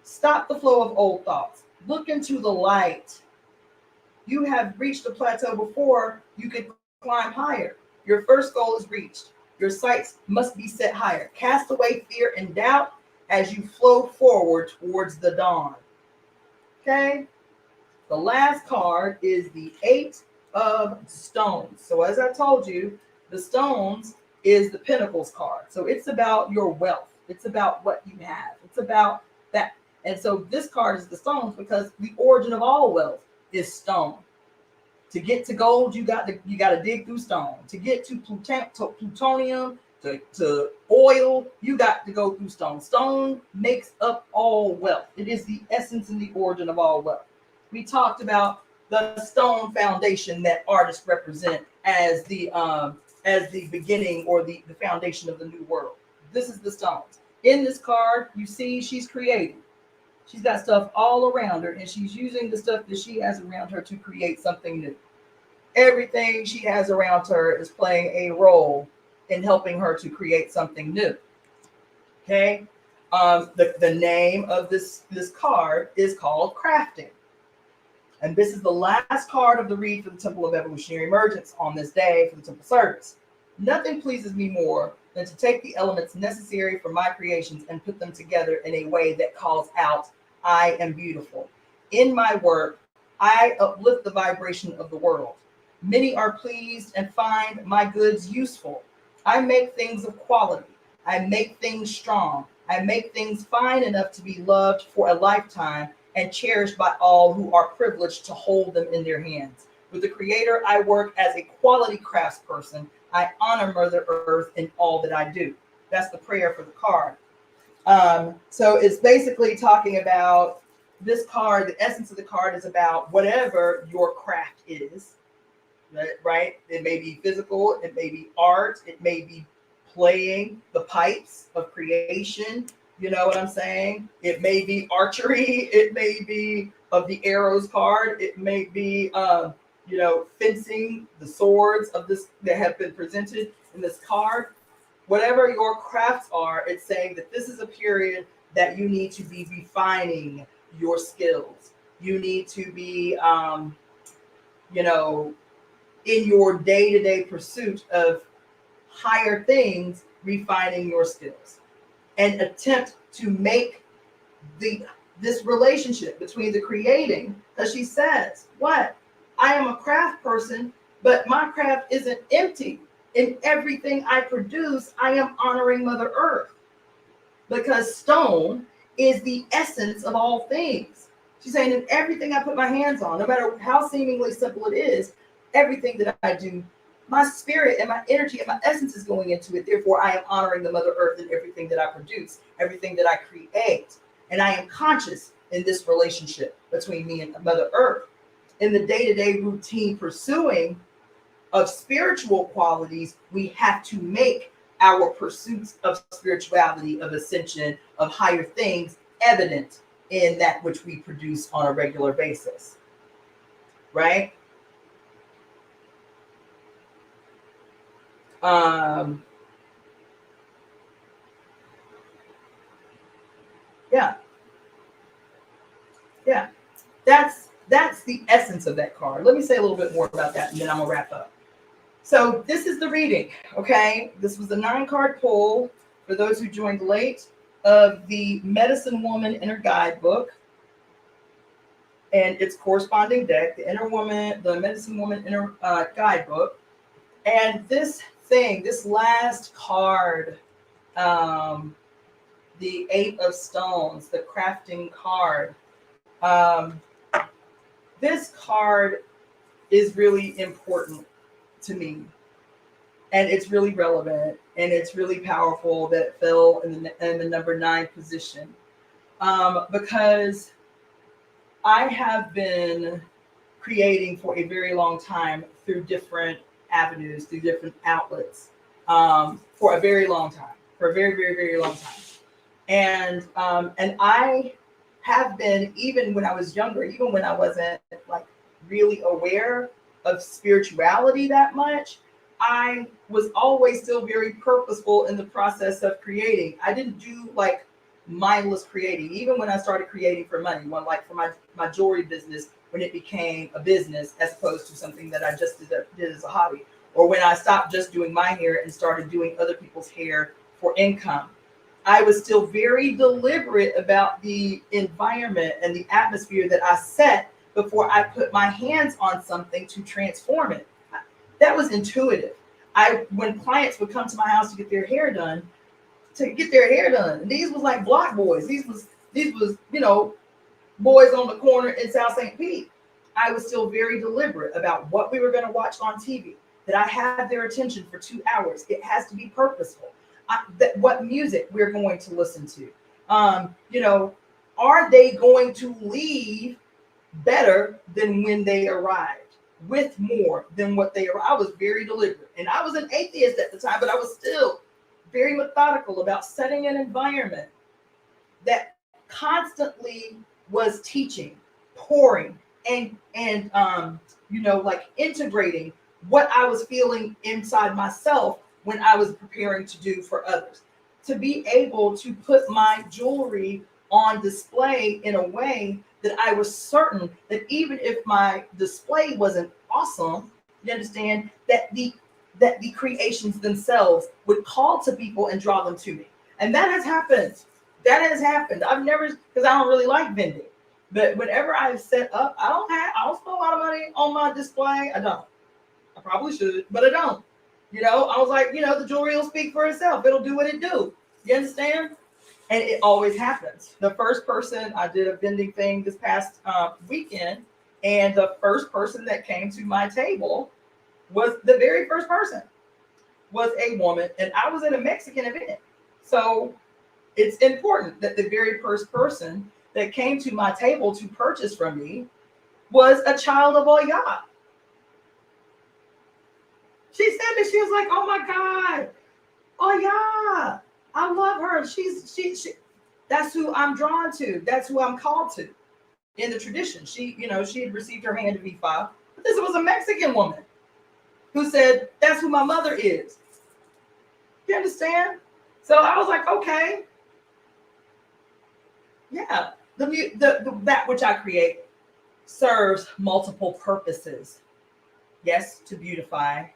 Stop the flow of old thoughts. Look into the light. You have reached a plateau before you could climb higher. Your first goal is reached. Your sights must be set higher. Cast away fear and doubt as you flow forward towards the dawn. Okay? The last card is the Eight of Stones. So as I told you, the stones is the Pentacles card. So it's about your wealth. It's about what you have. It's about that. And so this card is the stones because the origin of all wealth is stone. To get to gold, you got to dig through stone. To get to plutonium, to oil, you got to go through stone. Stone makes up all wealth. It is the essence and the origin of all wealth. We talked about the stone foundation that artists represent as the beginning or the foundation of the new world. This is the stones. In this card, you see she's creating. She's got stuff all around her, and she's using the stuff that she has around her to create something new. Everything she has around her is playing a role in helping her to create something new. Okay? The name of this card is called crafting. And this is the last card of the read for the Temple of Evolutionary Emergence on this day for the Temple service. Nothing pleases me more than to take the elements necessary for my creations and put them together in a way that calls out, I am beautiful. In my work, I uplift the vibration of the world. Many are pleased and find my goods useful. I make things of quality. I make things strong. I make things fine enough to be loved for a lifetime and cherished by all who are privileged to hold them in their hands. With the Creator, I work as a quality craftsperson. I honor Mother Earth in all that I do. That's the prayer for the card. So it's basically talking about this card. The essence of the card is about whatever your craft is, right? It may be physical, it may be art, it may be playing the pipes of creation. You know what I'm saying? It may be archery. It may be of the arrows card. It may be, fencing the swords of this that have been presented in this card. Whatever your crafts are, it's saying that this is a period that you need to be refining your skills. You need to be, in your day-to-day pursuit of higher things, refining your skills. And attempt to make this relationship between the creating, because she says, what? I am a craft person, but my craft isn't empty. In everything I produce, I am honoring Mother Earth, because stone is the essence of all things. She's saying in everything I put my hands on, no matter how seemingly simple it is, everything that I do, my spirit and my energy and my essence is going into it. Therefore, I am honoring the Mother Earth in everything that I produce, everything that I create. And I am conscious in this relationship between me and Mother Earth. In the day-to-day routine pursuing of spiritual qualities, we have to make our pursuits of spirituality, of ascension, of higher things evident in that which we produce on a regular basis. Right? Yeah. That's the essence of that card. Let me say a little bit more about that, and then I'm gonna wrap up. So this is the reading, okay? This was a 9-card pull for those who joined late of the Medicine Woman Inner Guidebook and its corresponding deck, the Medicine Woman Inner Guidebook. And this last card, the 8 of Stones, the crafting card. This card is really important to me. And it's really relevant and it's really powerful that it fell in the number 9 position. Because I have been creating for a very long time through different avenues, through different outlets, for a very long time, for a very, very, very long time. And I have been, even when I was younger, even when I wasn't like really aware of spirituality that much, I was always still very purposeful in the process of creating. I didn't do like mindless creating. Even when I started creating for money, when like for my jewelry business, when it became a business as opposed to something that I just did as a hobby, or when I stopped just doing my hair and started doing other people's hair for income, I was still very deliberate about the environment and the atmosphere that I set before I put my hands on something to transform it. That was intuitive. When clients would come to my house to get their hair done, and these was like block boys. These was boys on the corner in South St. Pete. I was still very deliberate about what we were going to watch on TV, that I had their attention for 2 hours. It has to be purposeful. That what music we're going to listen to. Are they going to leave better than when they arrived, with more than what they arrived? I was very deliberate. And I was an atheist at the time, but I was still very methodical about setting an environment that constantly was teaching, pouring, and like integrating what I was feeling inside myself when I was preparing to do for others. To be able to put my jewelry on display in a way that I was certain that even if my display wasn't awesome, you understand, that the creations themselves would call to people and draw them to me. And that has happened. I've never, because I don't really like vending. But whenever I've set up, I don't spend a lot of money on my display. I don't. I probably should, but I don't. I was like, the jewelry will speak for itself. It'll do what it do. You understand? And it always happens. The first person, I did a vending thing this past weekend, and the first person that came to my table was the very first person, was a woman, and I was at a Mexican event. So it's important that the very first person that came to my table to purchase from me was a child of Oya. She said that she was like, "Oh my God, Oya, I love her. She that's who I'm drawn to. That's who I'm called to in the tradition." She had received her hand to V5, but this was a Mexican woman who said, "That's who my mother is." You understand? So I was like, okay, yeah, that which I create serves multiple purposes. Yes, to beautify,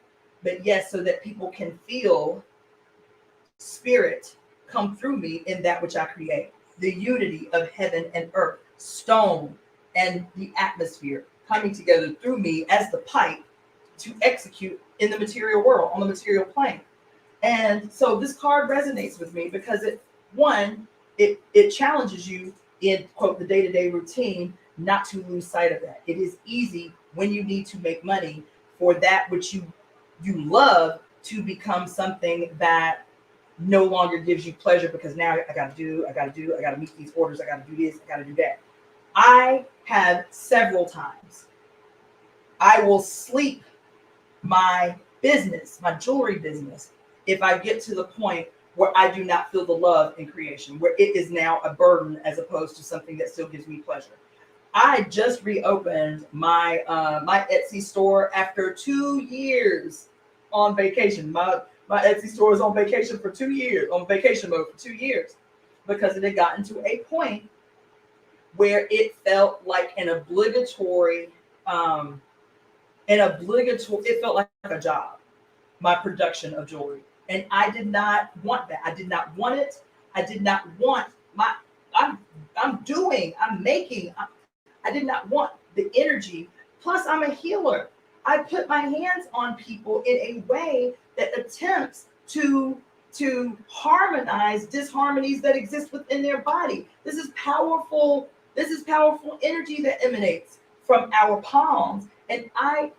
but yes, so that people can feel spirit come through me in that which I create. The unity of heaven and earth, stone and the atmosphere coming together through me as the pipe to execute in the material world, on the material plane. And so this card resonates with me because it challenges you in, quote, the day-to-day routine, not to lose sight of that. It is easy when you need to make money for that which you love to become something that no longer gives you pleasure, because now I got to meet these orders. I got to do this. I got to do that. I have several times, I will sleep my business, my jewelry business, if I get to the point where I do not feel the love in creation, where it is now a burden as opposed to something that still gives me pleasure. I just reopened my my Etsy store after 2 years on vacation. My Etsy store is on vacation for 2 years, on vacation mode for 2 years, because it had gotten to a point where it felt like an obligatory, it felt like a job, my production of jewelry. And I did not want that. I did not want it. I did not want I'm making. I did not want the energy. Plus, I'm a healer. I put my hands on people in a way that attempts to harmonize disharmonies that exist within their body. This is powerful. This is powerful energy that emanates from our palms. And I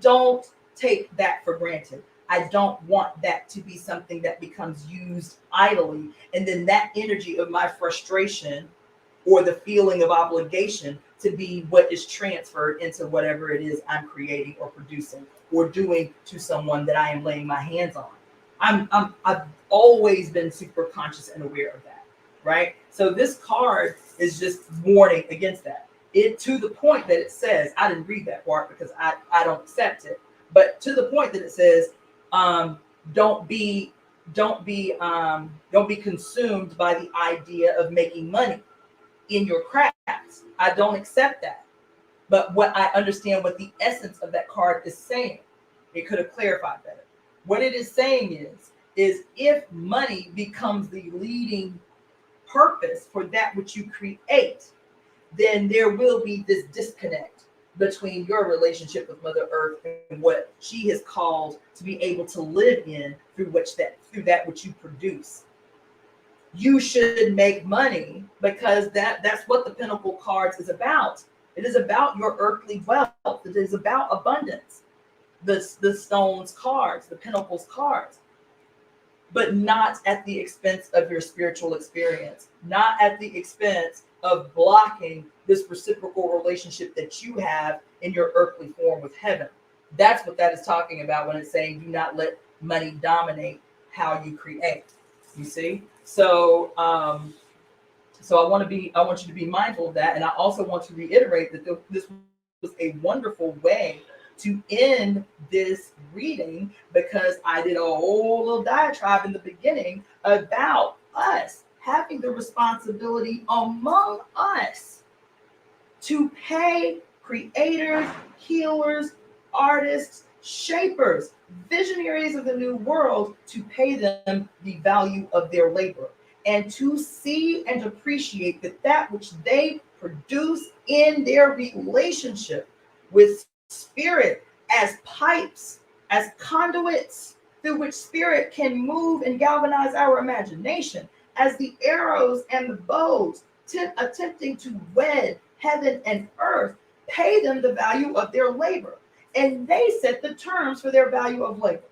don't take that for granted. I don't want that to be something that becomes used idly. And then that energy of my frustration or the feeling of obligation to be what is transferred into whatever it is I'm creating or producing or doing to someone that I am laying my hands on. I've always been super conscious and aware of that, right? So this card is just warning against that. It, to the point that it says, I didn't read that part because I don't accept it, but to the point that it says, don't be consumed by the idea of making money in your crafts. I don't accept that. But what I understand what the essence of that card is saying, it could have clarified better. What it is saying is if money becomes the leading purpose for that which you create, then there will be this disconnect between your relationship with Mother Earth and what she has called to be able to live in through that which you produce. You should make money because that's what the Pinnacle cards is about. It is about your earthly wealth. It is about abundance. The stones cards, the Pentacles cards, but not at the expense of your spiritual experience, not at the expense of blocking this reciprocal relationship that you have in your earthly form with heaven. That's what that is talking about when it's saying do not let money dominate how you create. You see? So so I want you to be mindful of that. And I also want to reiterate that this was a wonderful way to end this reading, because I did a whole little diatribe in the beginning about us having the responsibility among us to pay creators, healers, artists, shapers, visionaries of the new world, to pay them the value of their labor and to see and appreciate that which they produce in their relationship with spirit as pipes, as conduits through which spirit can move and galvanize our imagination, as the arrows and the bows attempting to wed heaven and earth. Pay them the value of their labor. And they set the terms for their value of labor.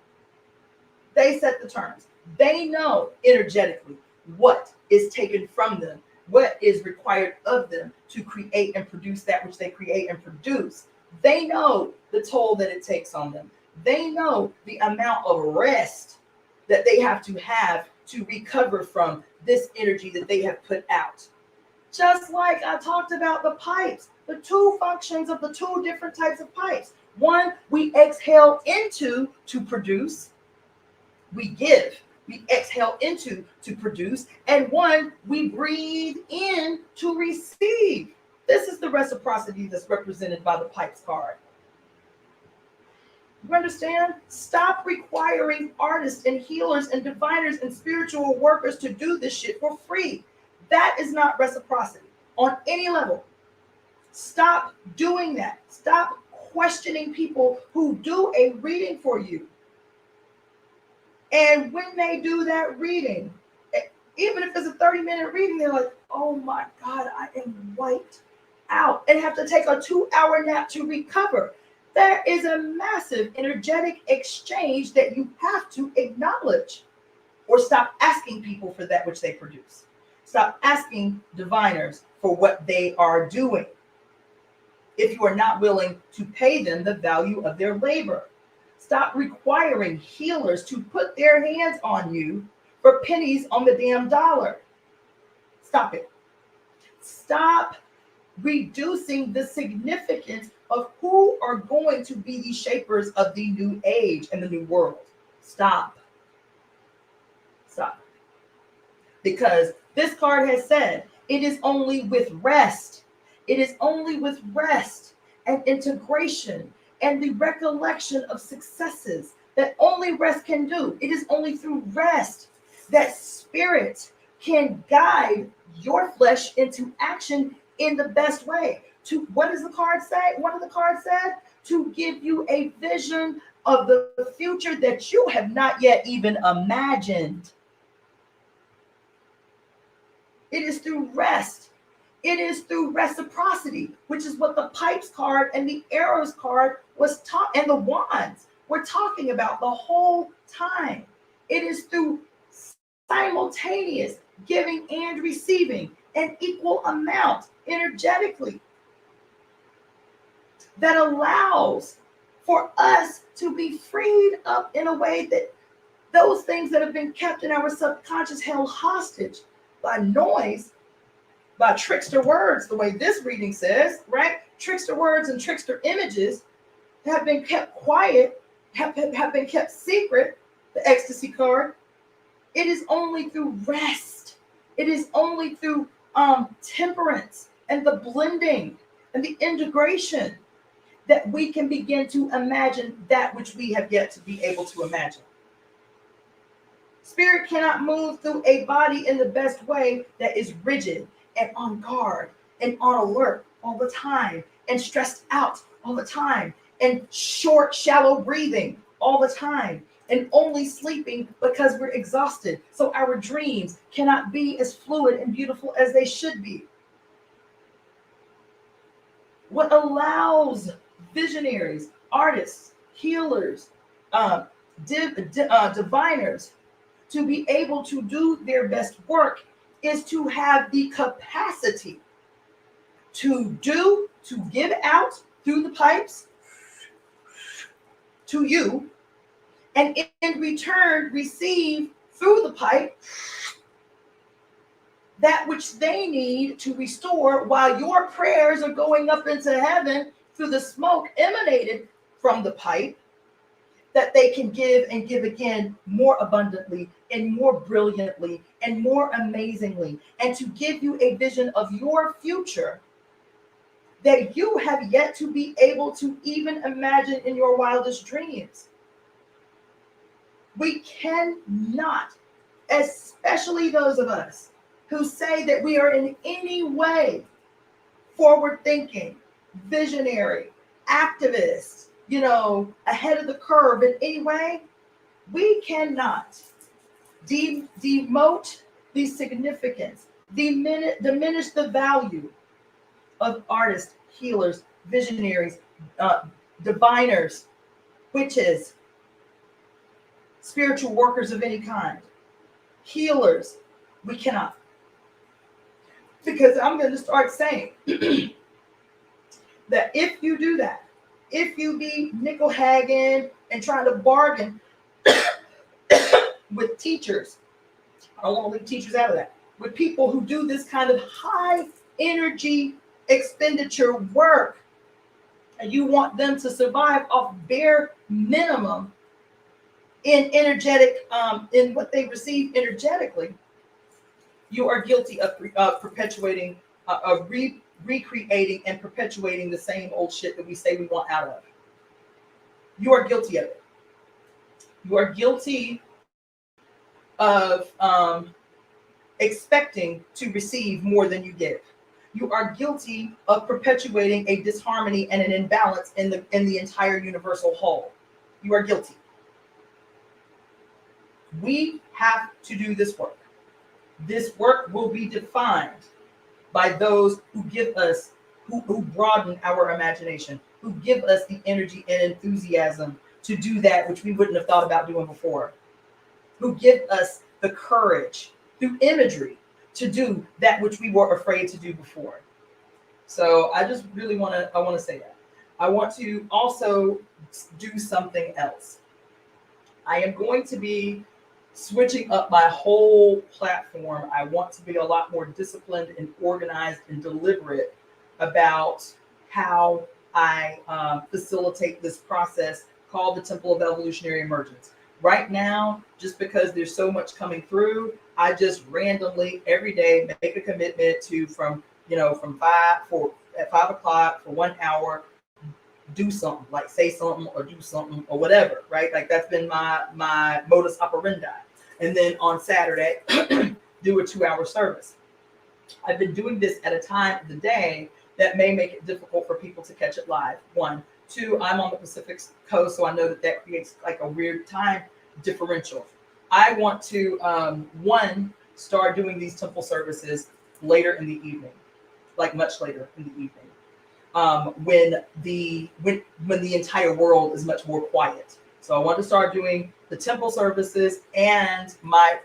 They set the terms. They know energetically what is taken from them, what is required of them to create and produce that which they create and produce. They know the toll that it takes on them. They know the amount of rest that they have to recover from this energy that they have put out. Just like I talked about the pipes, the two functions of the two different types of pipes. One, we exhale into to produce. We give. We exhale into to produce. And one, we breathe in to receive. This is the reciprocity that's represented by the pipes card. You understand? Stop requiring artists and healers and diviners and spiritual workers to do this shit for free. That is not reciprocity on any level. Stop doing that. Stop questioning people who do a reading for you. And when they do that reading, even if it's a 30-minute reading, they're like, oh my God, I am wiped out, and have to take a 2-hour nap to recover. There is a massive energetic exchange that you have to acknowledge, or stop asking people for that which they produce. Stop asking diviners for what they are doing if you are not willing to pay them the value of their labor. Stop requiring healers to put their hands on you for pennies on the damn dollar. Stop it. Stop reducing the significance of who are going to be the shapers of the new age and the new world. Stop. Stop. Because this card has said it is only with rest. It is only with rest and integration and the recollection of successes that only rest can do. It is only through rest that spirit can guide your flesh into action in the best way. To what does the card say? One of the cards said to give you a vision of the future that you have not yet even imagined. It is through rest. It is through reciprocity, which is what the pipes card and the arrows card was taught, and the wands, we're talking about the whole time. It is through simultaneous giving and receiving an equal amount energetically that allows for us to be freed up in a way that those things that have been kept in our subconscious, held hostage by noise, by trickster words, the way this reading says, right? Trickster words and trickster images have been kept quiet, have been kept secret, the ecstasy card. It is only through rest. It is only through temperance and the blending and the integration that we can begin to imagine that which we have yet to be able to imagine. Spirit cannot move through a body in the best way that is rigid and on guard and on alert all the time and stressed out all the time and short, shallow breathing all the time and only sleeping because we're exhausted. So our dreams cannot be as fluid and beautiful as they should be. What allows visionaries, artists, healers, diviners to be able to do their best work is to have the capacity to give out through the pipes to you, and in return receive through the pipe that which they need to restore while your prayers are going up into heaven through the smoke emanated from the pipe, that they can give and give again more abundantly and more brilliantly and more amazingly, and to give you a vision of your future that you have yet to be able to even imagine in your wildest dreams. We cannot, especially those of us who say that we are in any way forward thinking, visionary, activists, ahead of the curve in any way, we cannot demote the significance, diminish the value of artists, healers, visionaries, diviners, witches, spiritual workers of any kind, healers. We cannot. Because I'm going to start saying that if you do that, if you be nickel hagging and trying to bargain with teachers, I don't want to leave teachers out of that, with people who do this kind of high energy expenditure work, and you want them to survive off bare minimum in energetic, in what they receive energetically, you are guilty of perpetuating, recreating and perpetuating the same old shit that we say we want out of. You are guilty of it. You are guilty of expecting to receive more than you give. You are guilty of perpetuating a disharmony and an imbalance in the entire universal whole. You are guilty. We have to do this work. This work will be defined by those who give us, who broaden our imagination, who give us the energy and enthusiasm to do that which we wouldn't have thought about doing before, who give us the courage through imagery to do that which we were afraid to do before. So I just really want to say that. I want to also do something else. I am going to be switching up my whole platform. I want to be a lot more disciplined and organized and deliberate about how I facilitate this process called the Temple of Evolutionary Emergence. Right now, just because there's so much coming through, I just randomly every day make a commitment to at 5 o'clock for 1 hour, do something, like say something or do something or whatever, right? Like that's been my modus operandi. And then on Saturday, do a 2-hour service. I've been doing this at a time of the day that may make it difficult for people to catch it live. 1, 2, I'm on the Pacific Coast, so I know that creates like a weird time differential. I want to, 1, start doing these temple services later in the evening, like much later in the evening, when the entire world is much more quiet. So I want to start doing the temple services and my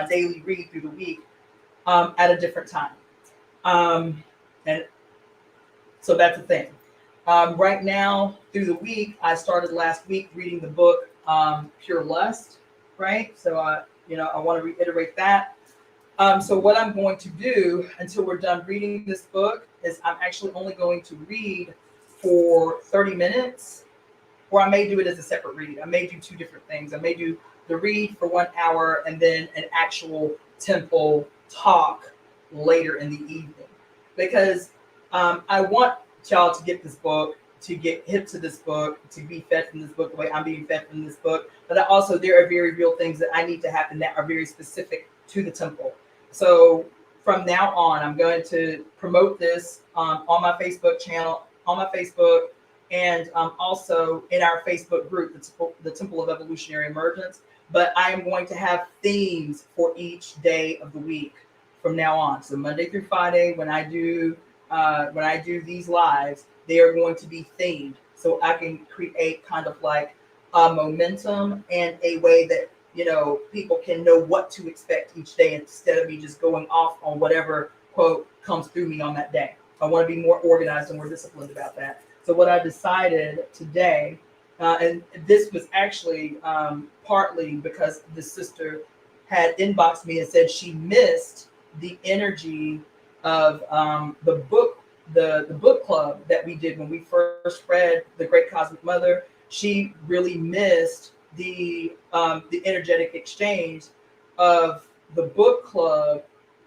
daily read through the week at a different time. And so that's the thing. Right now, through the week, I started last week reading the book Pure Lust, right? So I want to reiterate that. So what I'm going to do until we're done reading this book is I'm actually only going to read for 30 minutes, or I may do it as a separate read. I may do two different things. I may do the read for 1 hour and then an actual temple talk later in the evening, because I want y'all to get this book, to get hip to this book, to be fed from this book the way I'm being fed from this book. But also there are very real things that I need to happen that are very specific to the temple. So from now on, I'm going to promote this on my Facebook channel, on my Facebook, and also in our Facebook group, the Temple of Evolutionary Emergence. But I am going to have themes for each day of the week from now on. So Monday through Friday, when I do these lives, they are going to be themed, so I can create kind of like a momentum and a way that people can know what to expect each day instead of me just going off on whatever quote comes through me on that day. I want to be more organized and more disciplined about that. So what I decided today, and this was actually partly because the sister had inboxed me and said she missed the energy of the book club that we did when we first read The Great Cosmic Mother. She really missed the energetic exchange of the book club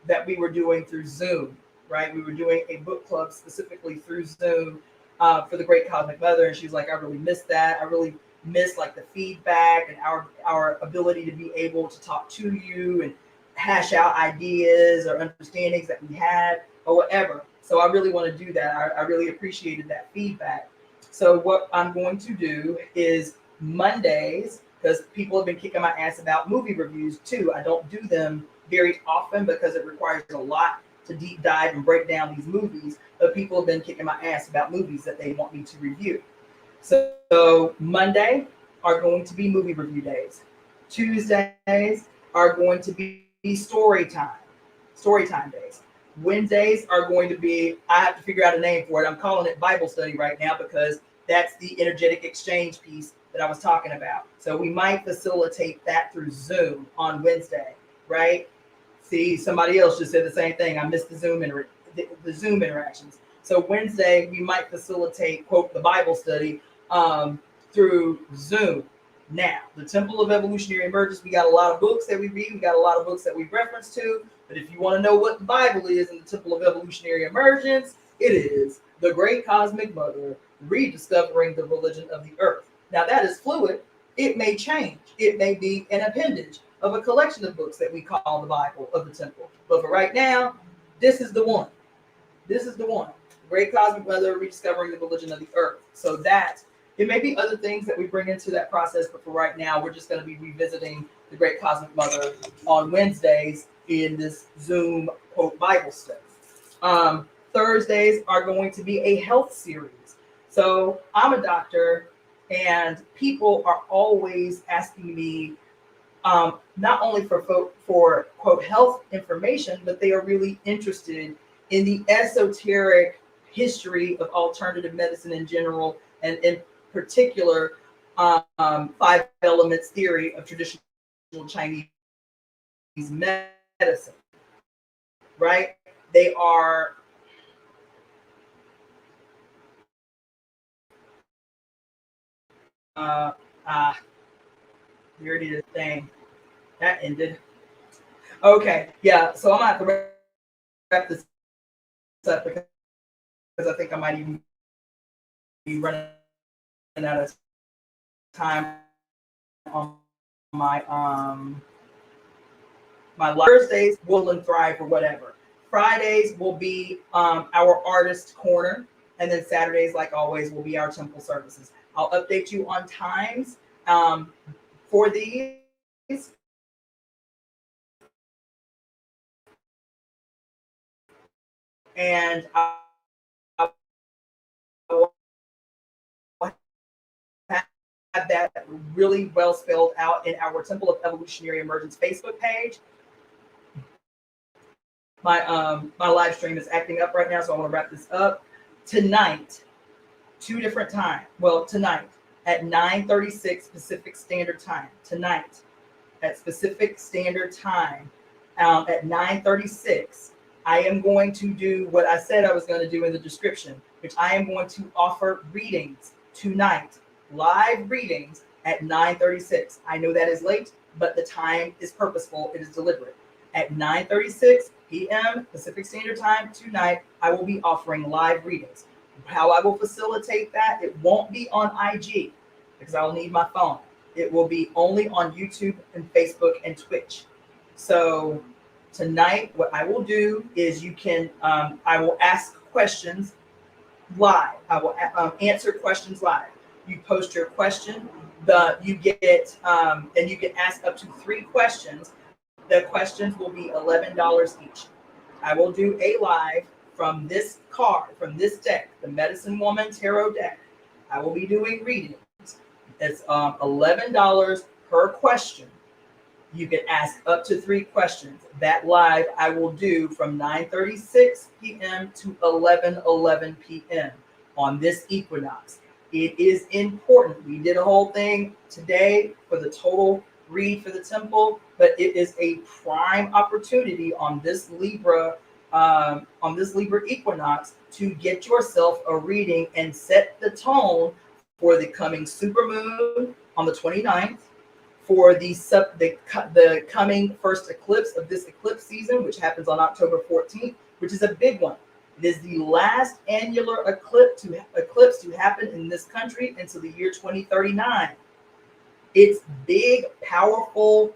that we were doing through Zoom, right? We were doing a book club specifically through Zoom for The Great Cosmic Mother, and she's like, I really missed that. I really missed like the feedback and our ability to be able to talk to you and hash out ideas or understandings that we had or whatever. So I really want to do that. I really appreciated that feedback. So what I'm going to do is Mondays, because people have been kicking my ass about movie reviews too. I don't do them very often because it requires a lot to deep dive and break down these movies, but people have been kicking my ass about movies that they want me to review. So Monday are going to be movie review days. Tuesdays are going to be story time days. Wednesdays are going to be, I have to figure out a name for it. I'm calling it Bible study right now because that's the energetic exchange piece that I was talking about. So we might facilitate that through Zoom on Wednesday, right? See, somebody else just said the same thing. I missed the Zoom interactions. So Wednesday we might facilitate, quote, the Bible study through Zoom. Now, the Temple of Evolutionary Emergence, we got a lot of books that we read. We got a lot of books that we reference to. But if you want to know what the Bible is in the Temple of Evolutionary Emergence, it is The Great Cosmic Mother, Rediscovering the Religion of the Earth. Now, that is fluid. It may change. It may be an appendage of a collection of books that we call the Bible of the Temple. But for right now, this is the one. This is the one. Great Cosmic Mother, Rediscovering the Religion of the Earth. So that, it may be other things that we bring into that process, but for right now, we're just going to be revisiting the Great Cosmic Mother on Wednesdays in this Zoom, quote, Bible study. Thursdays are going to be a health series. So I'm a doctor, and people are always asking me, not only for quote health information, but they are really interested in the esoteric history of alternative medicine in general, and in particular, 5 elements theory of traditional Chinese medicine. Right? They are here it is. Dang, that ended. Okay, yeah. So I'm gonna have to wrap this up because I think I might even be running out of time on my my Thursdays will and thrive or whatever. Fridays will be our artist corner, and then Saturdays, like always, will be our temple services. I'll update you on times for these. And I will have have that really well spelled out in our Temple of Evolutionary Emergence Facebook page. My live stream is acting up right now, so I want to wrap this up. Tonight, 2 different times. Well, tonight at 9:36 Pacific Standard Time. Tonight at Pacific Standard Time at 9:36, I am going to do what I said I was going to do in the description, which I am going to offer readings tonight, live readings at 9:36. I know that is late, but the time is purposeful. It is deliberate. At 9:36 p.m. Pacific Standard Time tonight, I will be offering live readings. How I will facilitate that, it won't be on IG because I'll need my phone. It will be only on YouTube and Facebook and Twitch. So tonight, what I will do is I will ask questions live. I will answer questions live. You post your question, you get and you can ask up to 3 questions. The questions will be $11 each. I will do a live from this card, from this deck, the Medicine Woman Tarot deck. I will be doing readings. It's $11 per question. You can ask up to 3 questions. That live I will do from 9:36 p.m. to 11:11 p.m. on this equinox. It is important. We did a whole thing today for the total read for the temple, but it is a prime opportunity on this Libra equinox to get yourself a reading and set the tone for the coming supermoon on the 29th, for the coming first eclipse of this eclipse season, which happens on October 14th, which is a big one. It is the last annular eclipse to happen in this country until the year 2039. It's big, powerful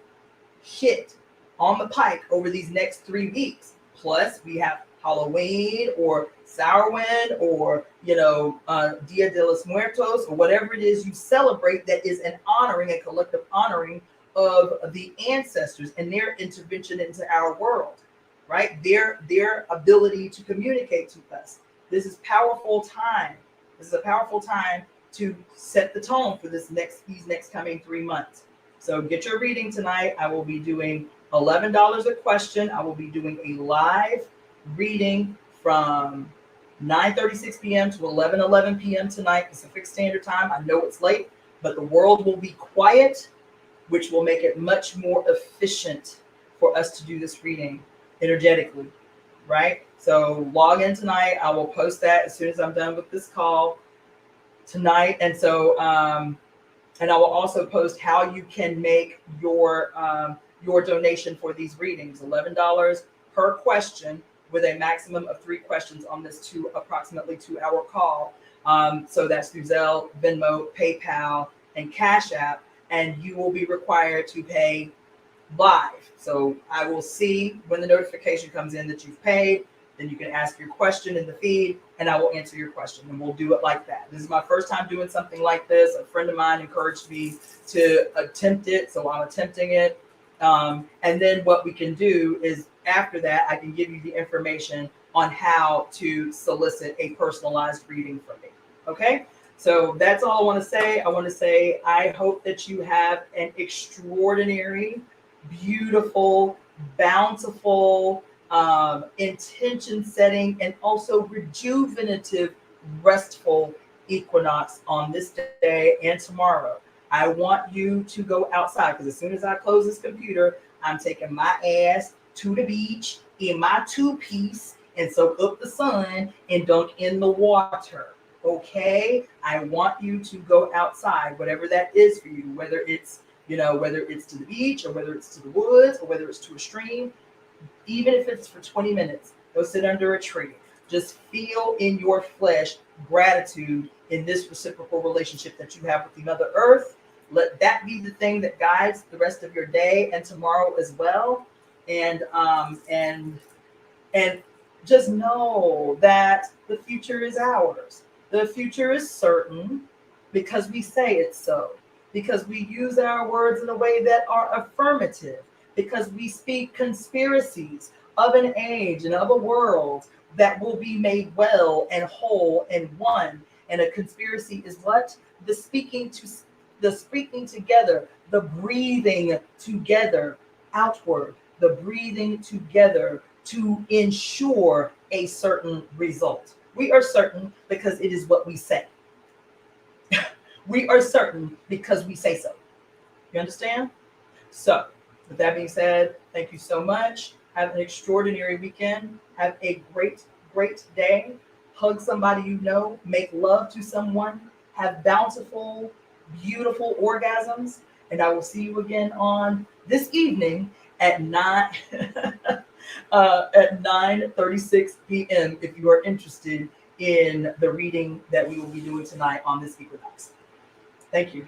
hit on the pike over these next 3 weeks. Plus, we have Halloween or Samhain or Dia de los Muertos or whatever it is you celebrate that is an honoring, a collective honoring of the ancestors and their intervention into our world, right? Their ability to communicate to us. This is powerful time. This is a powerful time to set the tone for these next coming 3 months. So get your reading tonight. I will be doing $11 a question. I will be doing a live reading from 9:36 p.m. to 11:11 p.m. tonight, Pacific Standard Time. I know it's late, but the world will be quiet, which will make it much more efficient for us to do this reading energetically, right? So log in tonight. I will post that as soon as I'm done with this call tonight. And so, and I will also post how you can make your donation for these readings, $11 per question with a maximum of 3 questions on this approximately 2-hour call. So that's through Zelle, Venmo, PayPal, and Cashapp. And you will be required to pay live. So I will see when the notification comes in that you've paid. Then you can ask your question in the feed and I will answer your question, and we'll do it like that. This is my first time doing something like this. A friend of mine encouraged me to attempt it, so I'm attempting it. And then what we can do is after that, I can give you the information on how to solicit a personalized reading from me. Okay? So that's all I want to say. I want to say I hope that you have an extraordinary, beautiful, bountiful, intention setting, and also rejuvenative, restful equinox on this day and tomorrow. I want you to go outside because as soon as I close this computer, I'm taking my ass to the beach in my 2-piece and soak up the sun and dunk in the water. Okay? I want you to go outside, whatever that is for you, whether it's to the beach or whether it's to the woods or whether it's to a stream. Even if it's for 20 minutes, go sit under a tree. Just feel in your flesh gratitude in this reciprocal relationship that you have with the Mother Earth. Let that be the thing that guides the rest of your day and tomorrow as well. And just know that the future is ours. The future is certain because we say it's so. Because we use our words in a way that are affirmative. Because we speak conspiracies of an age and of a world that will be made well and whole and one. And a conspiracy is what? The speaking to the speaking together, the breathing together outward, the breathing together to ensure a certain result. We are certain because it is what we say. We are certain because we say so. You understand? So, with that being said, thank you so much. Have an extraordinary weekend. Have a great, great day. Hug somebody you know. Make love to someone. Have bountiful, beautiful orgasms. And I will see you again on this evening at 9:36 p.m. if you are interested in the reading that we will be doing tonight on this equinox. Thank you.